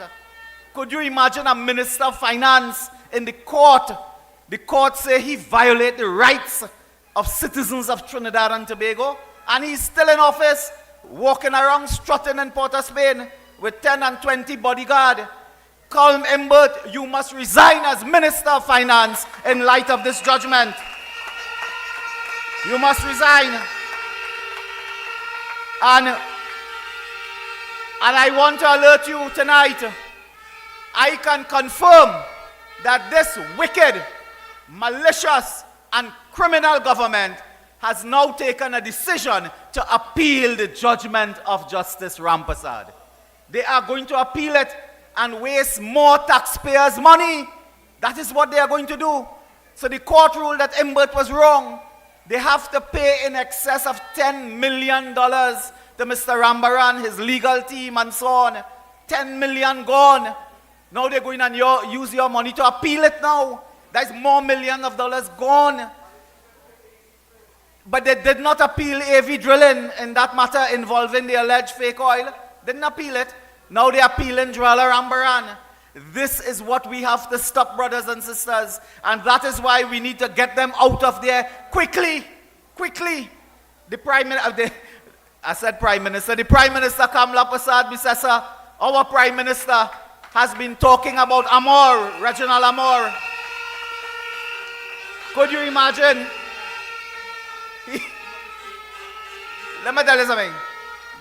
Could you imagine a minister of finance in the court? The court say he violated the rights of citizens of Trinidad and Tobago, and he's still in office, walking around strutting in Port of Spain with 10 and 20 bodyguards. Colm Imbert, you must resign as Minister of Finance in light of this judgment. You must resign. And I want to alert you tonight, I can confirm that this wicked, malicious, and criminal government has now taken a decision to appeal the judgment of Justice Rampersad. They are going to appeal it and waste more taxpayers' money. That is what they are going to do. So the court ruled that Imbert was wrong. They have to pay in excess of $10 million to Mr. Rambaran, his legal team, and so on. $10 million gone. Now they're going and use your money to appeal it now. There's more millions of dollars gone. But they did not appeal AV drilling in that matter involving the alleged fake oil. Didn't appeal it. Now they're appealing Dwala Rambaran. This is what we have to stop, brothers and sisters. And that is why we need to get them out of there quickly. Quickly. The Prime Minister, I said Prime Minister, the Prime Minister Kamla Prasad Bisesa, our Prime Minister, has been talking about Amor, Reginald Amor. Could you imagine? Let me tell you something.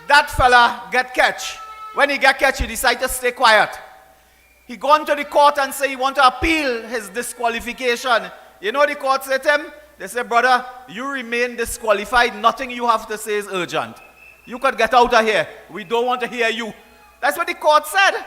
That fella get catch. When he get catch, he decide to stay quiet. He gone to the court and say he want to appeal his disqualification. You know the court said to him? They say, brother, you remain disqualified. Nothing you have to say is urgent. You could get out of here. We don't want to hear you. That's what the court said.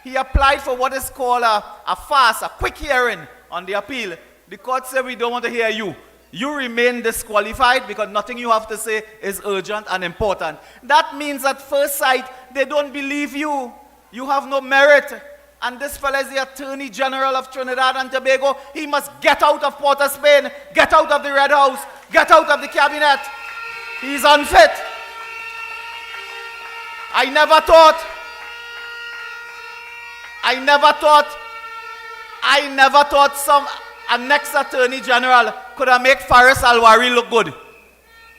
He applied for what is called a fast, a quick hearing on the appeal. The court said, we don't want to hear you. You remain disqualified because nothing you have to say is urgent and important. That means at first sight, they don't believe you. You have no merit. And this fellow is the Attorney General of Trinidad and Tobago. He must get out of Port of Spain, get out of the Red House, get out of the cabinet. He's unfit. I never thought and next Attorney General could have made Faris Alwari look good.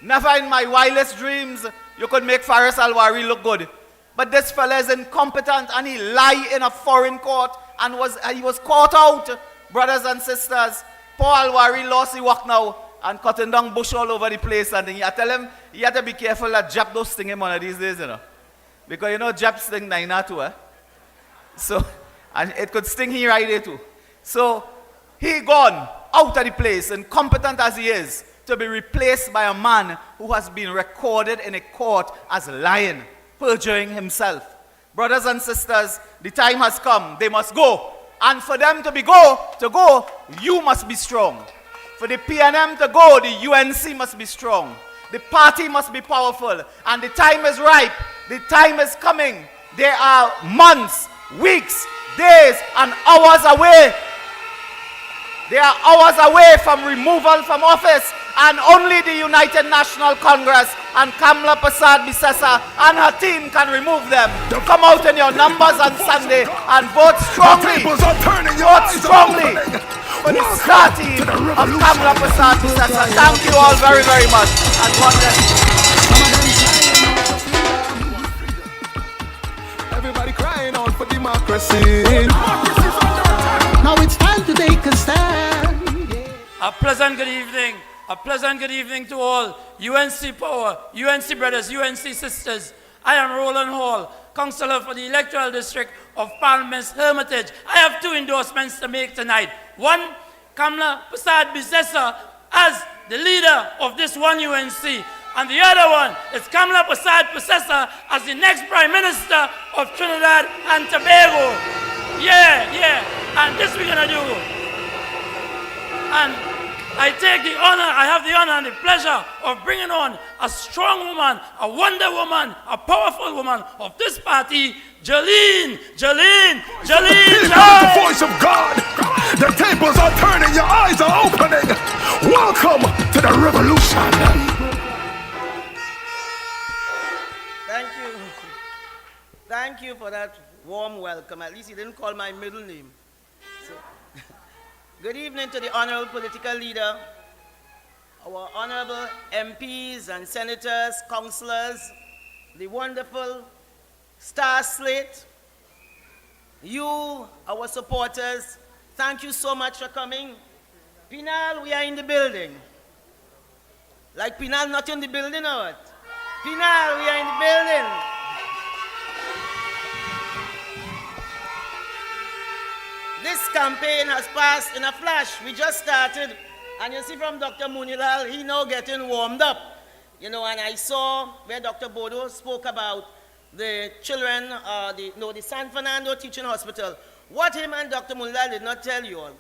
Never in my wildest dreams you could make Faris Alwari look good. But this fella is incompetent and he lied in a foreign court and he was caught out, brothers and sisters. Poor Alwari lost his work now and cutting down bush all over the place. And I tell him he had to be careful that Jap don't sting him one of these days, you know. Because you know Jap sting Naina too, eh? So, and it could sting he right there too. So, he gone out of the place, incompetent as he is, to be replaced by a man who has been recorded in a court as lying, perjuring himself. Brothers and sisters, the time has come. They must go. And for them to go, you must be strong. For the PNM to go, the UNC must be strong. The party must be powerful. And the time is ripe. The time is coming. There are months, weeks, days, and hours away. They are hours away from removal from office, and only the United National Congress and Kamla Persad-Bissessar and her team can remove them. Come out in your numbers on Sunday and vote strongly. Vote strongly for the star team of Kamla Persad-Bissessar. Thank you all very, very much. And God bless you. Everybody crying out for democracy. Now it's time to take a stand. Yeah. A pleasant good evening. A pleasant good evening to all. UNC Power, UNC Brothers, UNC Sisters. I am Roland Hall, Councillor for the Electoral District of Parliament's Hermitage. I have two endorsements to make tonight. One, Kamla Persad-Bissessar as the leader of this one UNC. And the other one is Kamla Persad-Bissessar as the next Prime Minister of Trinidad and Tobago. Yeah. And this we're gonna do. And I have the honor and the pleasure of bringing on a strong woman, a wonder woman, a powerful woman of this party, Jolene. The voice of God. The tables are turning, your eyes are opening. Welcome to the revolution. Thank you for that warm welcome. At least you didn't call my middle name. So, good evening to the honorable political leader, our honorable MPs and senators, councillors, the wonderful star slate, you, our supporters, thank you so much for coming. Penal, we are in the building. Like Penal not in the building or what? Penal, we are in the building. This campaign has passed in a flash. We just started, and you see from Dr. Munilal, he now getting warmed up. You know, and I saw where Dr. Bodo spoke about the children, the San Fernando Teaching Hospital. What him and Dr. Munilal did not tell you all,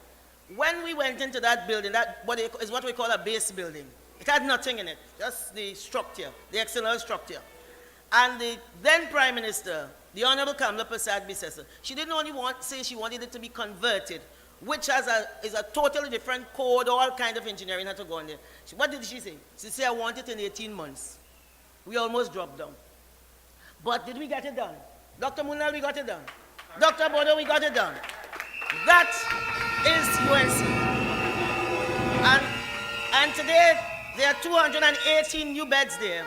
when we went into that building, that is what we call a base building. It had nothing in it, just the structure, the external structure. And the then Prime Minister, the Honorable Kamla Persad-Bissessar, she didn't only say she wanted it to be converted, which is a totally different code, all kind of engineering had to go on there. What did she say? She said, I want it in 18 months. We almost dropped down. But did we get it done? Dr. Munal, we got it done. Dr. Bodo, we got it done. That is UNC. And today, there are 218 new beds there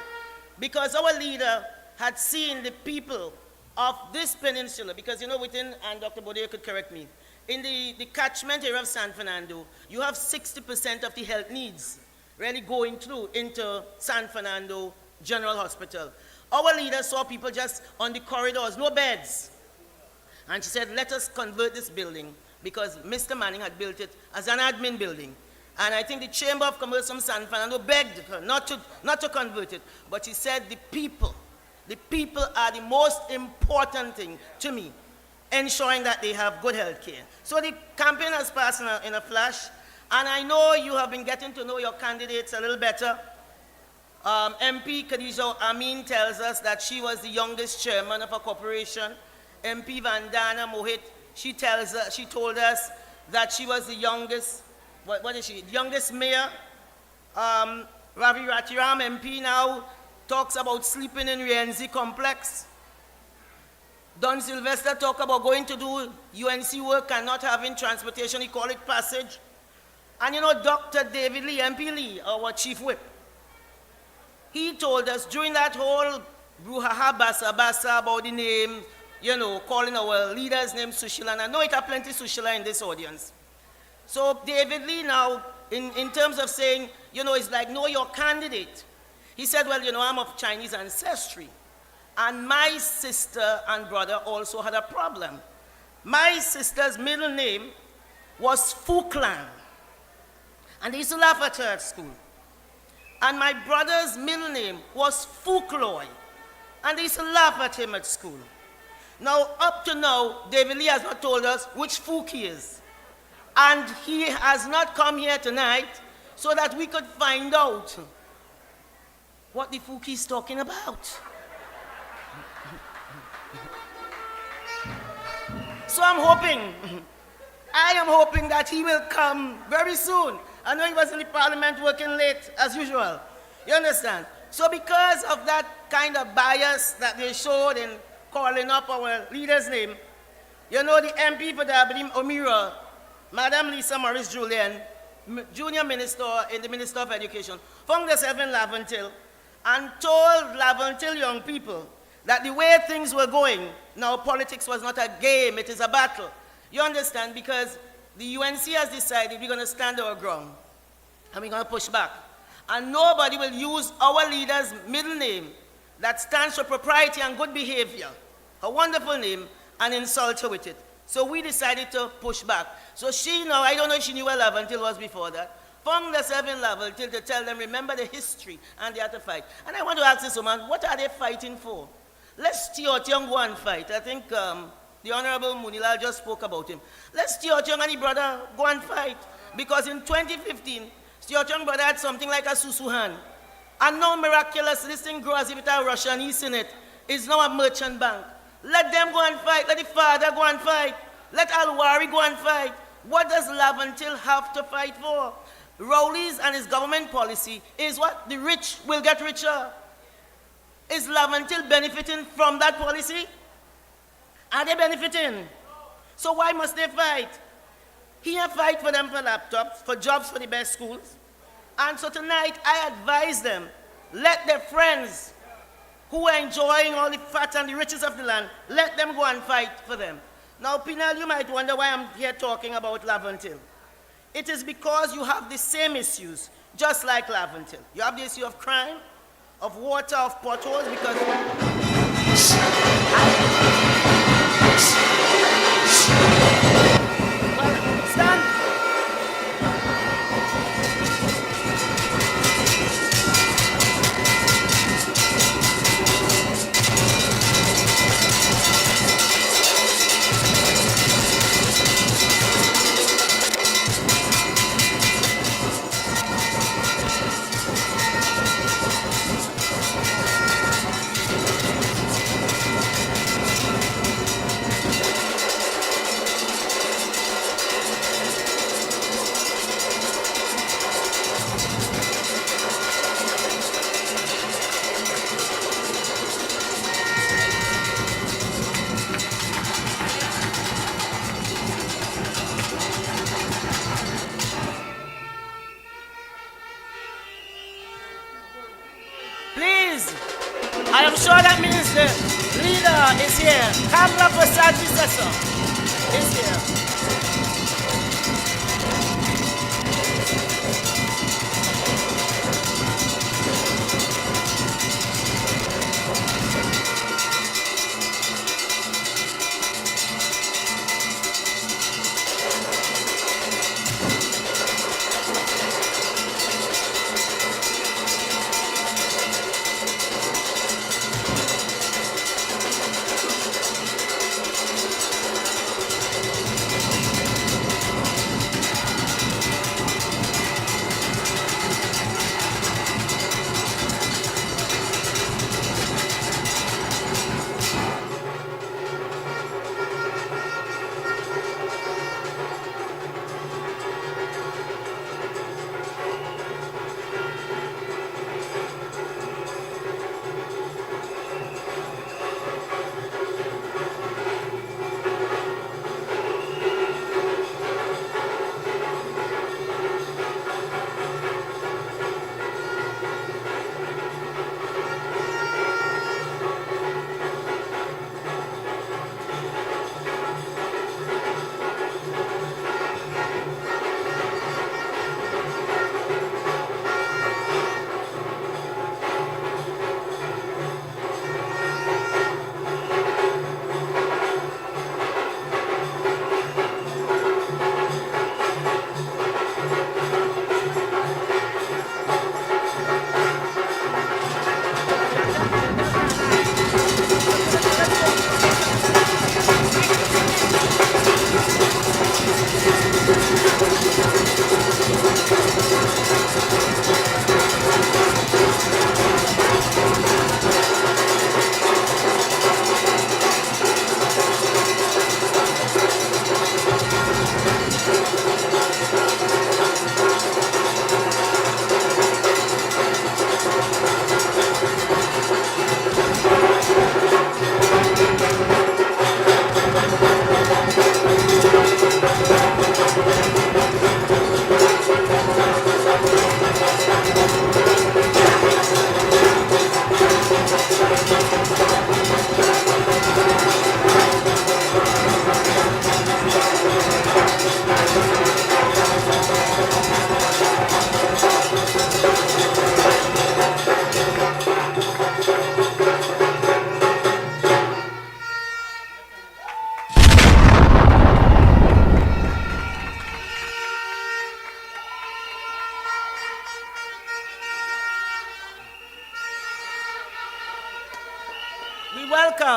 because our leader had seen the people of this peninsula, because you know within, and Dr. Bodo could correct me, in the catchment area of San Fernando, you have 60% of the health needs really going through into San Fernando General Hospital. Our leader saw people just on the corridors, no beds. And she said, let us convert this building, because Mr. Manning had built it as an admin building. And I think the Chamber of Commerce from San Fernando begged her not to convert it. But she said, the people are the most important thing to me, ensuring that they have good health care. So the campaign has passed in a flash, and I know you have been getting to know your candidates a little better. MP Khadija Amin tells us that she was the youngest chairman of a corporation. MP Vandana Mohit, she told us that she was the youngest, youngest mayor. Ravi Ratiram MP now talks about sleeping in Rienzi complex. Don Sylvester talk about going to do UNC work and not having transportation, he call it passage. And you know, Dr. David Lee, MP Lee, our chief whip, he told us during that whole brouhaha basa about the name, you know, calling our leader's name Sushila, and I know it are plenty Sushila in this audience. So David Lee now, in terms of saying, you know, it's like, know your candidate. He said, well, you know, I'm of Chinese ancestry. And my sister and brother also had a problem. My sister's middle name was Fuklan. And they used to laugh at her at school. And my brother's middle name was Fukloy. And they used to laugh at him at school. Now, up to now, David Lee has not told us which Fook he is. And he has not come here tonight so that we could find out what the Fook he's talking about. So I am hoping that he will come very soon. I know he was in the parliament working late, as usual. You understand? So because of that kind of bias that they showed in calling up our leader's name, you know, the MP for Darbedim Omira, Madam Lisa Morris Julian, junior minister in the Minister of Education, found herself in Laventille and told Laventille young people that the way things were going, now politics was not a game, it is a battle. You understand? Because the UNC has decided we're going to stand our ground and we're going to push back. And nobody will use our leader's middle name that stands for propriety and good behavior, a wonderful name, and insult her with it. So we decided to push back. So she now, I don't know if she knew where Laventille was before that, found herself in Laventille to tell them, remember the history and they had to fight. And I want to ask this woman, what are they fighting for? Let's Teotiong go and fight. I think the Honorable Munilal just spoke about him. Let's Teotiong and his brother go and fight. Because in 2015, Teotiong brother had something like a susuhan. And now miraculously, this thing grows as if it had Russian yeast in it. It's now a merchant bank. Let them go and fight. Let the father go and fight. Let Alwari go and fight. What does Laventille have to fight for? Rowley's and his government policy is what? The rich will get richer. Is Laventille benefiting from that policy? Are they benefiting? So why must they fight? Here fight for them for laptops, for jobs for the best schools. And so tonight I advise them, let their friends who are enjoying all the fat and the riches of the land, let them go and fight for them. Now, Penal, you might wonder why I'm here talking about Laventille. It is because you have the same issues, just like Laventille. You have the issue of crime, of water, of potholes, because... Well, stand. I am sure that means the leader is here. Kamla Prasad Bisesa is here.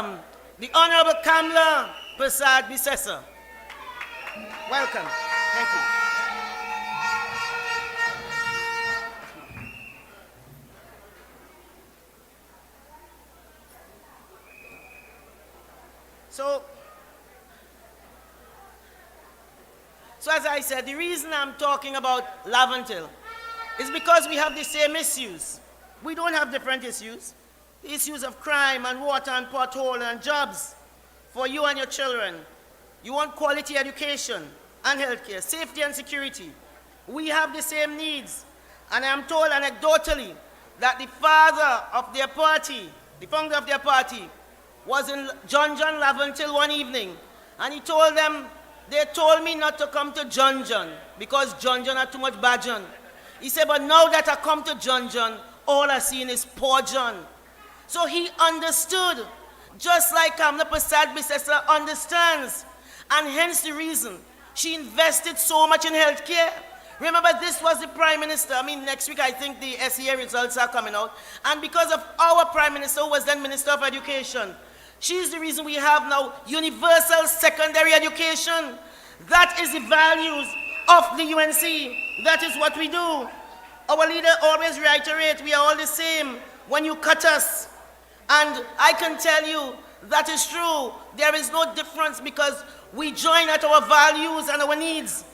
welcome the Honorable Kamla Prasad Bisesa. Welcome. Thank you. So as I said, the reason I'm talking about Laventille is because we have the same issues. We don't have different issues. The issues of crime and water and pothole and jobs for you and your children. You want quality education and healthcare, safety and security. We have the same needs. And I'm told anecdotally that the father of their party, the founder of their party, was in John Laventille one evening, and he told them, they told me not to come to John because John had too much Bajan. He said, but now that I come to John, all I seen is poor John. So he understood, just like Kamla Prasad Bisesa understands, and hence the reason she invested so much in healthcare. Remember, this was the Prime Minister. I mean, next week I think the SEA results are coming out. And because of our Prime Minister, who was then Minister of Education, she's the reason we have now universal secondary education. That is the values of the UNC. That is what we do. Our leader always reiterates, we are all the same when you cut us. And I can tell you that is true. There is no difference because we join at our values and our needs.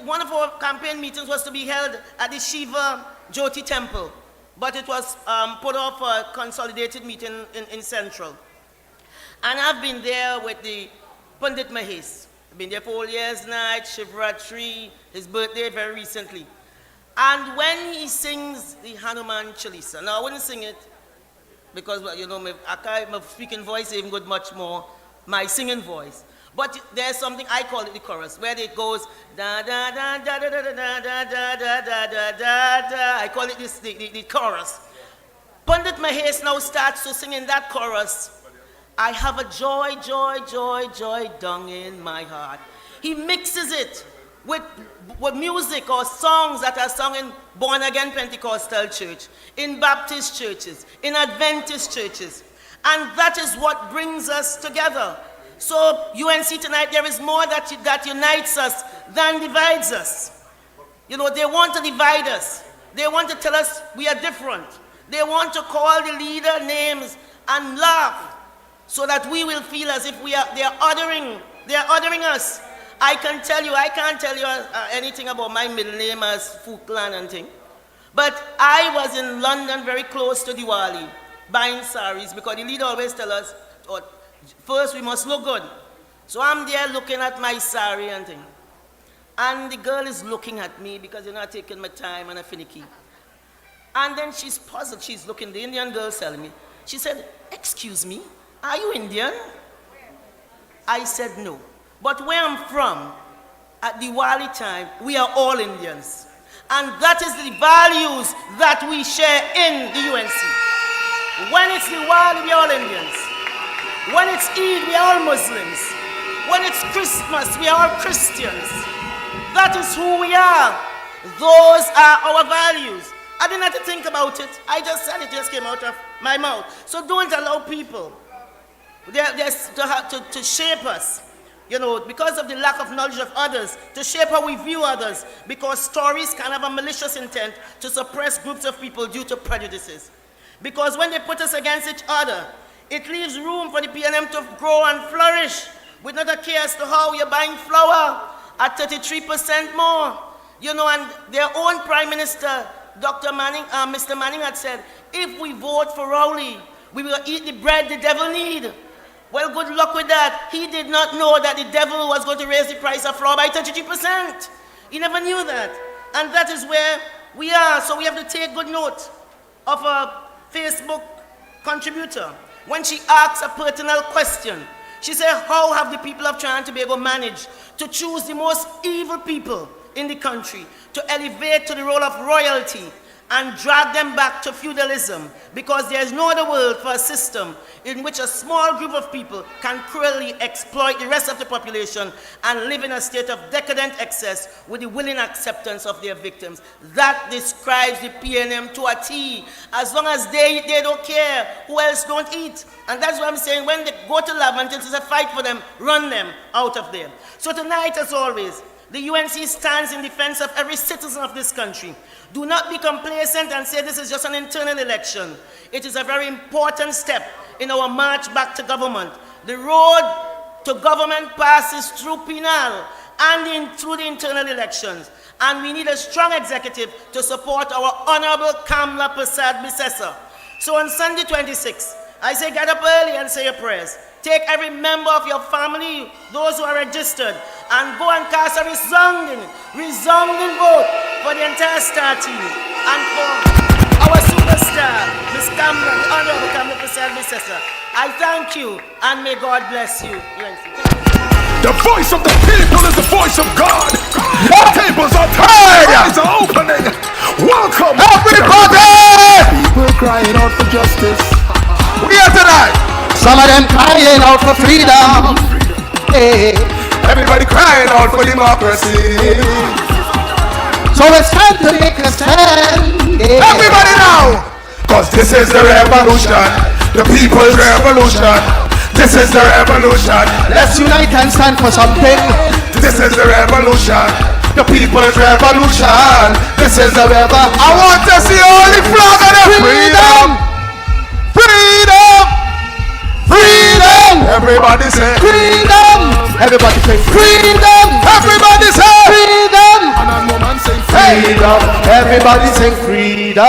One of our campaign meetings was to be held at the Shiva Jyoti Temple, but it was put off for a consolidated meeting in Central. And I've been there with the Pandit Mahesh. I've been there for all years night, Shivratri, his birthday very recently. And when he sings the Hanuman Chalisa, now I wouldn't sing it because, well, you know, my speaking voice even good much more, my singing voice. But there's something, I call it the chorus, where it goes da da da da da da da da da da da da da da. I call it this the chorus. Pandit Mahesh now starts to sing in that chorus. I have a joy, joy, joy, joy down in my heart. He mixes it with music or songs that are sung in born-again Pentecostal church, in Baptist churches, in Adventist churches. And that is what brings us together. So UNC tonight, there is more that unites us than divides us. You know, they want to divide us. They want to tell us we are different. They want to call the leader names and laugh so that we will feel as if they are ordering us. I can't tell you anything about my middle name as Fuklan and thing. But I was in London very close to Diwali buying saris because the leader always tells us, first we must look good. So I'm there looking at my sari and thing. And the girl is looking at me because you're not taking my time and a finicky. And then she's puzzled. She's looking, the Indian girl telling me. She said, excuse me, are you Indian? I said no. But where I'm from, at Diwali time, we are all Indians. And that is the values that we share in the UNC. When it's Diwali, we are all Indians. When it's Eid, we are all Muslims. When it's Christmas, we are all Christians. That is who we are. Those are our values. I didn't have to think about it. I just said it, just came out of my mouth. So don't allow people to shape us, you know, because of the lack of knowledge of others, to shape how we view others, because stories can have a malicious intent to suppress groups of people due to prejudices. Because when they put us against each other, it leaves room for the PNM to grow and flourish with not a care as to how you're buying flour at 33% more. You know, and their own Prime Minister, Dr. Manning, Mr. Manning had said, if we vote for Rowley, we will eat the bread the devil need. Well, good luck with that. He did not know that the devil was going to raise the price of flour by 33%. He never knew that. And that is where we are. So we have to take good note of a Facebook contributor. When she asks a pertinent question, she said, how have the people of Trinidad and Tobago managed to choose the most evil people in the country to elevate to the role of royalty and drag them back to feudalism, because there is no other world for a system in which a small group of people can cruelly exploit the rest of the population and live in a state of decadent excess with the willing acceptance of their victims. That describes the PNM to a T. As long as they don't care, who else don't eat? And that's what I'm saying, when they go to lab until it's a fight for them, run them out of there. So tonight, as always, the UNC stands in defense of every citizen of this country. Do not be complacent and say this is just an internal election. It is a very important step in our march back to government. The road to government passes through Penal and through the internal elections. And we need a strong executive to support our Honorable Kamla Persad-Bissessar. So on Sunday 26th, I say get up early and say your prayers. Take every member of your family, those who are registered, and go and cast a resounding vote for the entire star team and for our superstar, Ms. Kamla, the Honorable Kamla Persad-Bissessar. I thank you, and may God bless you. The voice of the people is the voice of God. The tables are turned, eyes are opening. Welcome, everybody! People crying out for justice. We are tonight. Some of them crying out for freedom. Hey. Everybody crying out for democracy. So it's time to make a stand. Yeah. Everybody now! Cause this is the revolution. The people's revolution. This is the revolution. Let's unite and stand for something. This is the revolution. The people's revolution. This is the revolution. I want to see all the flag of the freedom. Freedom. Freedom! Everybody say freedom! Everybody say freedom! Everybody say freedom! And a woman say freedom! Everybody say freedom!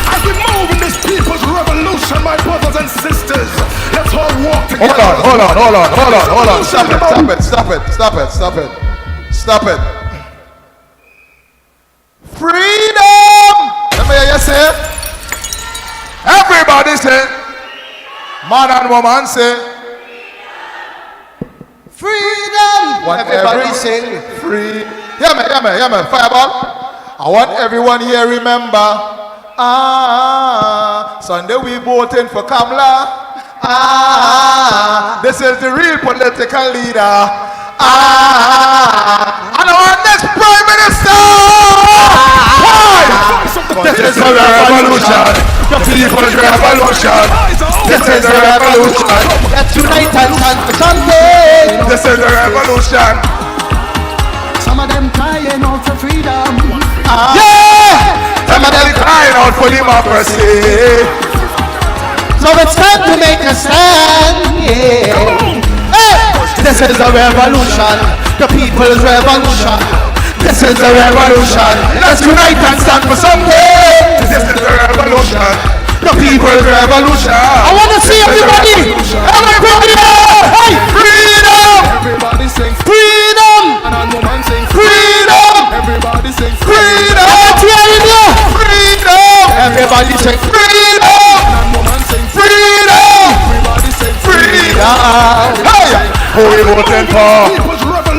As we move in this people's revolution, my brothers and sisters, let's all walk together. Hold on. Stop it. Freedom! Let me hear you say. Everybody say. Man and woman say freedom. Everybody sing free. Hear me, Fireball. I want everyone here remember. Sunday we voting for Kamla. This is the real political leader. And our next Prime Minister. This is the revolution. The people's revolution. This is the revolution. Let's unite and stand for something. This is the revolution. Some of them crying out for freedom. Some of them crying out for democracy. So it's time to make a stand. This is the revolution. The people's revolution. This is the revolution. Let's unite and stand for something. This is the revolution. The people's revolution. I want to see everybody. Everybody. Hey, freedom. Everybody sing freedom. And a woman sing freedom. Everybody sing freedom. Freedom. Everybody sing freedom. And a woman sing freedom. Everybody sing freedom. Hey, who we voting for?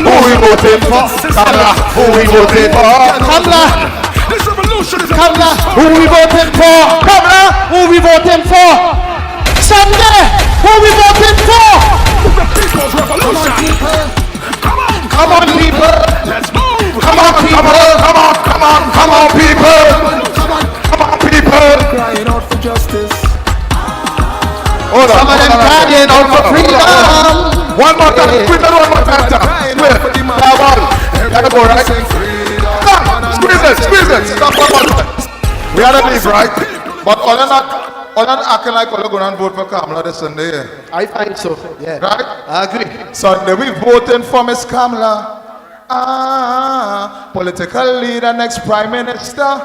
Who we voting for? Kamla. Who we voting for? Kamla. This revolution is Kamla. Who we voting for? Kamla. Who we voting for? Sunday. Who we voting for? the people's revolution. Come on, people. Let's move. Come on, people. Come on, people. Come on, people. Crying out for justice. Some of them crying out for freedom. One more time. Freedom, one more time. Gotta go, right? Squeeze it. Stop one more time. We had to leave, right? But all not acting like we're going to vote for Kamla this Sunday. I find so, yeah. Right? I agree. Sunday we voting for Miss Kamla. Political leader, next Prime Minister.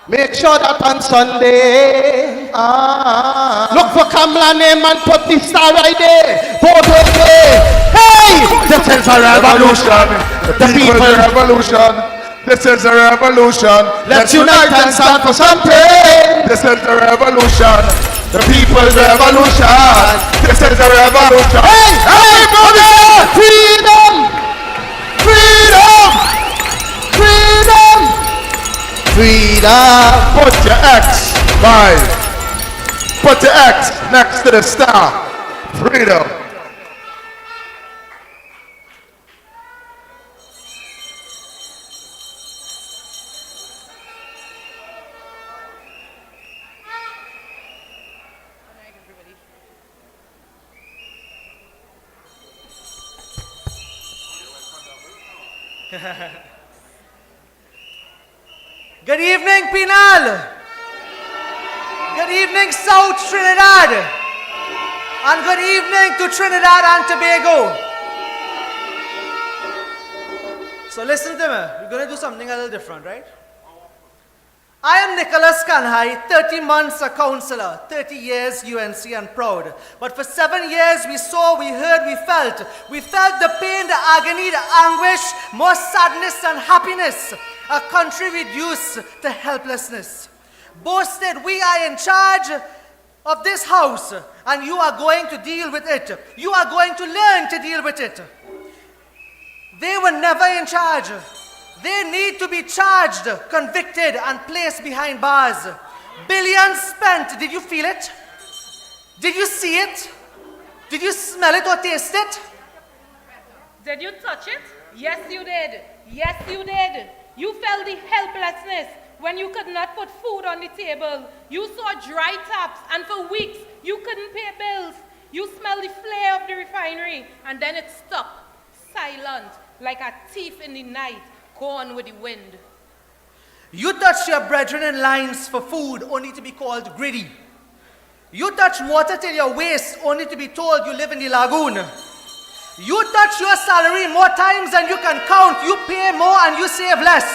Make sure that on Sunday, look for Kamla name and put the star right there. Vote okay. Hey, this is a revolution. The people's revolution. This is a revolution. Let's unite and stand for something. This is the revolution. The people's revolution. This is the revolution. Hey, everybody! Freedom! Freedom! Freedom! Freedom. Put your X, guys. Put the X next to the star. Freedom. Good evening, Penal. Good evening, South Trinidad. And good evening to Trinidad and Tobago. So listen to me. We're going to do something a little different, right? I am Nicholas Kanhai, 30 months a councillor, 30 years UNC and proud. But for 7 years we saw, we heard, we felt. We felt the pain, the agony, the anguish, more sadness than happiness. A country reduced to helplessness. Boasted, we are in charge of this house and you are going to deal with it. You are going to learn to deal with it. They were never in charge. They need to be charged, convicted, and placed behind bars. Billions spent. Did you feel it? Did you see it? Did you smell it or taste it? Did you touch it? Yes, you did. Yes, you did. You felt the helplessness when you could not put food on the table. You saw dry taps, and for weeks you couldn't pay bills. You smelled the flare of the refinery, and then it stopped, silent, like a thief in the night, gone with the wind. You touch your brethren in lines for food, only to be called greedy. You touch water till your waist, only to be told you live in the lagoon. You touch your salary more times than you can count. You pay more and you save less.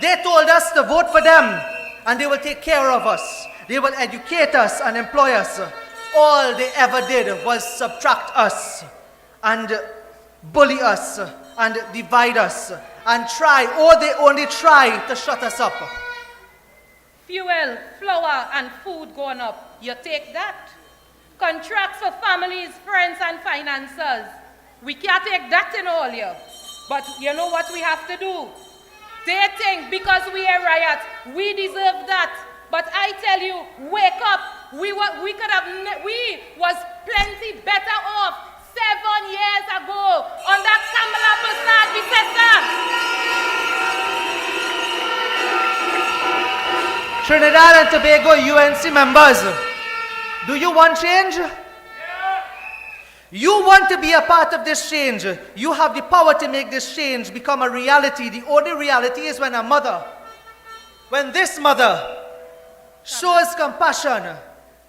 They told us to vote for them, and they will take care of us. They will educate us and employ us. All they ever did was subtract us and bully us and divide us and try, or they only try to shut us up. Fuel, flour, and food going up. You take that. Contracts for families, friends, and financiers. We can't take that in all here. But you know what we have to do? They think because we are riot, we deserve that. But I tell you, wake up. We was plenty better off 7 years ago under Kamala Prasad Bisesa. Trinidad and Tobago UNC members, do you want change? You want to be a part of this change. You have the power to make this change become a reality. The only reality is when when this mother shows compassion,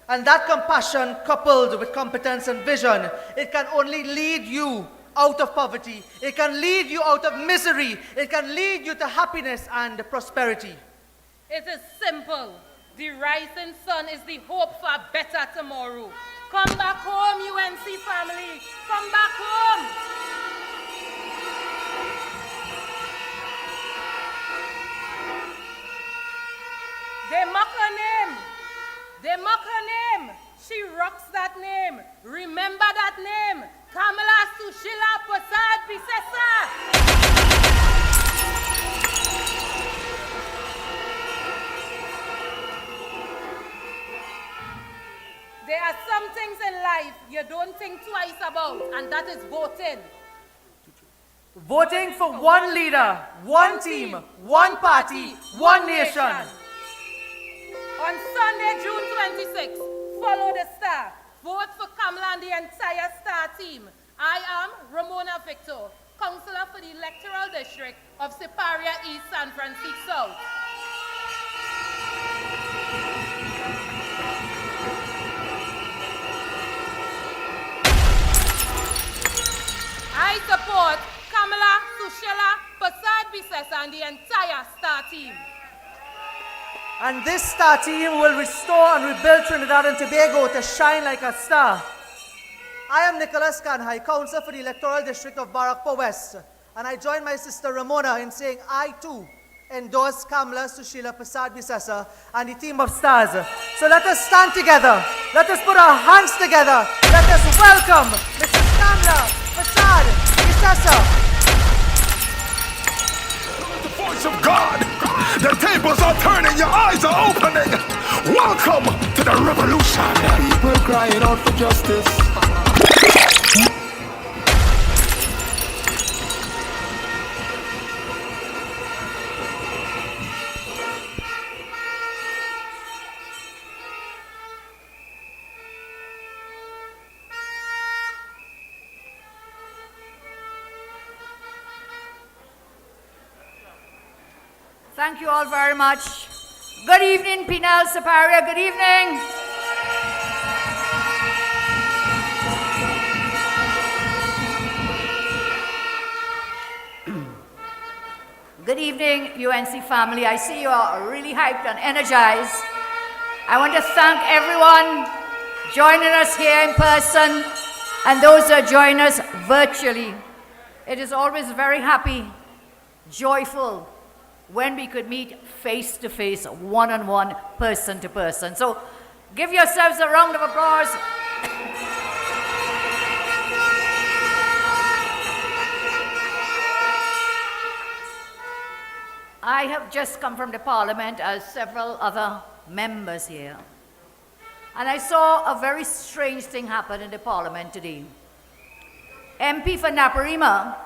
and that compassion coupled with competence and vision, it can only lead you out of poverty. It can lead you out of misery. It can lead you to happiness and prosperity. It is simple. The rising sun is the hope for a better tomorrow. Come back home, UNC family. Come back home. They mock her name. They mock her name. She rocks that name. Remember that name. Kamala Sushila Prasad Bisesa. There are some things in life you don't think twice about, and that is voting. Voting for one leader, one team, one party, one nation. On Sunday, June 26th, follow the star. Vote for Kamala and the entire star team. I am Ramona Victor, councillor for the electoral district of Siparia East, San Francisco South. I support Kamala Sushila Prasad Bisesa and the entire star team. And this star team will restore and rebuild Trinidad and Tobago to shine like a star. I am Nicholas Kanhai, councillor for the electoral district of Barakpur West, and I join my sister Ramona in saying I too endorse Kamala Sushila Prasad Bisesa and the team of stars. So let us stand together. Let us put our hands together. Let us welcome Mrs. Kamala Prasad Bisesa. The voice of God. The tables are turning, your eyes are opening. Welcome to the revolution. People crying out for justice. Thank you all very much. Good evening, Penal Superior. Good evening. Good evening, UNC family. I see you are really hyped and energized. I want to thank everyone joining us here in person and those who are joining us virtually. It is always very happy, joyful, when we could meet face to face, one-on-one, person to person. So give yourselves a round of applause. I have just come from the Parliament as several other members here. And I saw a very strange thing happen in the Parliament today. MP for Naparima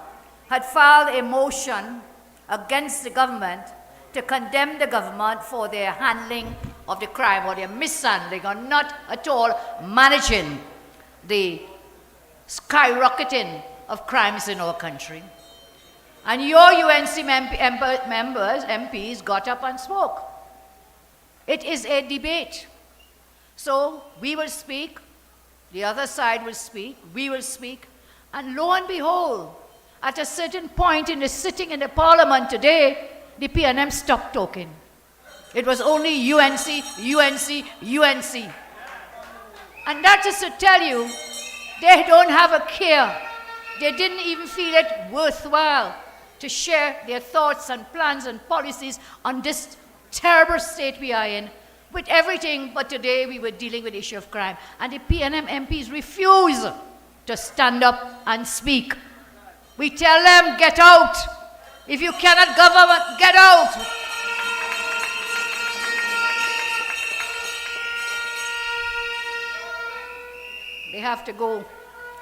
had filed a motion against the government to condemn the government for their handling of the crime, or their mishandling, or not at all managing the skyrocketing of crimes in our country. And your UNC MPs got up and spoke. It is a debate. So we will speak, the other side will speak, we will speak, and lo and behold, at a certain point in the sitting in the Parliament today, the PNM stopped talking. It was only UNC. And that is to tell you, they don't have a care. They didn't even feel it worthwhile to share their thoughts and plans and policies on this terrible state we are in, with everything. But today we were dealing with the issue of crime. And the PNM MPs refuse to stand up and speak. We tell them, get out. If you cannot govern, get out. They have to go.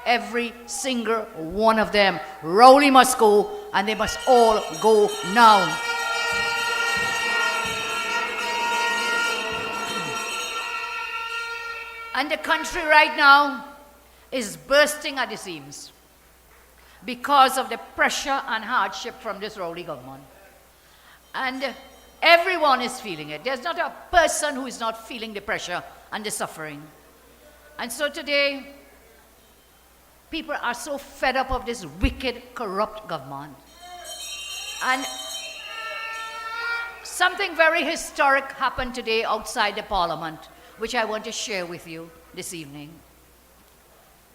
Every single one of them. Rowley must go, and they must all go now. And the country right now is bursting at the seams because of the pressure and hardship from this Rowley government. And everyone is feeling it. There's not a person who is not feeling the pressure and the suffering. And so today, people are so fed up of this wicked, corrupt government. And something very historic happened today outside the Parliament, which I want to share with you this evening.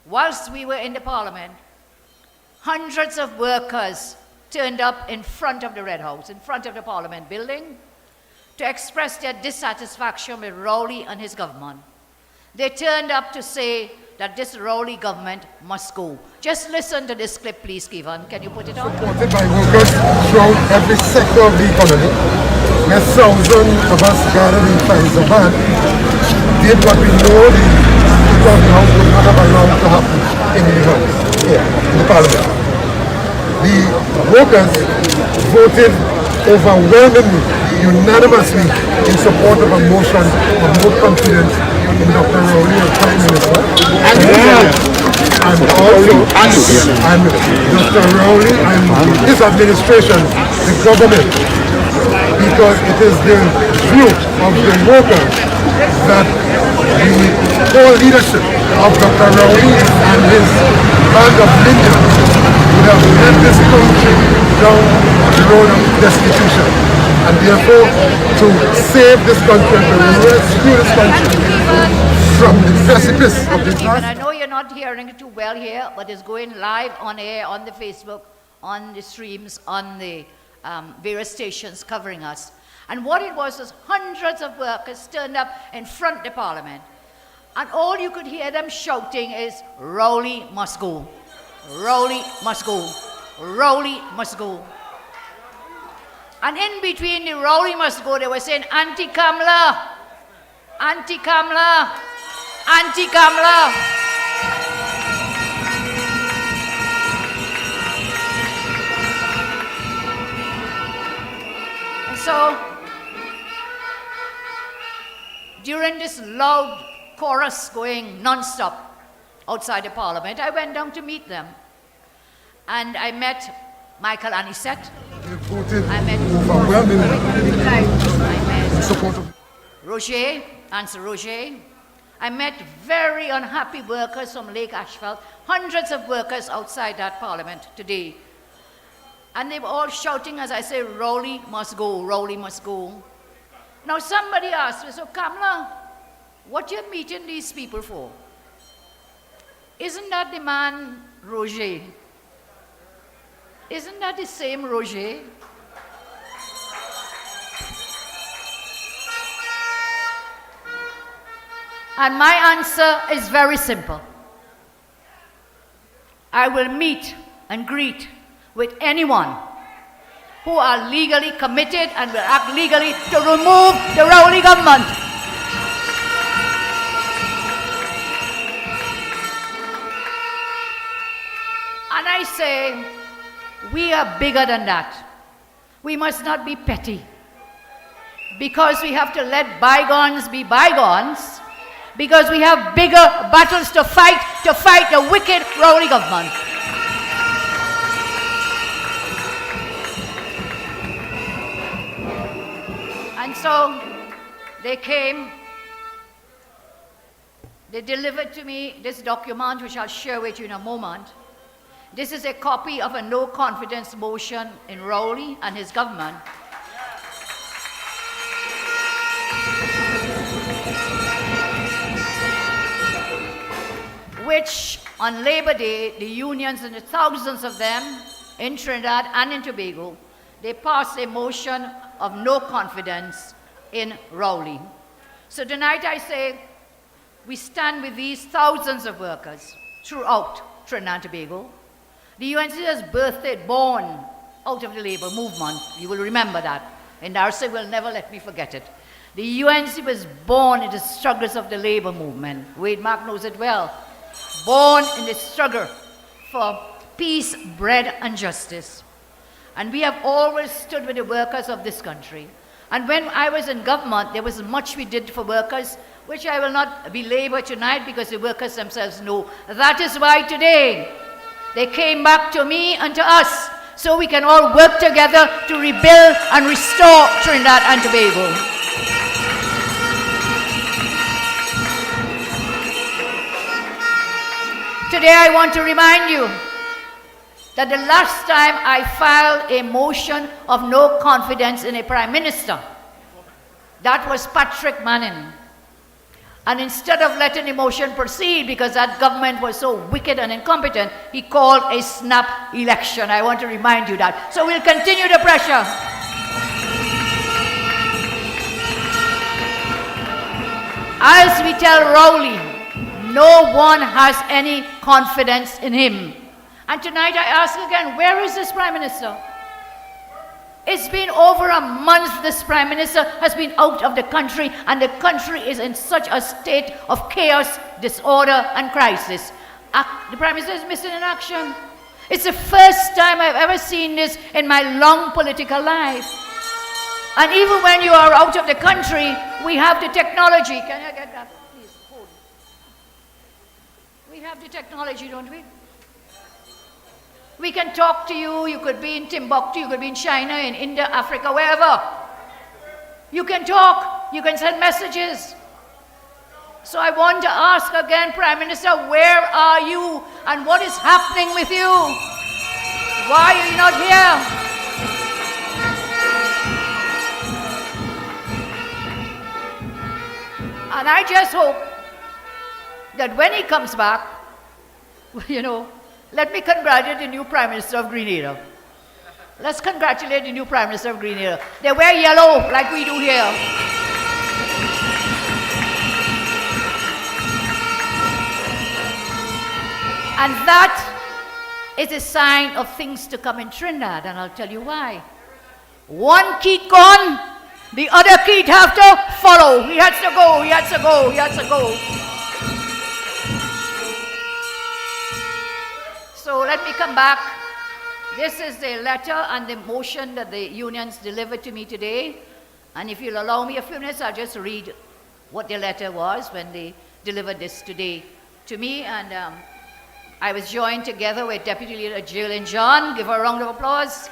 Whilst we were in the Parliament, hundreds of workers turned up in front of the Red House, in front of the Parliament building, to express their dissatisfaction with Rowley and his government. They turned up to say that this Rowley government must go. Just listen to this clip, please, Kevin. Can you put it on? Supported by workers throughout every sector of the economy, where thousands of us gathered in Faizabad did what we know the House would not have allowed to happen in the House, here, in the Parliament. The workers voted overwhelmingly, unanimously, in support of a motion of more confidence in Dr. Rowley as Prime Minister, and Dr. Rowley and his administration, the government, because it is the view of the workers that the whole leadership of Dr. Rowley and his band of minions would have led this country down the road of destitution. And therefore, to save this country and to rescue this country from the precipice of disaster. I know you're not hearing it too well here, but it's going live on air, on the Facebook, on the streams, on the various stations covering us. And what it was hundreds of workers turned up in front of the Parliament. And all you could hear them shouting is, Rowley must go. Rowley must go. Rowley must go. And in between the Rowley must go, they were saying, anti-Kamala, anti-Kamala, anti-Kamala. And so, during this loud chorus going non-stop outside the Parliament, I went down to meet them. And I met Michael Anisette. I met Roger, Answer Roger. I met very unhappy workers from Lake Ashford, hundreds of workers outside that Parliament today. And they were all shouting, as I say, Rowley must go, Rowley must go. Now somebody asked me, so Kamala, what are you meeting these people for? Isn't that the man Roger? Isn't that the same Roger? And my answer is very simple. I will meet and greet with anyone who are legally committed and will act legally to remove the Rowley government. And I say, we are bigger than that. We must not be petty, because we have to let bygones be bygones, because we have bigger battles to fight the wicked Rowley government. And so they came, they delivered to me this document, which I'll share with you in a moment. This is a copy of a no-confidence motion in Rowley and his government. Which, on Labor Day, the unions, and the thousands of them in Trinidad and in Tobago, they passed a motion of no confidence in Rowley. So tonight I say, we stand with these thousands of workers throughout Trinidad and Tobago. The UNC was birthed, born out of the labor movement. You will remember that. And Darcy will never let me forget it. The UNC was born in the struggles of the labor movement. Wade Mark knows it well. Born in the struggle for peace, bread, and justice. And we have always stood with the workers of this country. And when I was in government, there was much we did for workers, which I will not belabor tonight because the workers themselves know. That is why today, they came back to me and to us so we can all work together to rebuild and restore Trinidad and Tobago. Today I want to remind you that the last time I filed a motion of no confidence in a Prime Minister, that was Patrick Manning. And instead of letting the motion proceed because that government was so wicked and incompetent, he called a snap election. I want to remind you that. So we'll continue the pressure. As we tell Rowley, no one has any confidence in him. And tonight I ask again, where is this Prime Minister? It's been over a month this Prime Minister has been out of the country, and the country is in such a state of chaos, disorder, and crisis. The Prime Minister is missing in action. It's the first time I've ever seen this in my long political life. And even when you are out of the country, we have the technology. Can I get that, please? Hold. We have the technology, don't we? We can talk to you. You could be in Timbuktu, you could be in China, in India, Africa, wherever. You can talk, you can send messages. So I want to ask again, Prime Minister, where are you and what is happening with you? Why are you not here? And I just hope that when he comes back, you know, let me congratulate the new Prime Minister of Grenada. Let's congratulate the new Prime Minister of Grenada. They wear yellow like we do here. And that is a sign of things to come in Trinidad, and I'll tell you why. One key gone, the other key have to follow. He has to go, he has to go, he has to go. So let me come back. This is the letter and the motion that the unions delivered to me today. And if you'll allow me a few minutes, I'll just read what the letter was when they delivered this today to me. And I was joined together with Deputy Leader Jill and John. Give her a round of applause.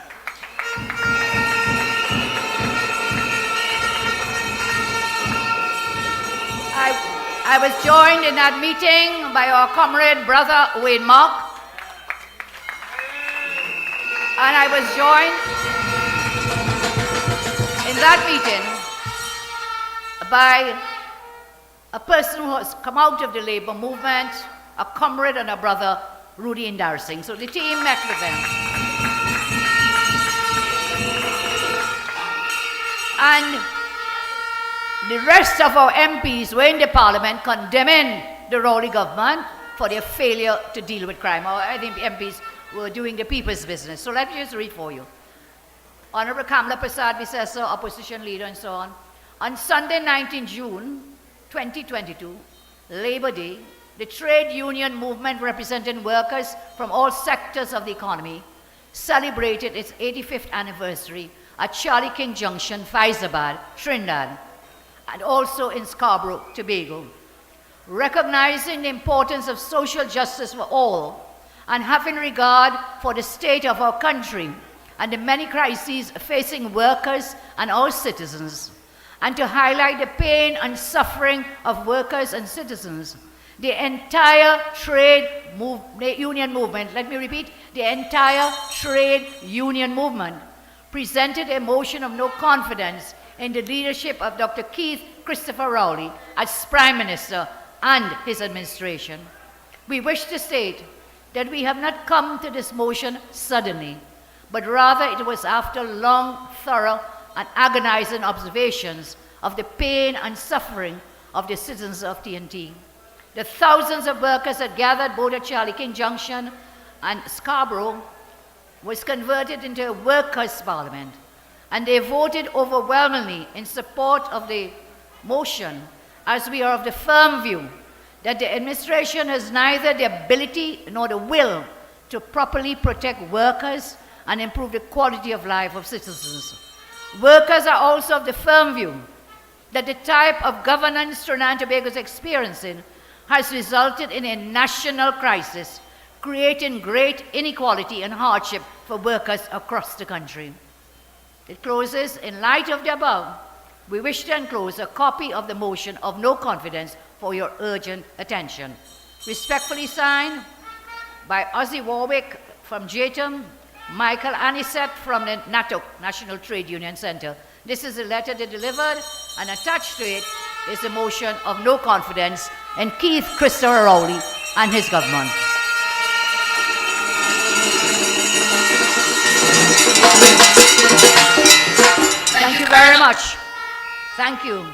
I was joined in that meeting by our comrade, brother Wayne Mark. And I was joined in that meeting by a person who has come out of the labor movement, a comrade and a brother, Rudy Endorsement. So the team met with them. And the rest of our MPs were in the Parliament condemning the Rowley government for their failure to deal with crime. I think the MPs were doing the people's business. So let me just read for you. Honorable Kamla Prasad-Bissessar, opposition leader and so on Sunday, 19 June 2022, Labor Day, the trade union movement representing workers from all sectors of the economy celebrated its 85th anniversary at Charlie King Junction, Faizabad, Trinidad, and also in Scarborough, Tobago. Recognizing the importance of social justice for all and having regard for the state of our country and the many crises facing workers and all citizens, and to highlight the pain and suffering of workers and citizens, the entire union movement, let me repeat, the entire trade union movement presented a motion of no confidence in the leadership of Dr. Keith Christopher Rowley as Prime Minister and his administration. We wish to state that we have not come to this motion suddenly, but rather it was after long, thorough, and agonizing observations of the pain and suffering of the citizens of TNT. The thousands of workers that gathered both at Charlie King Junction and Scarborough was converted into a workers' parliament, and they voted overwhelmingly in support of the motion, as we are of the firm view that the administration has neither the ability nor the will to properly protect workers and improve the quality of life of citizens. Workers are also of the firm view that the type of governance Trinidad and Tobago is experiencing has resulted in a national crisis, creating great inequality and hardship for workers across the country. It closes, in light of the above, we wish to enclose a copy of the motion of no confidence for your urgent attention. Respectfully signed by Ozzy Warwick from JTUM, Michael Anisette from the NATOC, National Trade Union Center. This is the letter they delivered, and attached to it is a motion of no confidence in Keith Christopher Rowley and his government. Thank you very much. Thank you.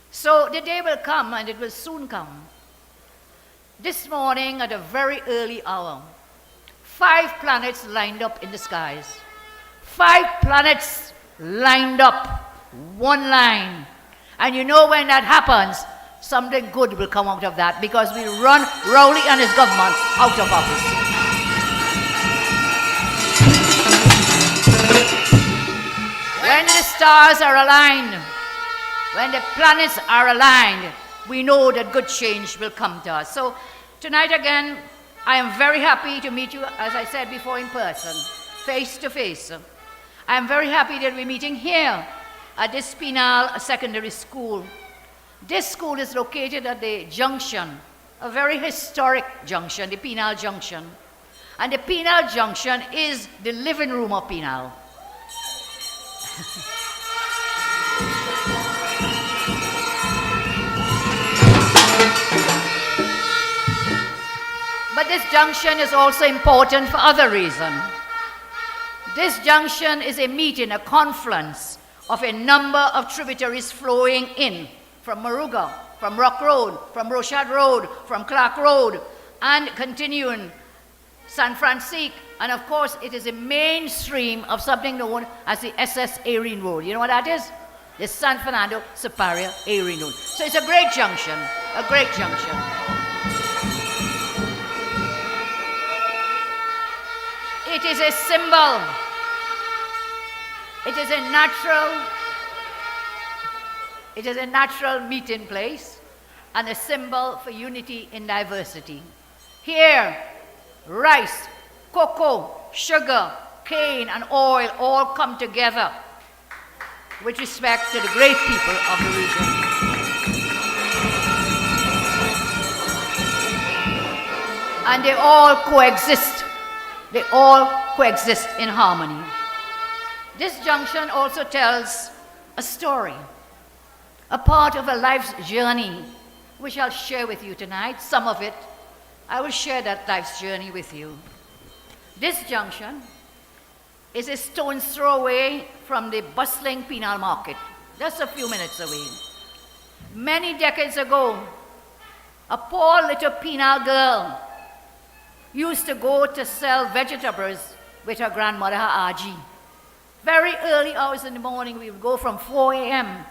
So the day will come, and it will soon come. This morning at a very early hour, 5 planets lined up in the skies. 5 planets lined up, one line. And you know when that happens, something good will come out of that, because we run Rowley and his government out of office. When the stars are aligned, when the planets are aligned, we know that good change will come to us. So tonight again, I am very happy to meet you, as I said before, in person, face to face. I am very happy that we're meeting here at this Penal Secondary School. This school is located at the junction, a very historic junction, the Penal Junction. And the Penal Junction is the living room of Penal. But this junction is also important for other reasons. This junction is a meeting, a confluence of a number of tributaries flowing in from Maruga, from Rock Road, from Rochad Road, from Clark Road, and continuing San Francisco, and of course it is a mainstream of something known as the SS Erin Road. You know what that is? The San Fernando Superior Erin Road. So it's a great junction, a great junction. It is a symbol. It is a natural meeting place and a symbol for unity in diversity. Here, rice, cocoa, sugar, cane, and oil all come together with respect to the great people of the region. And they all coexist. They all coexist in harmony. This junction also tells a story, a part of a life's journey, which I'll share with you tonight. Some of it, I will share that life's journey with you. This junction is a stone's throw away from the bustling Penal market, just a few minutes away. Many decades ago, a poor little Penal girl used to go to sell vegetables with her grandmother, her Aji. Very early hours in the morning, we would go from 4 a.m.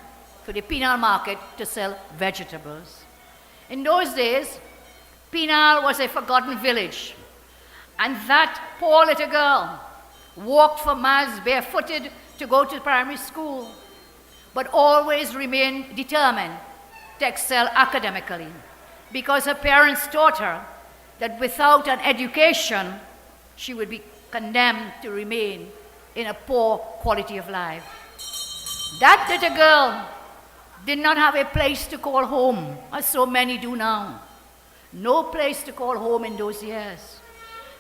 to the Penal market to sell vegetables. In those days, Penal was a forgotten village, and that poor little girl walked for miles barefooted to go to primary school, but always remained determined to excel academically, because her parents taught her that without an education, she would be condemned to remain in a poor quality of life. That little girl did not have a place to call home, as so many do now. No place to call home in those years,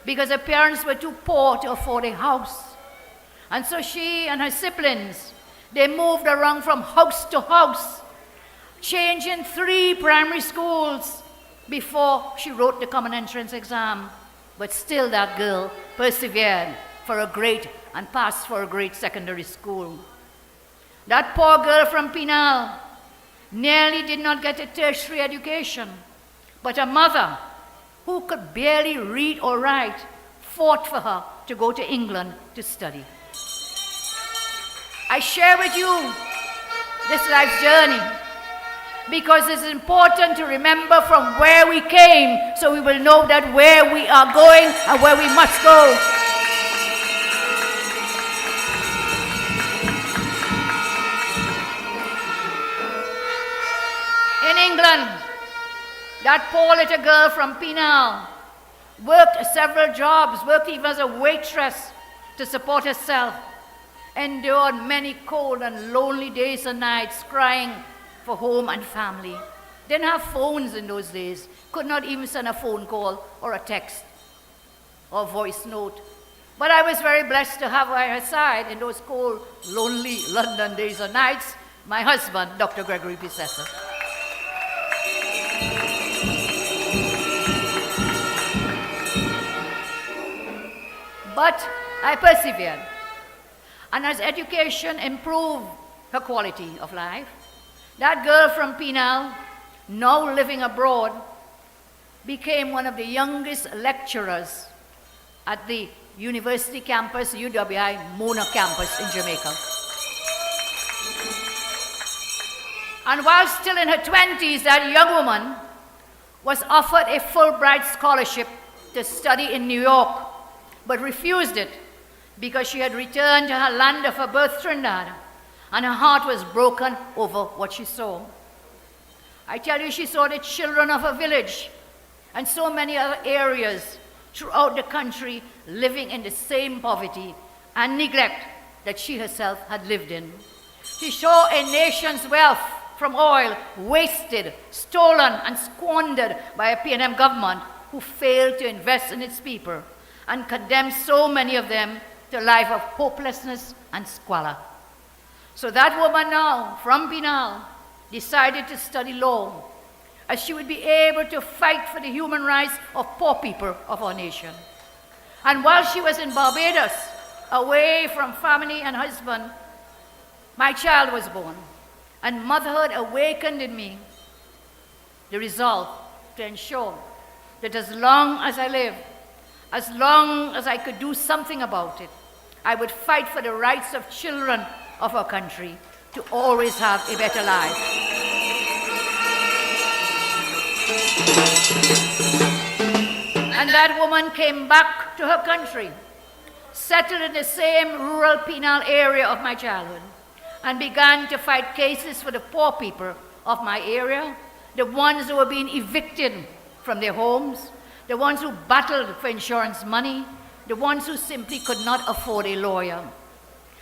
because her parents were too poor to afford a house. And so she and her siblings, they moved around from house to house, changing 3 primary schools before she wrote the common entrance exam. But still that girl persevered for a great and passed for a great secondary school. That poor girl from Penal nearly did not get a tertiary education, but her mother, who could barely read or write, fought for her to go to England to study. I share with you this life's journey because it's important to remember from where we came, so we will know that where we are going and where we must go. In England, that poor little girl from Penal worked several jobs, worked even as a waitress to support herself, endured many cold and lonely days and nights, crying for home and family. Didn't have phones in those days, could not even send a phone call or a text or a voice note. But I was very blessed to have by her side in those cold, lonely London days and nights, my husband, Dr. Gregory Bissessa. But I persevered. And as education improved her quality of life, that girl from Penal, now living abroad, became one of the youngest lecturers at the university campus, UWI Mona campus in Jamaica. And while still in her 20s, that young woman was offered a Fulbright scholarship to study in New York, but refused it because she had returned to her land of her birth, Trinidad, and her heart was broken over what she saw. I tell you, she saw the children of her village and so many other areas throughout the country living in the same poverty and neglect that she herself had lived in. She saw a nation's wealth from oil wasted, stolen, and squandered by a P&M government who failed to invest in its people and condemned so many of them to a life of hopelessness and squalor. So that woman now, from Penal, decided to study law, as she would be able to fight for the human rights of poor people of our nation. And while she was in Barbados, away from family and husband, my child was born, and motherhood awakened in me the resolve to ensure that as long as I live, As long as I could do something about it, I would fight for the rights of children of our country to always have a better life. And that woman came back to her country, settled in the same rural penal area of my childhood, and began to fight cases for the poor people of my area, the ones who were being evicted from their homes, the ones who battled for insurance money, the ones who simply could not afford a lawyer.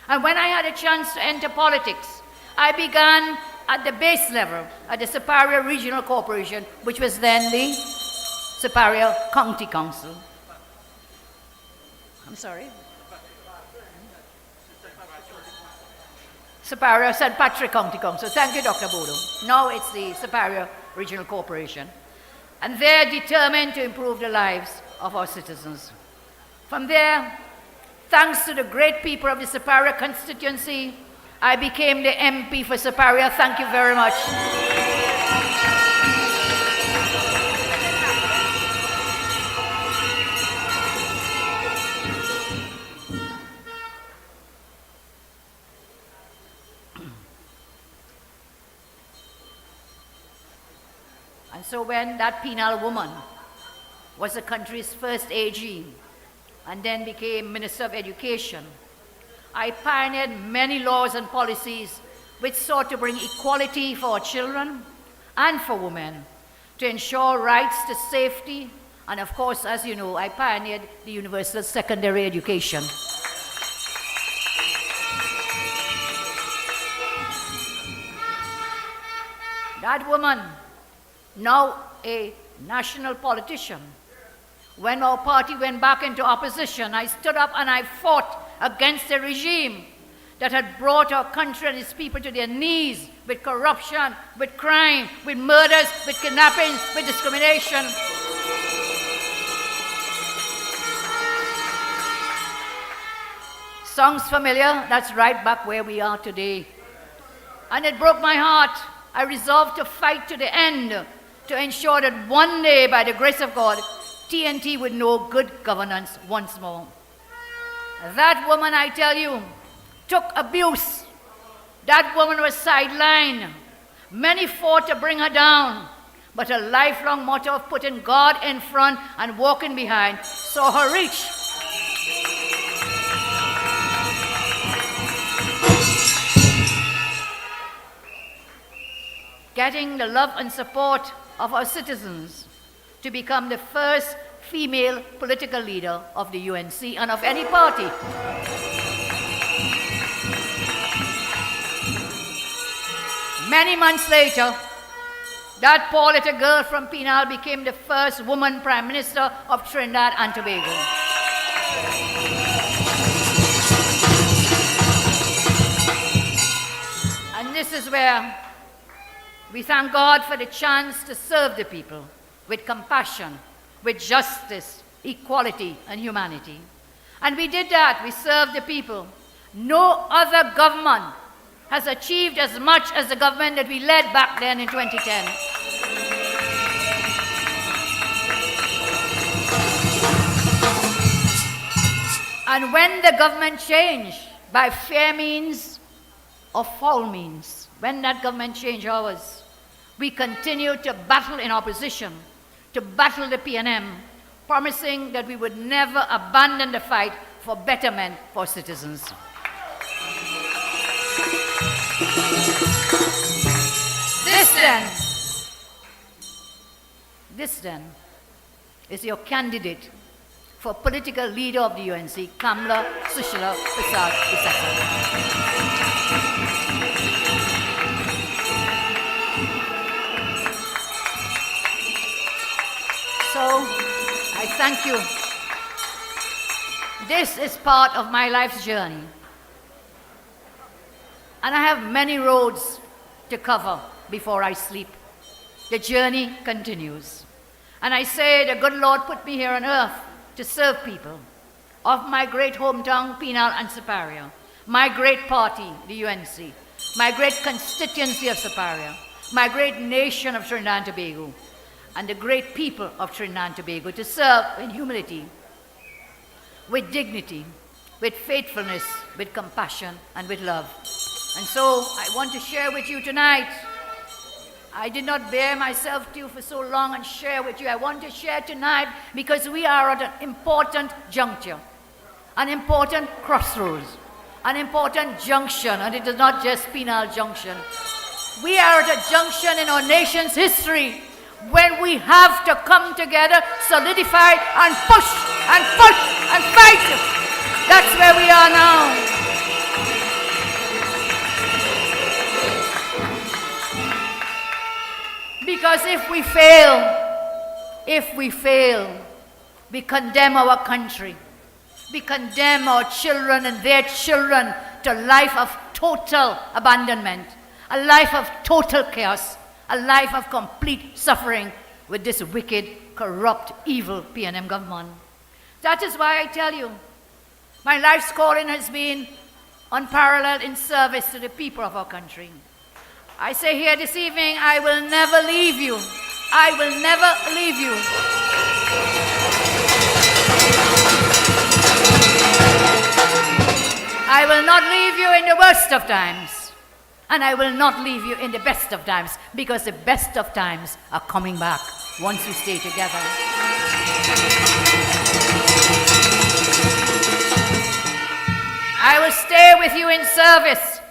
And when I had a chance to enter politics, I began at the base level, at the Superior Regional Corporation, which was then the Superior County Council. I'm sorry? Superior St. Patrick County Council. Thank you, Dr. Bodo. Now it's the Superior Regional Corporation. And they're determined to improve the lives of our citizens. From there, thanks to the great people of the Superior constituency, I became the MP for Superior. Thank you very much. And so when that penal woman was the country's first AG and then became Minister of Education, I pioneered many laws and policies which sought to bring equality for our children and for women, to ensure rights to safety, and of course, as you know, I pioneered the universal secondary education. That woman, now a national politician, when our party went back into opposition, I stood up and I fought against a regime that had brought our country and its people to their knees with corruption, with crime, with murders, with kidnappings, with discrimination. Sounds familiar? That's right back where we are today. And it broke my heart. I resolved to fight to the end to ensure that one day, by the grace of God, TNT would know good governance once more. That woman, I tell you, took abuse. That woman was sidelined. Many fought to bring her down, but her lifelong motto of putting God in front and walking behind saw her reach. Getting the love and support of our citizens to become the first female political leader of the UNC and of any party. Many months later, that poor little girl from Penal became the first woman Prime Minister of Trinidad and Tobago. And this is where we thank God for the chance to serve the people with compassion, with justice, equality, and humanity. And we did that. We served the people. No other government has achieved as much as the government that we led back then in 2010. And when the government changed, by fair means or foul means, when that government changed ours, we continued to battle in opposition, to battle the PNM, promising that we would never abandon the fight for betterment for citizens. This then is your candidate for political leader of the UNC, Kamla Sushila Prasad Bisasa. So, I thank you. This is part of my life's journey. And I have many roads to cover before I sleep. The journey continues. And I say the good Lord put me here on earth to serve people of my great hometown, Penal and Superior, my great party, the UNC, my great constituency of Superior, my great nation of Trinidad and Tobago, and the great people of Trinidad and Tobago, to serve in humility, with dignity, with faithfulness, with compassion, and with love. And so I want to share with you tonight. I did not bear myself to you for so long and share with you. I want to share tonight because we are at an important juncture, an important crossroads, an important junction, and it is not just Penal Junction. We are at a junction in our nation's history when we have to come together, solidify, and push, and push, and fight. That's where we are now. Because if we fail, we condemn our country. We condemn our children and their children to a life of total abandonment, a life of total chaos, a life of complete suffering with this wicked, corrupt, evil PNM government. That is why I tell you, my life's calling has been unparalleled in service to the people of our country. I say here this evening, I will never leave you. I will never leave you. I will not leave you in the worst of times, and I will not leave you in the best of times, because the best of times are coming back once we stay together. I will stay with you in service.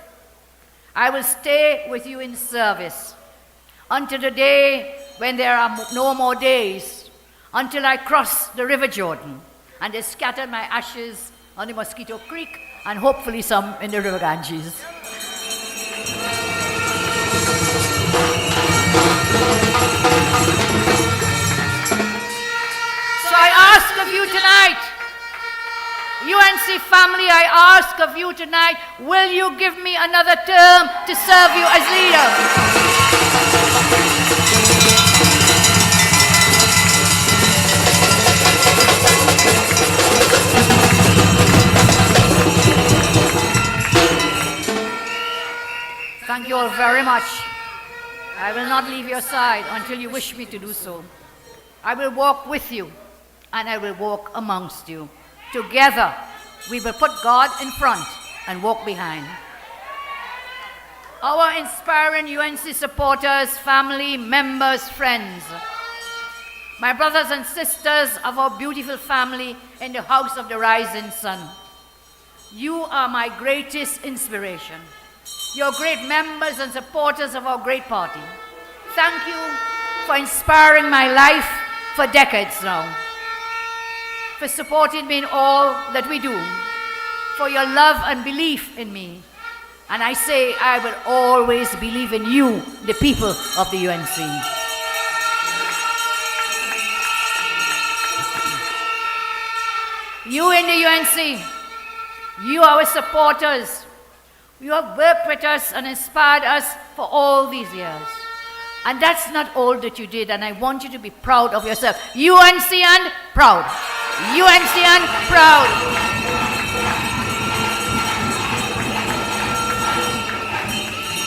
I will stay with you in service until the day when there are no more days, until I cross the River Jordan and they scatter my ashes on the Mosquito Creek and hopefully some in the River Ganges. So I ask of you tonight, UNC family, I ask of you tonight, will you give me another term to serve you as leader? Thank you all very much. I will not leave your side until you wish me to do so. I will walk with you and I will walk amongst you. Together, we will put God in front and walk behind. Our inspiring UNC supporters, family, members, friends, my brothers and sisters of our beautiful family in the house of the rising sun, you are my greatest inspiration. You're great members and supporters of our great party. Thank you for inspiring my life for decades now, for supporting me in all that we do, for your love and belief in me. And I say I will always believe in you, the people of the UNC. You in the UNC, you are our supporters. You have worked with us and inspired us for all these years. And that's not all that you did, and I want you to be proud of yourself. UNC and proud. UNC and proud.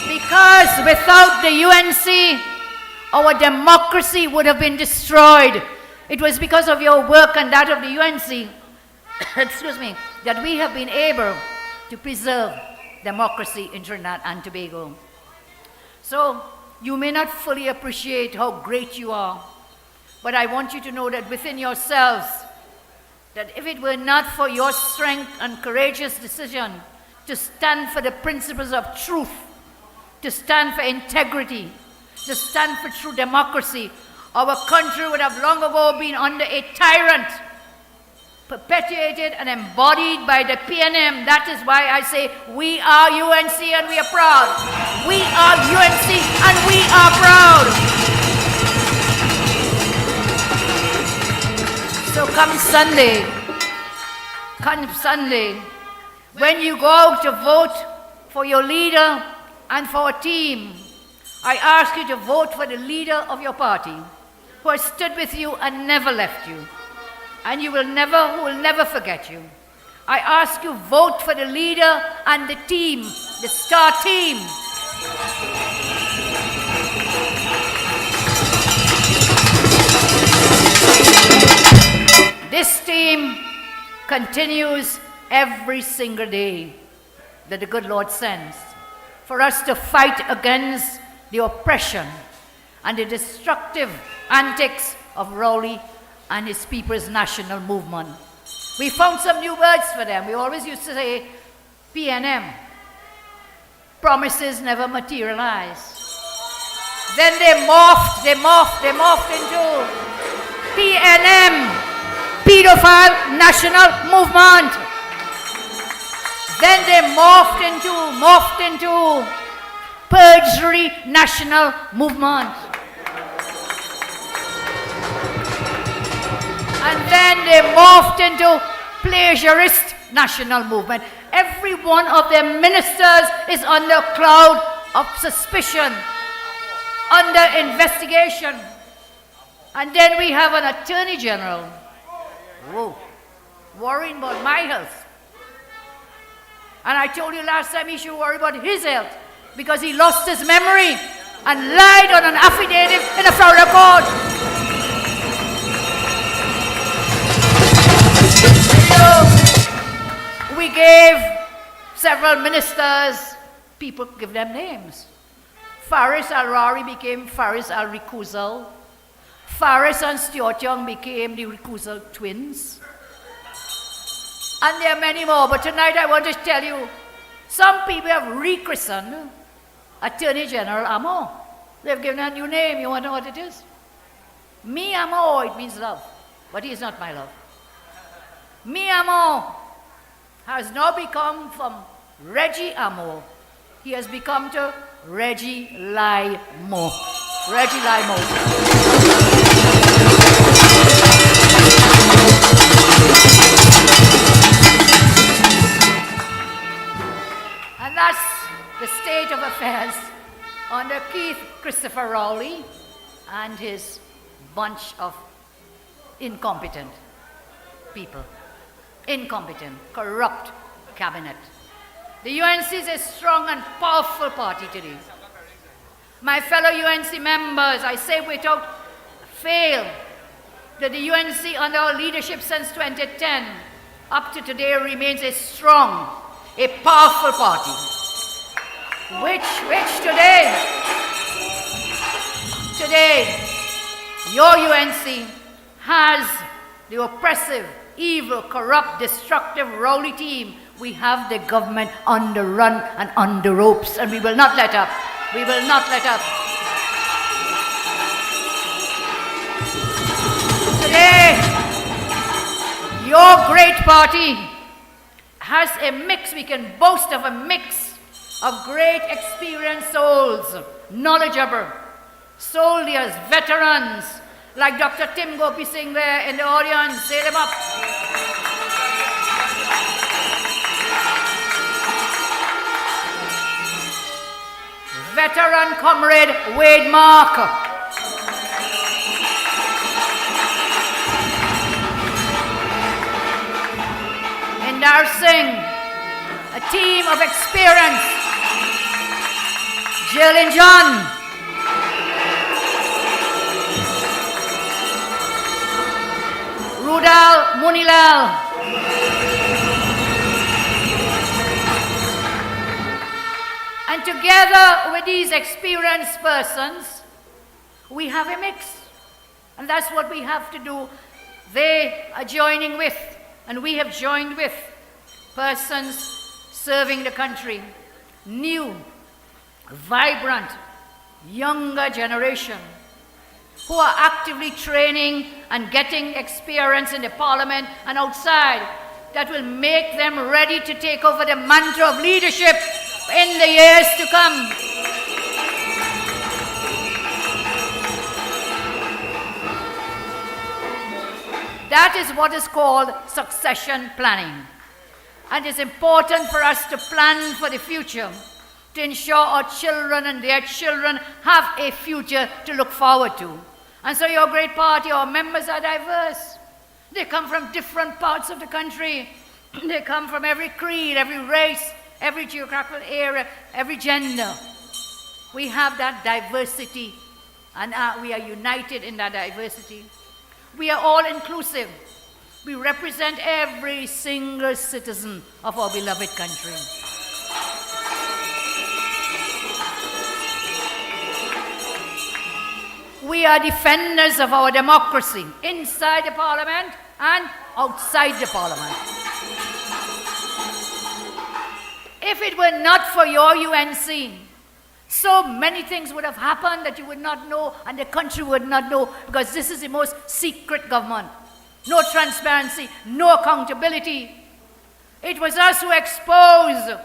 Because without the UNC, our democracy would have been destroyed. It was because of your work and that of the UNC, excuse me, that we have been able to preserve democracy in Trinidad and Tobago. So, you may not fully appreciate how great you are, but I want you to know that within yourselves, that if it were not for your strength and courageous decision to stand for the principles of truth, to stand for integrity, to stand for true democracy, our country would have long ago been under a tyrant, perpetuated and embodied by the PNM. That is why I say we are UNC and we are proud. We are UNC and we are proud. So come Sunday, when you go out to vote for your leader and for a team, I ask you to vote for the leader of your party who has stood with you and never left you. And who will never forget you. I ask you, vote for the leader and the team, the star team. This team continues every single day that the good Lord sends for us to fight against the oppression and the destructive antics of Rowley and his People's National Movement. We found some new words for them. We always used to say PNM, promises never materialize. Then they morphed into PNM, Pedophile National Movement. Then they morphed into Perjury National Movement. And then they morphed into Plagiarist National Movement. Every one of their ministers is under a cloud of suspicion, under investigation. And then we have an Attorney General worrying about my health. And I told you last time he should worry about his health because he lost his memory and lied on an affidavit in a Florida court. We gave several ministers, people give them names. Faris Al-Rari became Faris Al-Recusal. Faris and Stuart Young became the Recusal twins. And there are many more, but tonight I want to tell you, some people have rechristened Attorney General Amo. They've given a new name. You want to know what it is? Mi Amo, it means love, but he is not my love. Mi Amo has now become from Reggie Amo. He has become to Reggie Lai Mo. Reggie Lai Mo. And that's the state of affairs under Keith Christopher Rowley and his bunch of incompetent people. Incompetent, corrupt cabinet. The UNC is a strong and powerful party today. My fellow UNC members, I say without fail that the UNC under our leadership since 2010 up to today remains a strong, a powerful party. Which today, your UNC has the oppressive, evil, corrupt, destructive, Rowley team. We have the government on the run and on the ropes, and we will not let up. We will not let up. Today, your great party has a mix, we can boast of a mix of great experienced souls, knowledgeable, soldiers, veterans, like Dr. Tim Gopi Singh there in the audience. Say them up. Veteran comrade Wade Mark. Indar Singh, a team of experience. Jillian John. Rudal Munilal. And together with these experienced persons, we have a mix. And that's what we have to do. They are joining with, and we have joined with, persons serving the country. New, vibrant, younger generation who are actively training and getting experience in the parliament and outside that will make them ready to take over the mantle of leadership in the years to come. That is what is called succession planning. And it's important for us to plan for the future, to ensure our children and their children have a future to look forward to. And so your great party, our members are diverse. They come from different parts of the country. They come from every creed, every race, every geographical area, every gender. We have that diversity, and we are united in that diversity. We are all inclusive. We represent every single citizen of our beloved country. We are defenders of our democracy inside the Parliament and outside the Parliament. If it were not for your UNC, so many things would have happened that you would not know and the country would not know, because this is the most secret government. No transparency, no accountability. It was us who exposed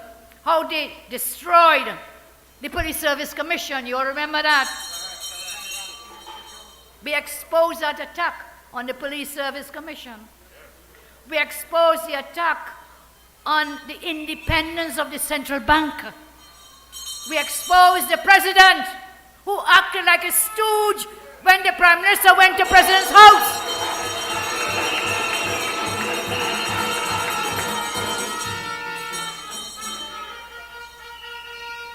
how they destroyed the Police Service Commission. You all remember that? We exposed that attack on the Police Service Commission. We exposed the attack on the independence of the central bank. We exposed the president who acted like a stooge when the Prime Minister went to the President's house.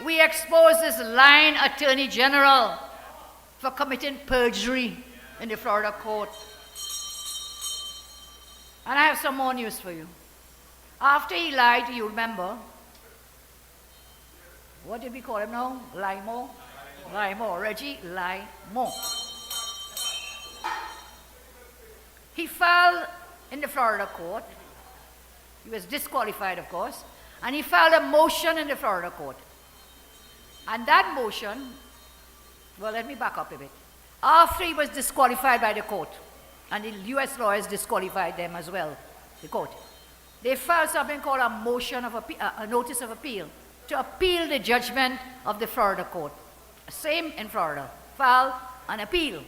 We exposed this lying Attorney General for committing perjury in the Florida court. And I have some more news for you. After he lied, you remember, what did we call him now? Limo? Limo, Reggie Limo. He filed in the Florida court. He was disqualified, of course. And he filed a motion in the Florida court. And that motion, well, let me back up a bit. After he was disqualified by the court, and the US lawyers disqualified them as well, the court, they filed something called a motion of a notice of appeal to appeal the judgment of the Florida court. Same in Florida. Filed an appeal.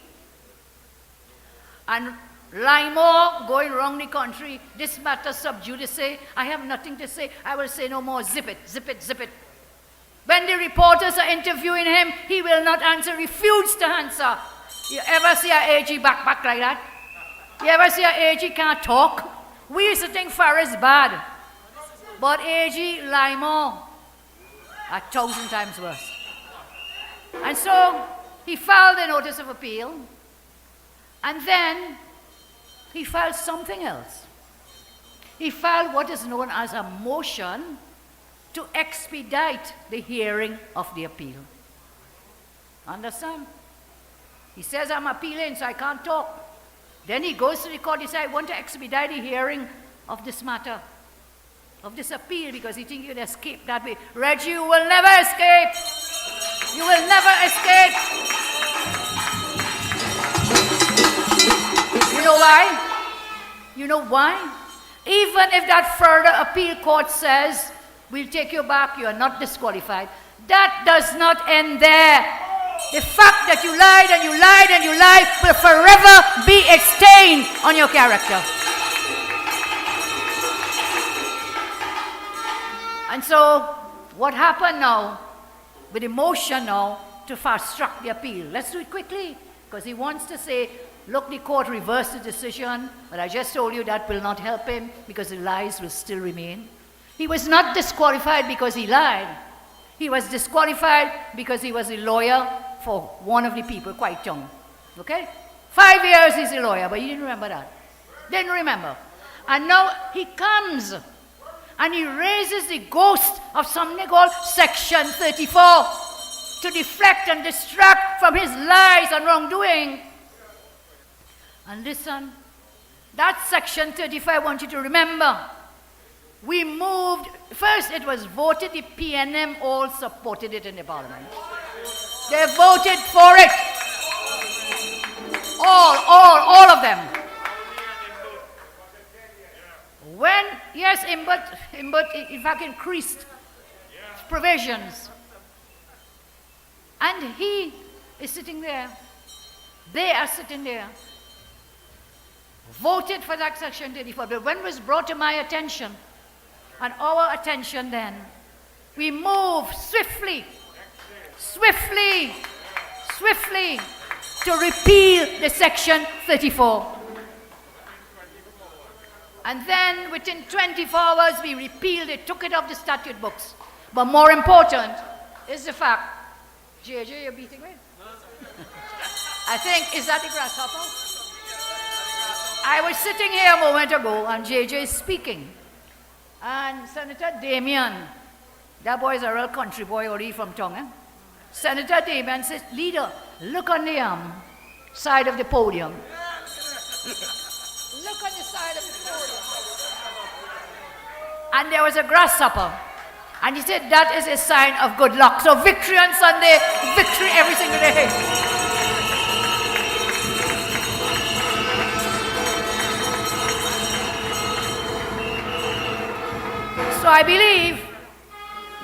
And Limo going around the country, this matter sub judice, I have nothing to say, I will say no more, zip it, zip it, zip it. When the reporters are interviewing him, he will not answer, refuse to answer. You ever see an AG back like that? You ever see an AG can't talk? We used to think Farah is bad. But AG Limo, 1,000 times worse. And so he filed a notice of appeal, and then he filed something else. He filed what is known as a motion to expedite the hearing of the appeal. Understand? He says, I'm appealing, so I can't talk. Then he goes to the court, he says, I want to expedite the hearing of this matter, of this appeal, because he thinks you'd escape that way. Reggie, you will never escape. You will never escape. You know why? You know why? Even if that further appeal court says, we'll take you back, you are not disqualified, that does not end there. The fact that you lied and you lied and you lied will forever be a stain on your character. And so, what happened now with the motion now to fast track the appeal? Let's do it quickly, because he wants to say, look, the court reversed the decision, but I just told you that will not help him because the lies will still remain. He was not disqualified because he lied. He was disqualified because he was a lawyer for one of the people, quite young. Okay? 5 years he's a lawyer, but you didn't remember that. Didn't remember. And now he comes and he raises the ghost of something called Section 34 to deflect and distract from his lies and wrongdoing. And listen, that Section 35, I want you to remember. We moved, first it was voted, the PNM all supported it in the Parliament. They voted for it. All of them. When, yes, Imbut in fact increased provisions. And he is sitting there. They are sitting there. Voted for that Section 34. But when it was brought to my attention, and our attention then, we moved swiftly to repeal the Section 34. And then within 24 hours we repealed it, took it off the statute books. But more important is the fact, JJ, you're beating me? I think, is that the grasshopper? I was sitting here a moment ago and JJ is speaking. And Senator Damian, that boy is a real country boy, already from Tonga. Senator Damian says, leader, look on the side of the podium. Look on the side of the podium. And there was a grasshopper. And he said, that is a sign of good luck. So victory on Sunday, victory every single day. So I believe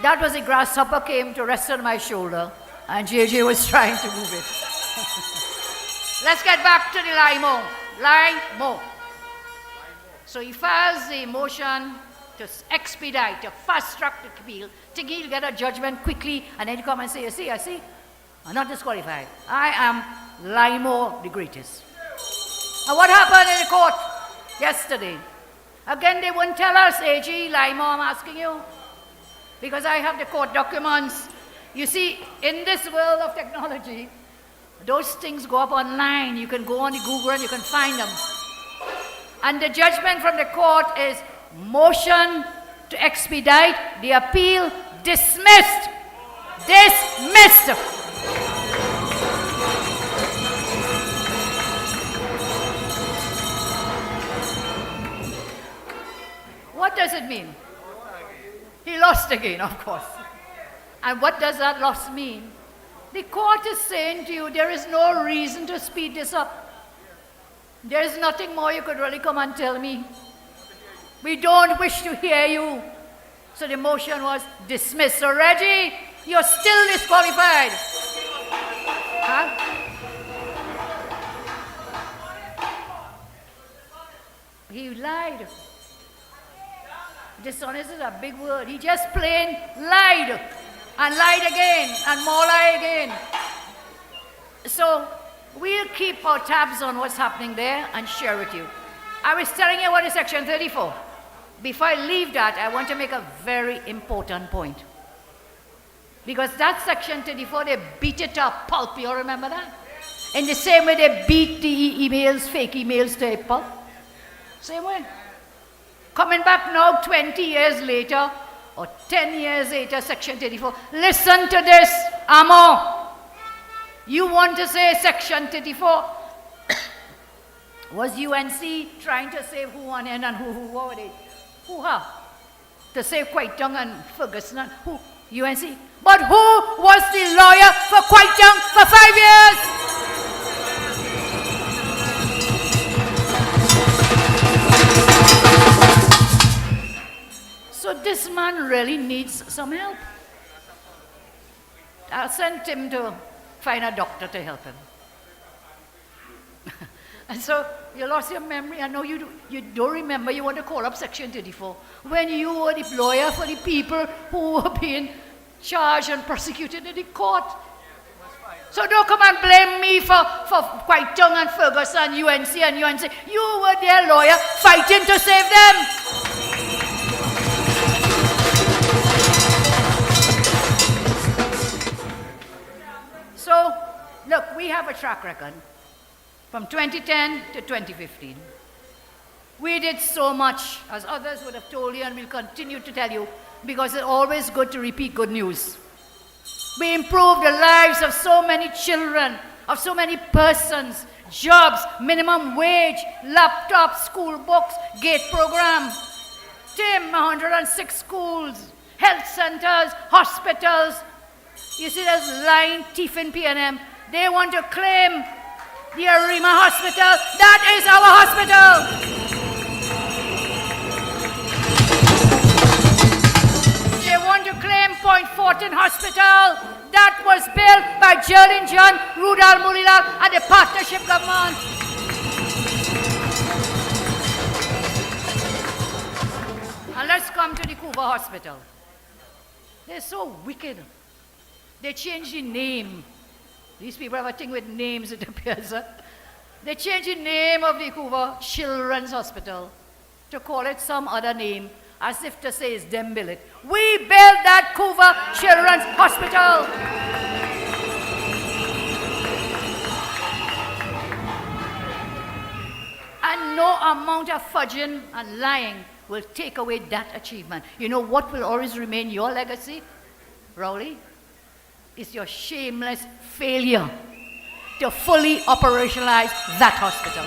that was a grasshopper came to rest on my shoulder and JJ was trying to move it. Let's get back to the Limo. So he files the motion to expedite, to fast track the appeal, to get a judgment quickly, and then you come and say, I see, I'm not disqualified. I am Limo the greatest. And what happened in the court yesterday? Again, they wouldn't tell us, AG, Limo, I'm asking you, because I have the court documents. You see, in this world of technology, those things go up online. You can go on the Google and you can find them. And the judgment from the court is motion to expedite the appeal dismissed. Dismissed. What does it mean? He lost again, of course. And what does that loss mean? The court is saying to you, there is no reason to speed this up. There is nothing more you could really come and tell me. We don't wish to hear you. So the motion was dismissed. So Reggie, you're still disqualified. Huh? He lied. Dishonest is a big word. He just plain lied. And lied again. And more lie again. So we'll keep our tabs on what's happening there and share with you. I was telling you what is Section 34. Before I leave that, I want to make a very important point. Because that Section 34, they beat it up pulp. You all remember that? In the same way they beat the emails, fake emails to a pulp. Same way. Coming back now 20 years later, or 10 years later, Section 34. Listen to this, Amo. You want to say Section 34? Was UNC trying to save who on end and who what were they? Who ha? To save Quaitong and Ferguson and who? UNC. But who was the lawyer for Quaitong for 5 years? So this man really needs some help. I'll send him to find a doctor to help him. And so you lost your memory. I know you don't remember. You want to call up Section 34 when you were the lawyer for the people who were being charged and prosecuted in the court. So don't come and blame me for Quaitong and Ferguson, UNC and UNC. You were their lawyer fighting to save them. So, look, we have a track record from 2010 to 2015. We did so much, as others would have told you and will continue to tell you, because it's always good to repeat good news. We improved the lives of so many children, of so many persons, jobs, minimum wage, laptops, school books, GATE program, TIM, 106 schools, health centers, hospitals. You see, there's lying teeth in PNM. They want to claim the Arima Hospital. That is our hospital. They want to claim Point Fortin Hospital. That was built by Jerlin John, Rudal Mulilal, and the partnership government. And let's come to the Cuba Hospital. They're so wicked. They changed the name. These people have a thing with names, it appears. They changed the name of the Cuba Children's Hospital to call it some other name, as if to say it's them built it. We built that Cuba Children's Hospital. And no amount of fudging and lying will take away that achievement. You know what will always remain your legacy, Rowley? Is your shameless failure to fully operationalize that hospital.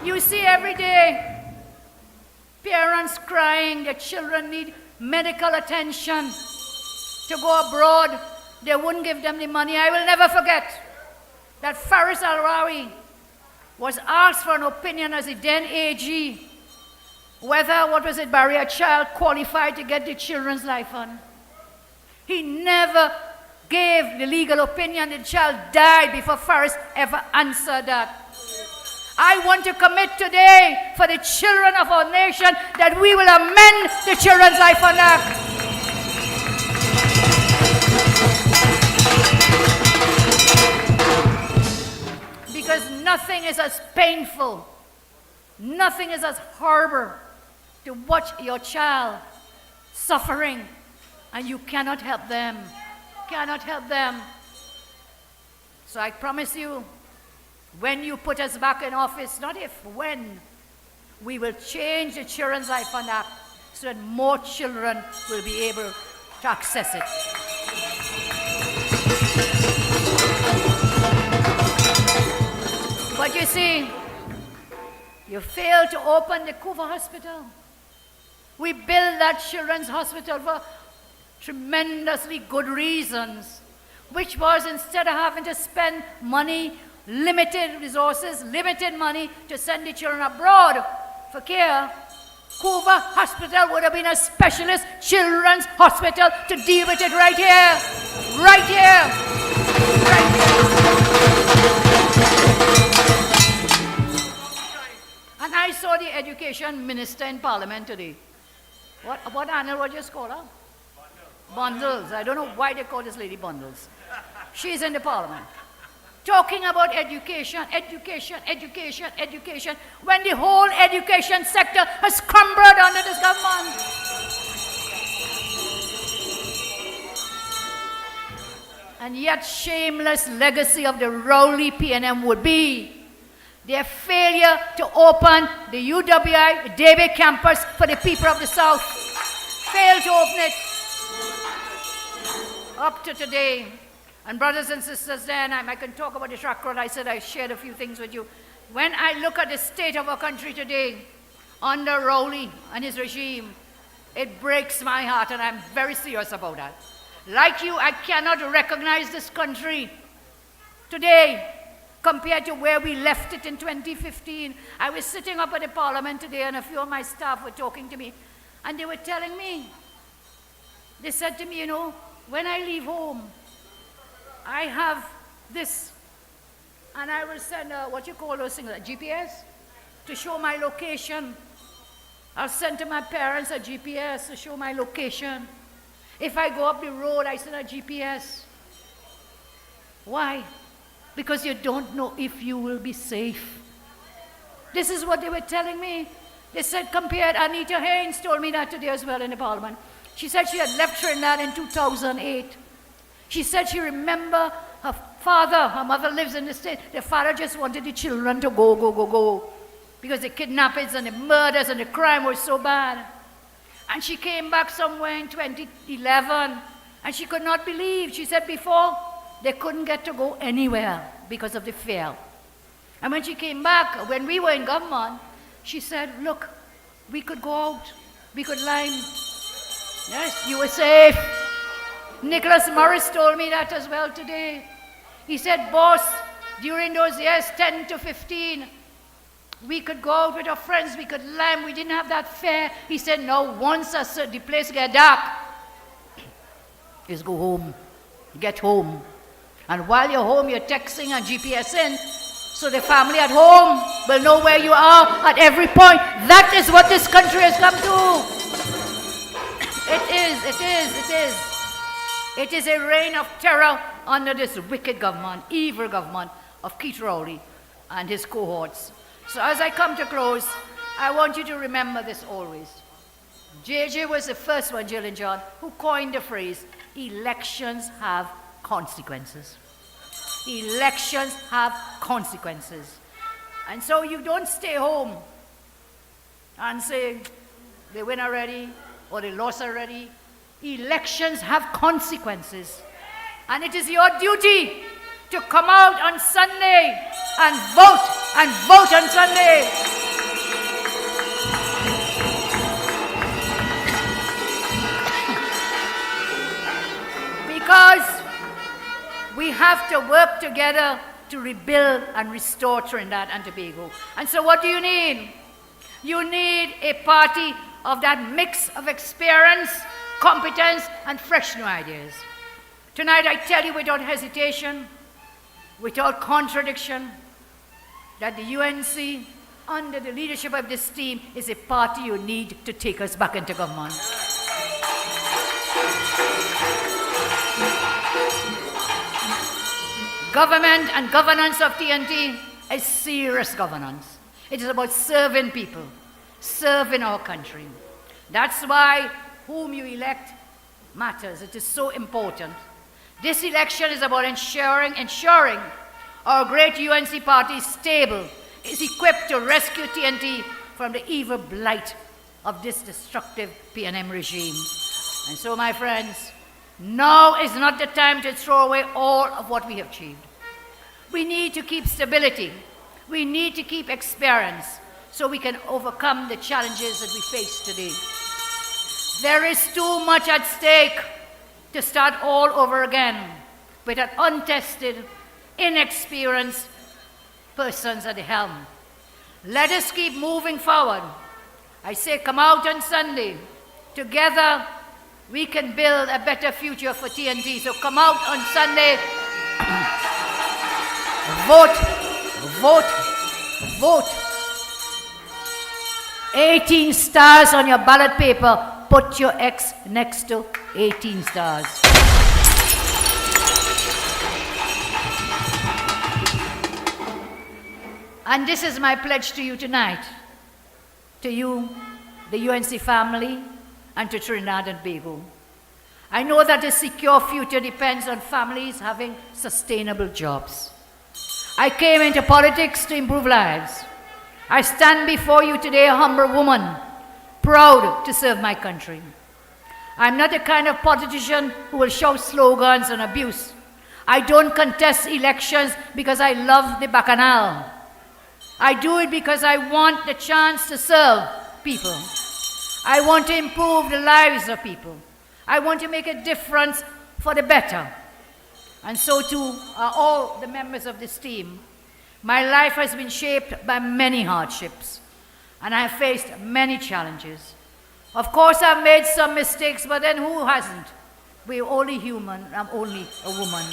You see every day parents crying, their children need medical attention to go abroad. They wouldn't give them the money. I will never forget that Faris Al-Rawi was asked for an opinion as the then AG whether, Barry, a child qualified to get the Children's Life Fund. He never gave the legal opinion. The child died before Faris ever answered that. I want to commit today for the children of our nation that we will amend the Children's Life Fund Act. Because nothing is as painful, nothing is as horrible to watch your child suffering and you cannot help them. Cannot help them. So I promise you, when you put us back in office, not if, when, we will change the Children's Life Fund Act so that more children will be able to access it. But you see, you failed to open the Couva Hospital. We built that children's hospital for tremendously good reasons, which was instead of having to spend money, limited resources, limited money to send the children abroad for care, Couva Hospital would have been a specialist children's hospital to deal with it right here. Right here. Right here. And I saw the education minister in Parliament today. What Anil, what you just call her? Bundles. I don't know why they call this lady Bundles. She's in the Parliament. Talking about education, when the whole education sector has crumbled under this government. And yet shameless legacy of the Rowley PNM would be their failure to open the UWI Debe campus for the people of the South. Failed to open it. Up to today. And brothers and sisters, then I can talk about the track record. I said I shared a few things with you. When I look at the state of our country today, under Rowley and his regime, it breaks my heart, and I'm very serious about that. Like you, I cannot recognize this country today compared to where we left it in 2015. I was sitting up at the Parliament today, and a few of my staff were talking to me, and they were telling me, they said to me, you know, when I leave home, I have this, and I will send what you call those things, a GPS, to show my location. I'll send to my parents a GPS to show my location. If I go up the road, I send a GPS. Why? Because you don't know if you will be safe. This is what they were telling me. They said, compared, Anita Haynes told me that today as well in the Parliament. She said she had left Trinidad in 2008. She said she remembered her father, her mother lives in the state, the father just wanted the children to go. Because the kidnappings and the murders and the crime was so bad. And she came back somewhere in 2011, and she could not believe. She said before, they couldn't get to go anywhere because of the fear. And when she came back, when we were in government, she said, look, we could go out, we could line. Yes, you were safe. Nicholas Morris told me that as well today. He said, boss, during those years, 10 to 15, we could go out with our friends, we could lamb, we didn't have that fear. He said, no, once the place get dark, is go home, get home. And while you're home, you're texting and GPSing, so the family at home will know where you are at every point. That is what this country has come to. It is. It is a reign of terror under this wicked government, evil government of Keith Rowley and his cohorts. So as I come to close, I want you to remember this always. JJ was the first one, Jill and John, who coined the phrase, elections have consequences. Elections have consequences. And so you don't stay home and say, they win already, or they lost already. Elections have consequences. And it is your duty to come out on Sunday and vote on Sunday. Because we have to work together to rebuild and restore Trinidad and Tobago. And so what do you need? You need a party of that mix of experience, competence, and fresh new ideas. Tonight I tell you without hesitation, without contradiction, that the UNC, under the leadership of this team, is a party you need to take us back into government. Government and governance of TNT is serious governance. It is about serving people, serving our country. That's why whom you elect matters. It is so important. This election is about ensuring our great UNC party is stable, is equipped to rescue TNT from the evil blight of this destructive PNM regime. And so, my friends, now is not the time to throw away all of what we have achieved. We need to keep stability. We need to keep experience so we can overcome the challenges that we face today. There is too much at stake to start all over again with an untested, inexperienced persons at the helm. Let us keep moving forward. I say come out on Sunday. Together we can build a better future for TNT. So come out on Sunday. Vote, vote, vote. 18 stars on your ballot paper. Put your X next to 18 stars. And this is my pledge to you tonight, to you, the UNC family, and to Trinidad and Tobago. I know that a secure future depends on families having sustainable jobs. I came into politics to improve lives. I stand before you today a humble woman, proud to serve my country. I'm not the kind of politician who will shout slogans and abuse. I don't contest elections because I love the bacchanal. I do it because I want the chance to serve people. I want to improve the lives of people. I want to make a difference for the better. And so too are all the members of this team. My life has been shaped by many hardships, and I have faced many challenges. Of course, I've made some mistakes, but then who hasn't? We're only human. I'm only a woman.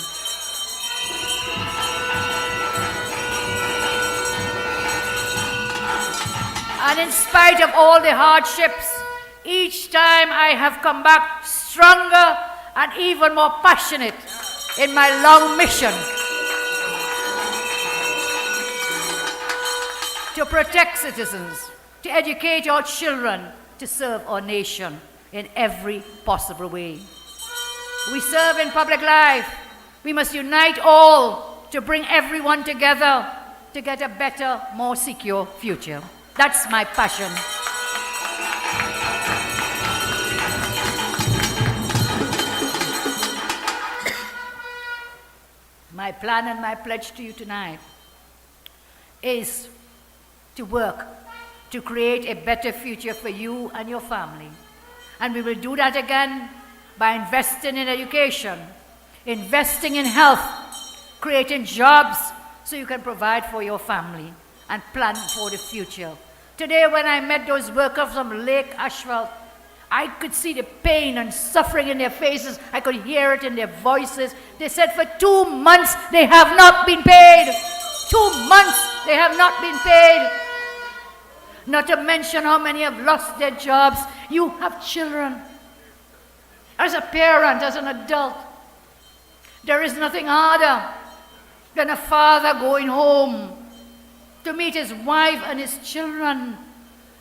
And in spite of all the hardships, each time I have come back stronger and even more passionate in my long mission to protect citizens, to educate our children, to serve our nation in every possible way. We serve in public life. We must unite all to bring everyone together to get a better, more secure future. That's my passion. My plan and my pledge to you tonight is to work to create a better future for you and your family. And we will do that again by investing in education, investing in health, creating jobs so you can provide for your family and plan for the future. Today when I met those workers from Lake Ashwell, I could see the pain and suffering in their faces. I could hear it in their voices. They said for 2 months they have not been paid. 2 months they have not been paid. Not to mention how many have lost their jobs. You have children. As a parent, as an adult, there is nothing harder than a father going home to meet his wife and his children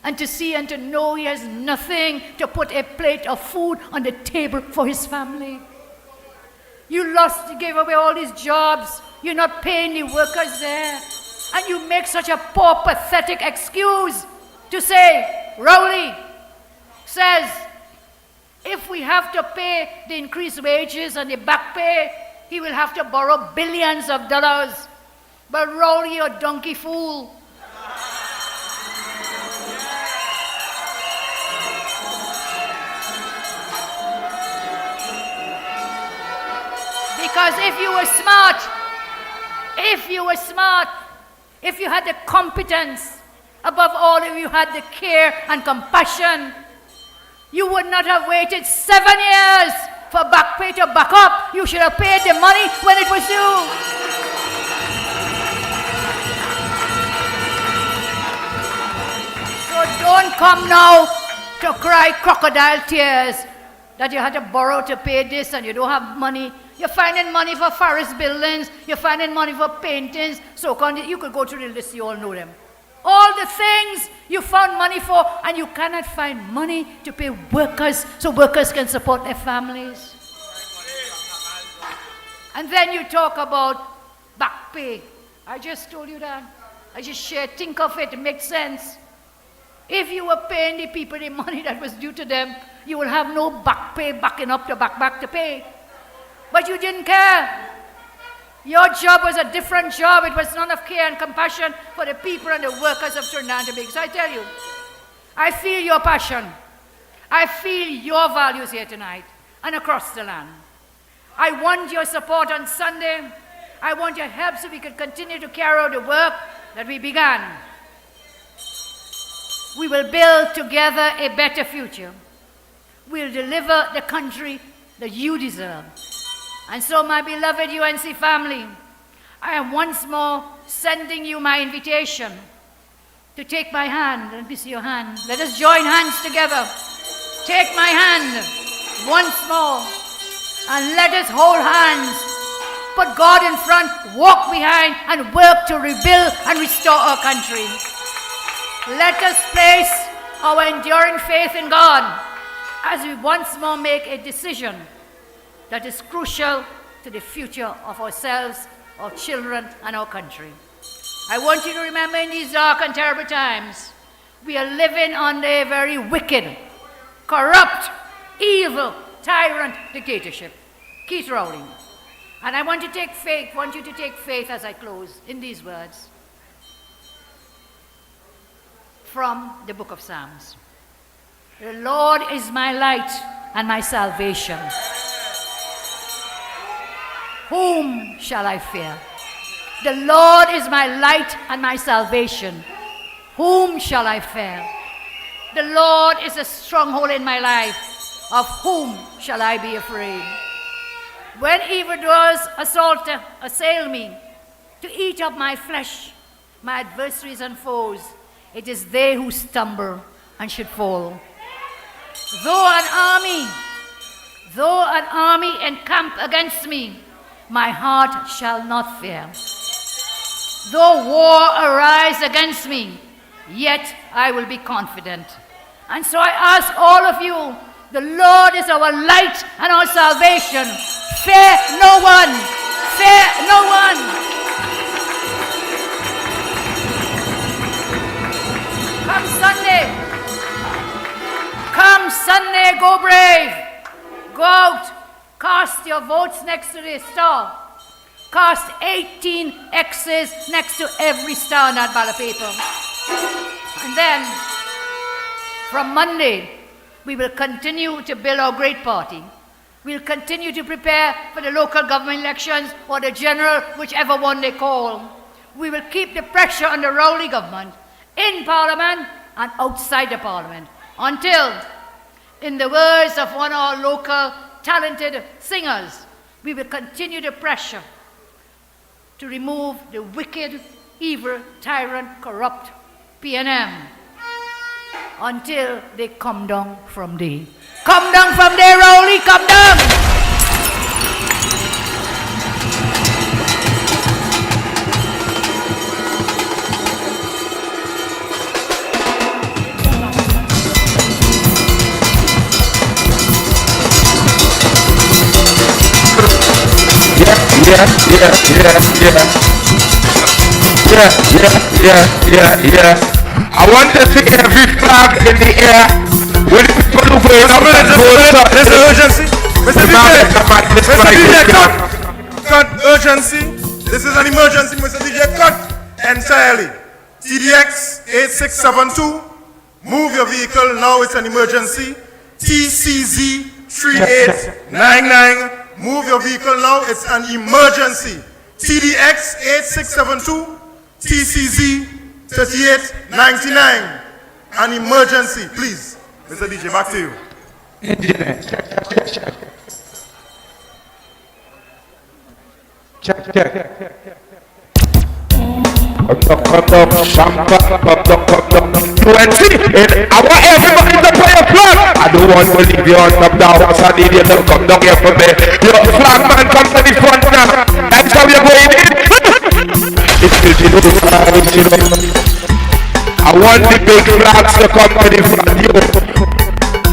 and to see and to know he has nothing to put a plate of food on the table for his family. You gave away all these jobs. You're not paying the workers there. And you make such a poor, pathetic excuse to say, Rowley says, if we have to pay the increased wages and the back pay, he will have to borrow billions of dollars. But Rowley, you donkey fool. Because if you were smart, if you had the competence, above all, if you had the care and compassion, you would not have waited 7 years for back pay to back up. You should have paid the money when it was due. So don't come now to cry crocodile tears that you had to borrow to pay this and you don't have money. You're finding money for forest buildings. You're finding money for paintings. So you could go through the list. You all know them. All the things you found money for, and you cannot find money to pay workers so workers can support their families. And then you talk about back pay. I just told you that. I just shared. Think of it. It makes sense. If you were paying the people the money that was due to them, you will have no back pay backing up to back to pay. But you didn't care. Your job was a different job. It was none of care and compassion for the people and the workers of Trinidad and Tobago. So I tell you, I feel your passion. I feel your values here tonight and across the land. I want your support on Sunday. I want your help so we can continue to carry out the work that we began. We will build together a better future. We'll deliver the country that you deserve. And so, my beloved UNC family, I am once more sending you my invitation to take my hand. Let me see your hand. Let us join hands together. Take my hand once more and let us hold hands. Put God in front, walk behind, and work to rebuild and restore our country. Let us place our enduring faith in God as we once more make a decision that is crucial to the future of ourselves, our children, and our country. I want you to remember in these dark and terrible times, we are living under a very wicked, corrupt, evil, tyrant dictatorship. Keith Rowling. And I want you to take faith as I close in these words from the book of Psalms. The Lord is my light and my salvation. Whom shall I fear? The Lord is my light and my salvation. Whom shall I fear? The Lord is a stronghold in my life. Of whom shall I be afraid? When evildoers assail me to eat up my flesh, my adversaries and foes, it is they who stumble and should fall. Though an army encamp against me, my heart shall not fear. Though war arise against me, yet I will be confident. And so I ask all of you, the Lord is our light and our salvation. Fear no one. Fear no one. Come Sunday. Come Sunday, go brave. Go out. Cast your votes next to the star. Cast 18 X's next to every star on that ballot paper. And then, from Monday, we will continue to build our great party. We'll continue to prepare for the local government elections or the general, whichever one they call. We will keep the pressure on the Rowley government in Parliament and outside the Parliament until, in the words of one of our local talented singers, we will continue the pressure to remove the wicked, evil, tyrant, corrupt PNM until they come down from thee. Come down from there, Rowley, come down! Yeah. I want to see every flag in the air. With people who wait up and vote. There's an urgency. Mr. DJ, cut urgency. This is an emergency, Mr. DJ, cut entirely. TDX 8672, move your vehicle, now it's an emergency. TCZ 3899, move your vehicle now, it's an emergency. TDX 8672, TCZ 3899, an emergency, please. Mr. DJ, back to you. Check. Come down, UNC, I want everybody to play a flag. I don't want to leave you on top down. I need you to come down here for me. Your flag man, come to the front now. That's how you're going in. I want the big flags to come to the front.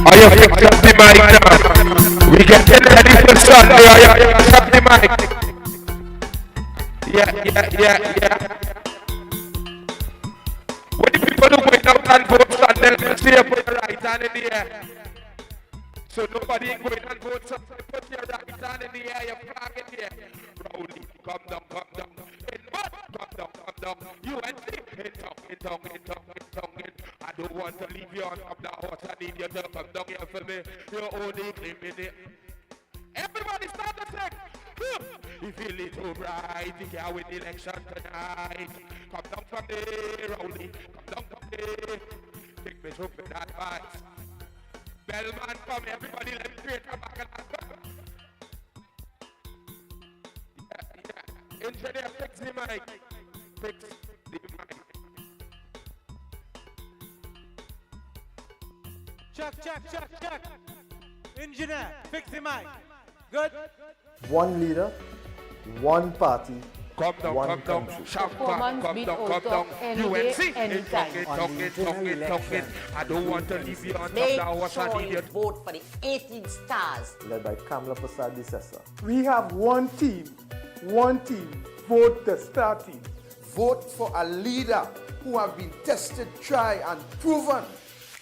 Are you fixing up the mic now? We getting ready for Sunday. Are you fixing up the mic? Yeah. When the people who going out and vote Sunday, let's see you put your right hand in the air. So nobody going and vote Sunday, put your right hand in the air, your flag in the air. Rowley, come down. Come down. UNC, hit down. I don't want to leave you on top the horse. I need you to come down here for me. You're only claiming it. Everybody start to sing. If you little bright, you can't win the election tonight. Come down from there, Rowley. Come down there. Take me through with that vibe. Bellman, come, everybody, let me create a back and yeah. Engineer, fix the mic. Check. Engineer, fix the mic. Good. One leader, one party, come down. Performance beat out of any day, anytime. Talking. I don't want to leave you on Make top of sure you vote for the 18 stars. led by Kamla Prasad Bisesa. We have one team. Vote the star team. Vote for a leader who have been tested, tried, and proven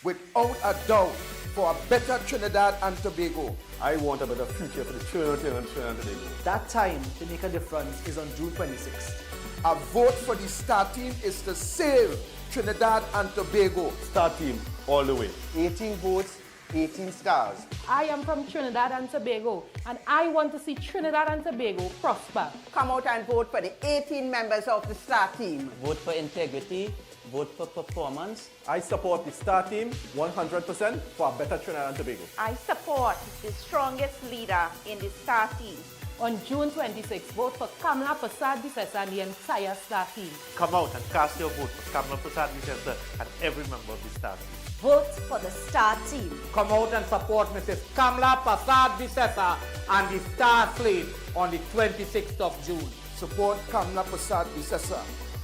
without a doubt for a better Trinidad and Tobago. I want a better future for the Trinidad and Tobago. That time to make a difference is on June 26th. A vote for the star team is to save Trinidad and Tobago. Star team, all the way. 18 votes, 18 stars. I am from Trinidad and Tobago, and I want to see Trinidad and Tobago prosper. Come out and vote for the 18 members of the star team. Vote for integrity, vote for performance. I support the star team 100% for a better Trinidad and Tobago. I support the strongest leader in the star team. On June 26th, vote for Kamla Prasad Bisesa and the entire star team. Come out and cast your vote for Kamla Prasad Bisesa and every member of the star team. Vote for the star team. Come out and support Mrs. Kamla Prasad Bisesa and the star slate on the 26th of June. Support Kamla Prasad Bisesa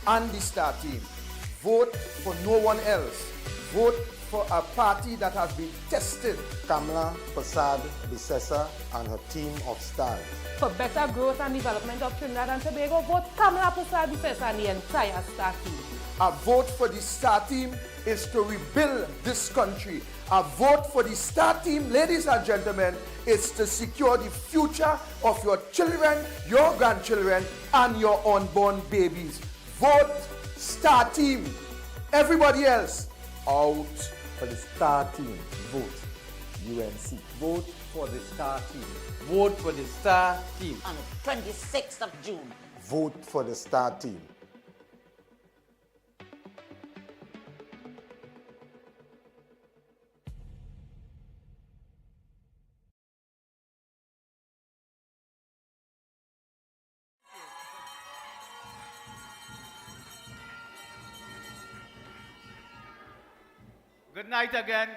and the star team. Vote for no one else. Vote for a party that has been tested. Kamla Prasad Bisesa and her team of stars. For better growth and development of Trinidad and Tobago, vote Kamla Prasad Bisesa and the entire star team. A vote for the star team is to rebuild this country. A vote for the star team, ladies and gentlemen, is to secure the future of your children, your grandchildren, and your unborn babies. Vote star team. Everybody else, out. For the star team, vote UNC. Vote for the star team. Vote for the star team. On the 26th of June. Vote for the star team. Good night again.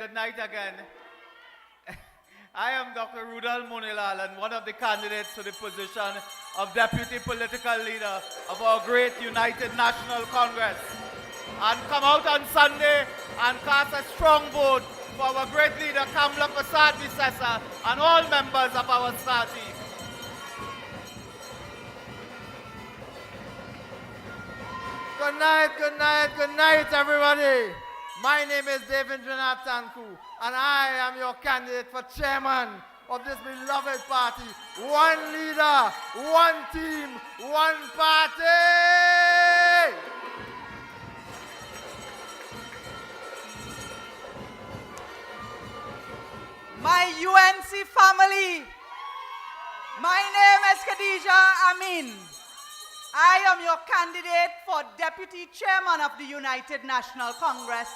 I am Dr. Rudal Munilalan, one of the candidates for the position of Deputy Political Leader of our great United National Congress. And come out on Sunday and cast a strong vote for our great leader, Kamla Prasad Bisesa, and all members of our star team. Good night, good night, good night, everybody. My name is David Jonathanku, and I am your candidate for chairman of this beloved party. One leader, one team, one party! My UNC family, my name is Khadija Amin. I am your candidate for Deputy Chairman of the United National Congress,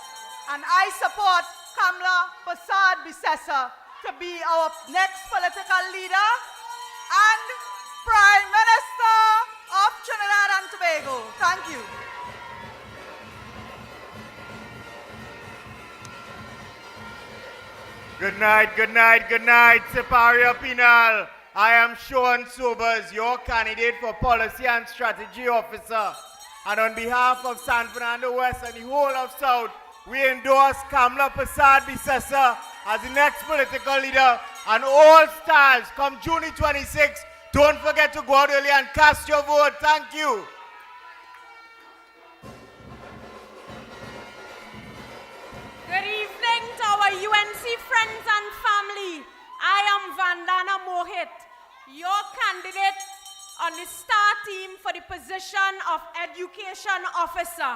and I support Kamla Persad Bissessa to be our next political leader and Prime Minister of Trinidad and Tobago. Thank you. Good night, good night, good night, Superior Penal. I am Sean Sobers, your candidate for Policy and Strategy Officer. And on behalf of San Fernando West and the whole of South, we endorse Kamla Persad Bissessa as the next political leader. And all stars, come June 26th, don't forget to go out early and cast your vote. Thank you. Good evening to our UNC friends and family. I am Vandana Mohit, your candidate on the star team for the position of Education Officer.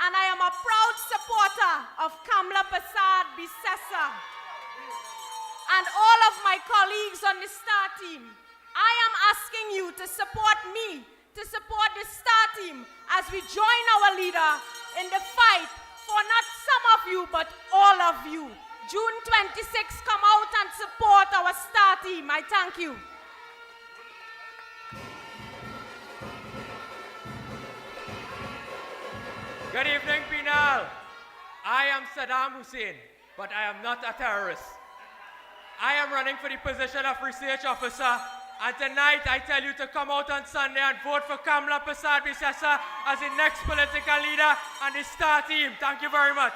And I am a proud supporter of Kamla Persad Bissessa and all of my colleagues on the star team. I am asking you to support me, to support the star team as we join our leader in the fight for not some of you, but all of you. June 26th, come out and support our star team. I thank you. Good evening, Penal. I am Saddam Hussein, but I am not a terrorist. I am running for the position of research officer, and tonight I tell you to come out on Sunday and vote for Kamla Persad Bissessa as the next political leader and the star team. Thank you very much.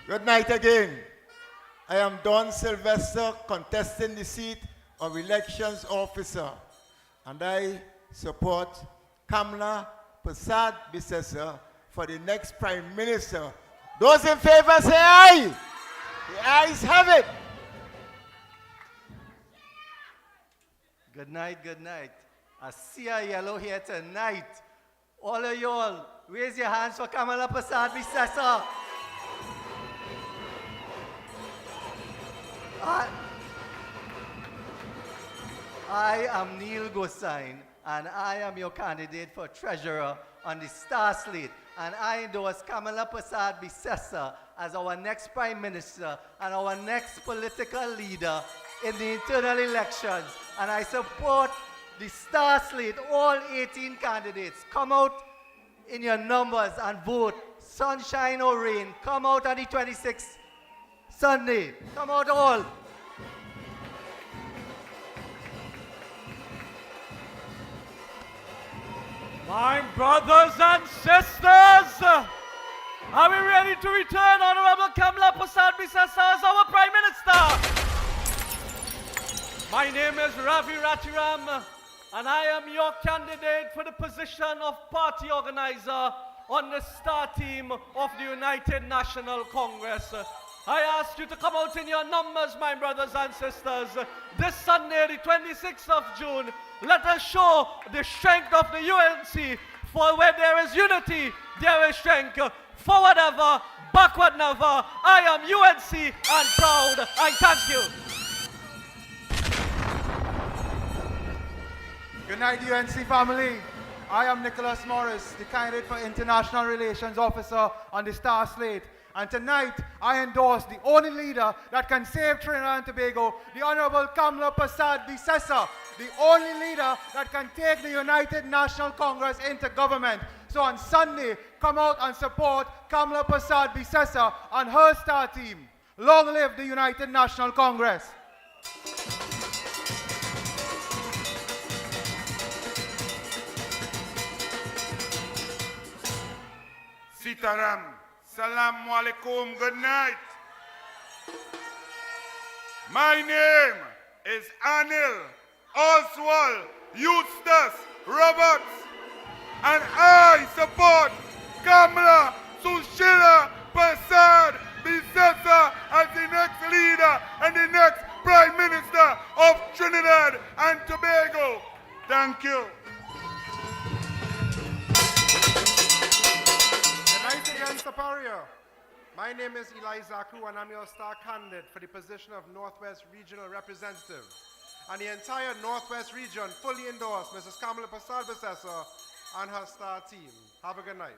Good night again. I am Don Sylvester, contesting the seat of Elections Officer, and I support Kamla Persad Bissessa for the next Prime Minister. Those in favor say aye. The ayes have it. Good night, good night. I see a yellow here tonight. All of y'all, raise your hands for Kamla Persad Bissessa. I am Neil Gosain, and I am your candidate for treasurer on the star slate, and I endorse Kamla Persad Bissessa as our next prime minister and our next political leader in the internal elections, and I support the star slate, all 18 candidates. Come out in your numbers and vote. Sunshine or rain, come out on the 26th Sunday. Come out all. My brothers and sisters, are we ready to return Honorable Kamla Persad Bissessa as our Prime Minister? My name is Ravi Ratiram, and I am your candidate for the position of party organizer on the star team of the United National Congress. I ask you to come out in your numbers, my brothers and sisters. This Sunday, the 26th of June, let us show the strength of the UNC. For where there is unity, there is strength. Forward ever, backward never. I am UNC and proud. I thank you. Good night, UNC family. I am Nicholas Morris, the candidate for International Relations Officer on the star slate. And tonight, I endorse the only leader that can save Trinidad and Tobago, the Honorable Kamla Persad Bissessa, the only leader that can take the United National Congress into government. So on Sunday, come out and support Kamla Persad Bissessa and her star team. Long live the United National Congress. Sitaram. Salaam alaikum. Good night. My name is Anil Oswald Eustace Roberts, and I support Kamala Sushila Prasad Bisesa as the next leader and the next Prime Minister of Trinidad and Tobago. Thank you. Nice again, Superior. My name is Eli Zaku, and I'm your star candidate for the position of Northwest Regional Representative. And the entire Northwest region fully endorse Mrs. Kamala Prasad Bisesa and her star team. Have a good night.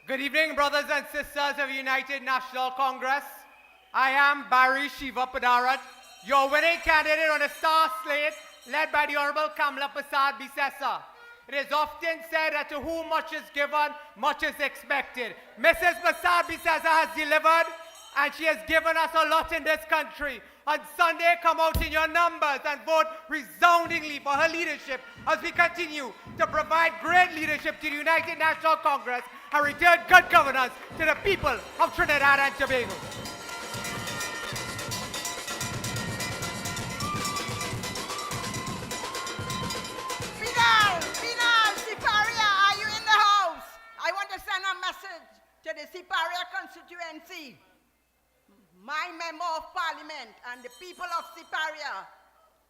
Good evening, brothers and sisters of United National Congress. I am Barry Shiva Padarat, your winning candidate on a star slate led by the Honorable Kamala Prasad Bisesa. It is often said that to whom much is given, much is expected. Mrs. Prasad Bisesa has delivered, and she has given us a lot in this country. On Sunday, come out in your numbers and vote resoundingly for her leadership as we continue to provide great leadership to the United National Congress and return good governance to the people of Trinidad and Tobago. Penal, Siparia, are you in the house? I want to send a message to the Siparia constituency. My member of parliament and the people of Siparia,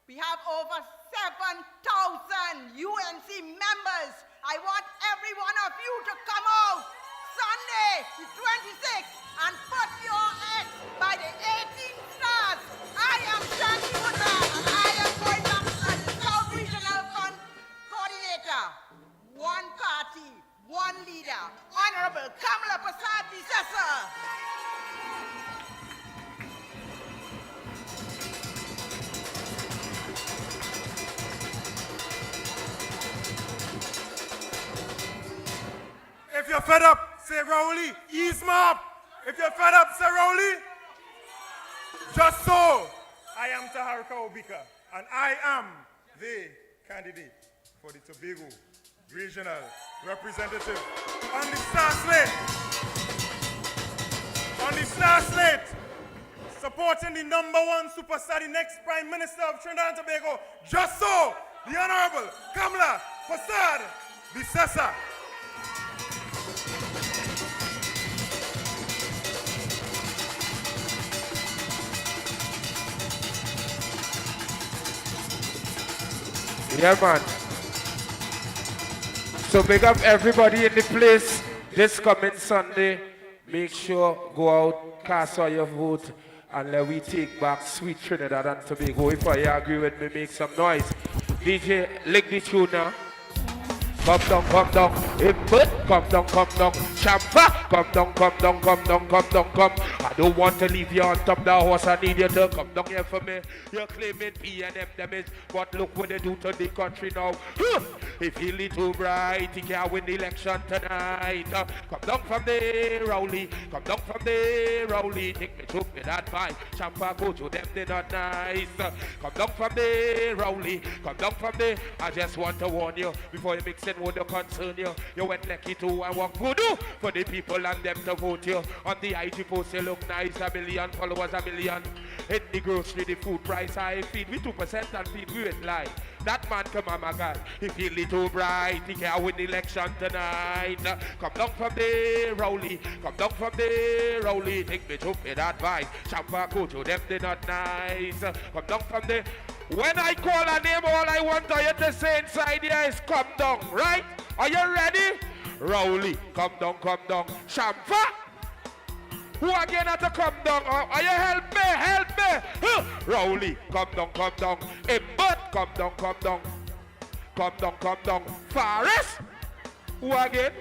we have over 7,000 UNC members. I want every one of you to come out Sunday, the 26th, and put your X by the 18 stars. I am Shanti Woodman, and I am going back as the South Regional Coordinator. One party, one leader. Honorable Kamala Prasad Bisesa. If you're fed up, say Rowley, ease me up. If you're fed up, say Rowley. Just so, I am Taharika Obika, and I am the candidate for the Tobago Regional Representative on the Star Slate. On the Star Slate, supporting the #1 superstar, the next Prime Minister of Trinidad and Tobago, just so, the Honorable Kamala Prasad Bisesa. Yeah, man. So big up everybody in the place this coming Sunday. Make sure go out, cast all your vote, and let we take back sweet Trinidad and Tobago. If you agree with me, make some noise. DJ, lick the tune now. Come down, input, come down, champa, come down. I don't want to leave you on top of the horse, I need you to come down here for me. You're claiming P&M damage, but look what they do to the country now. If you little bright, you can't win the election tonight. Come down from there, Rowley, take me to me that fight. Champa, go to them, they're not nice. Come down from there, Rowley, I just want to warn you, before you mix it would concern you. You went lucky too and walk voodoo for the people and them to vote you. On the IG post you look nice, 1 million followers, 1 million. In the grocery, the food price high, feed we 2% and feed we with lie. That man come on my God, he feel little bright, he can't win the election tonight. Come down from there, Rowley, take me to me that vibe. Champa go to them, they not nice. Come down from there. When I call a name, all I want you to say inside here is come down, right? Are you ready? Rowley, come down. Champa, who again had to come down? Are you help me? Rowley, come down. Imbut, come down. Faris, who again?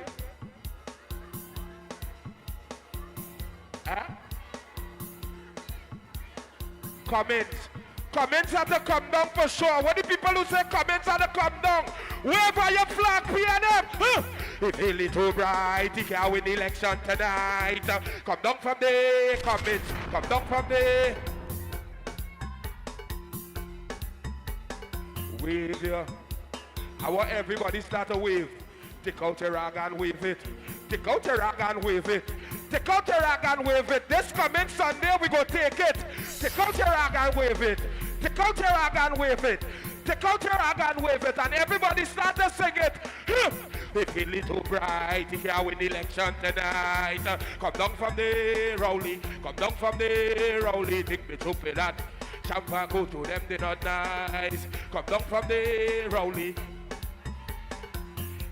Comments have to come down for sure. What the people who say comments have to come down? Wave for your flag, P&M. If he little bright, he can't win the election tonight. Come down from there, comments. Come down from there. Wave your I want everybody start to wave. Take out your rag and wave it. Take out your rag and wave it. Take out your rag and wave it. This coming Sunday, we go take it. Take out your rag and wave it. Take out your rag and wave it. Take out your rag and wave it. And everybody start to sing it. It feel little bright here with election tonight. Come down from the Rowley. Come down from the Rowley. Take me to pay that. Champa go to them, they not nice. Come down from the Rowley.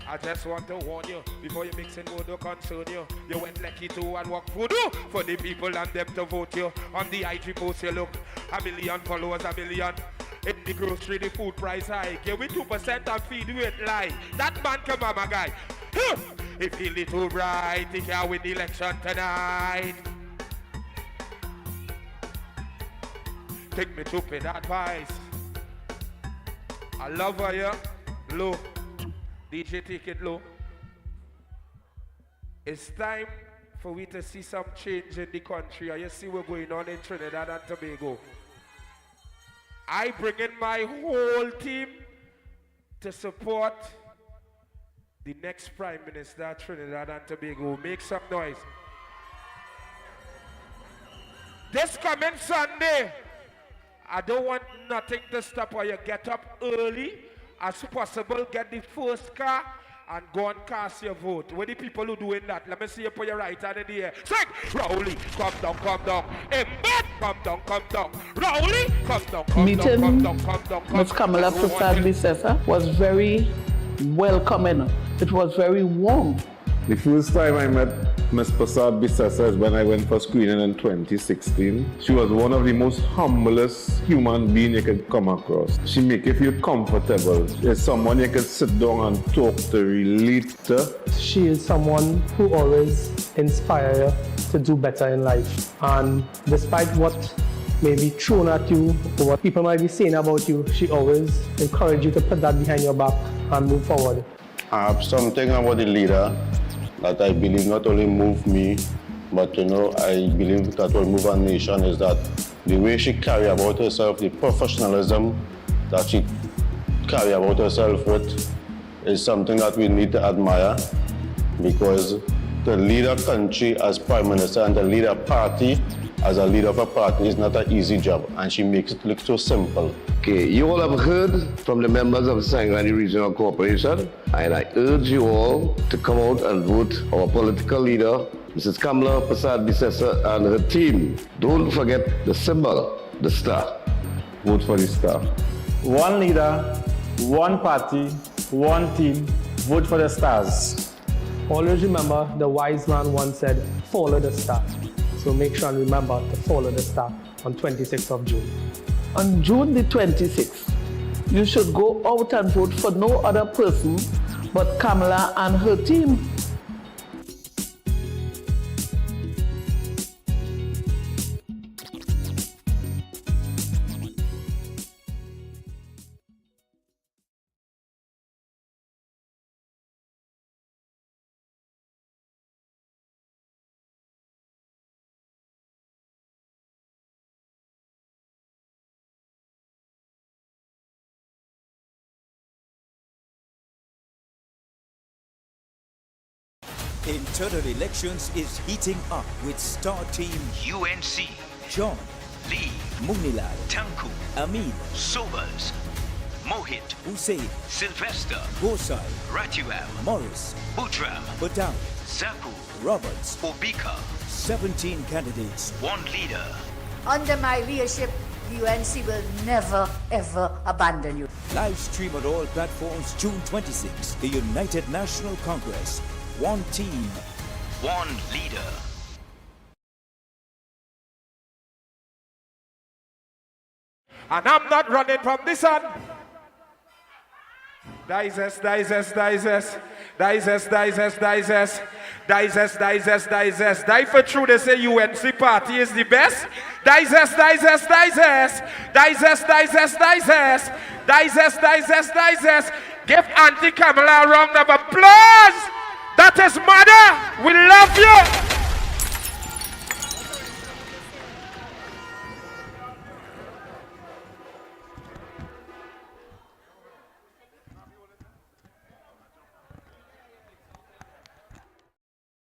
I just want to warn you, before you mix in would concern you. You went lucky to and walk voodoo for the people and them to vote you. On the IG post you look, 1 million followers, 1 million. In the grocery, the food price high. Give me 2% and feed you it lie. That man come on, my guy. If he little bright, he can win the election tonight. Take me to pay that advice. I love her, yeah. Low. DJ, take it low. It's time for we to see some change in the country. And you see what's going on in Trinidad and Tobago. I bring in my whole team to support the next Prime Minister of Trinidad and Tobago. Make some noise. This coming Sunday, I don't want nothing to stop while you get up early as possible, get the first car and go and cast your vote. Where the people who doing that? Let me see you put your right hand in the air. Sing! Rowley, come down, come down. Embed, come down, come down. Rowley, come down, come down, come down, come down. Ms. Kamala Prasad Bisesa was very welcoming. It was very warm. The first time I met Ms. Prasad Bisesa is when I went for screening in 2016. She was one of the most humblest human beings you could come across. She make you feel comfortable. She's someone you could sit down and talk to, relate to. She is someone who always inspires you to do better in life. And despite what may be thrown at you or what people might be saying about you, she always encourages you to put that behind your back and move forward. I have something about the leader that I believe not only move me, but I believe that will move our nation is that the way she carry about herself, the professionalism that she carry about herself with is something that we need to admire, because to lead a country as Prime Minister and to lead a party as a leader of a party is not an easy job, and she makes it look so simple. Okay, you all have heard from the members of the Sangani Regional Corporation, and I urge you all to come out and vote our political leader, Mrs. Kamala Prasad Bisesa, and her team. Don't forget the symbol, the star. Vote for the star. One leader, one party, one team, vote for the stars. Always remember the wise man once said, follow the star. So make sure and remember to follow the star on 26th of June. On June the 26th, you should go out and vote for no other person but Kamala and her team. Internal elections is heating up with star team UNC. John, Lee, Munilal, Tanku, Amin, Sobers, Mohit, Hussein, Sylvester, Gosai, Ratuam, Morris, Butram, Badam, Zaku, Roberts, Obika. 17 candidates, one leader. Under my leadership, the UNC will never, ever abandon you. Live stream on all platforms June 26. The United National Congress. One team, one leader. And I'm not running from this one. Digest, digest, digest. Digest, digest, digest. Digest, digest, digest. Die for true, they say UNC party is the best. Digest, digest, digest. Digest, digest, digest. Digest, digest, digest. Give Auntie Kamala a round of applause. That is mother. We love you.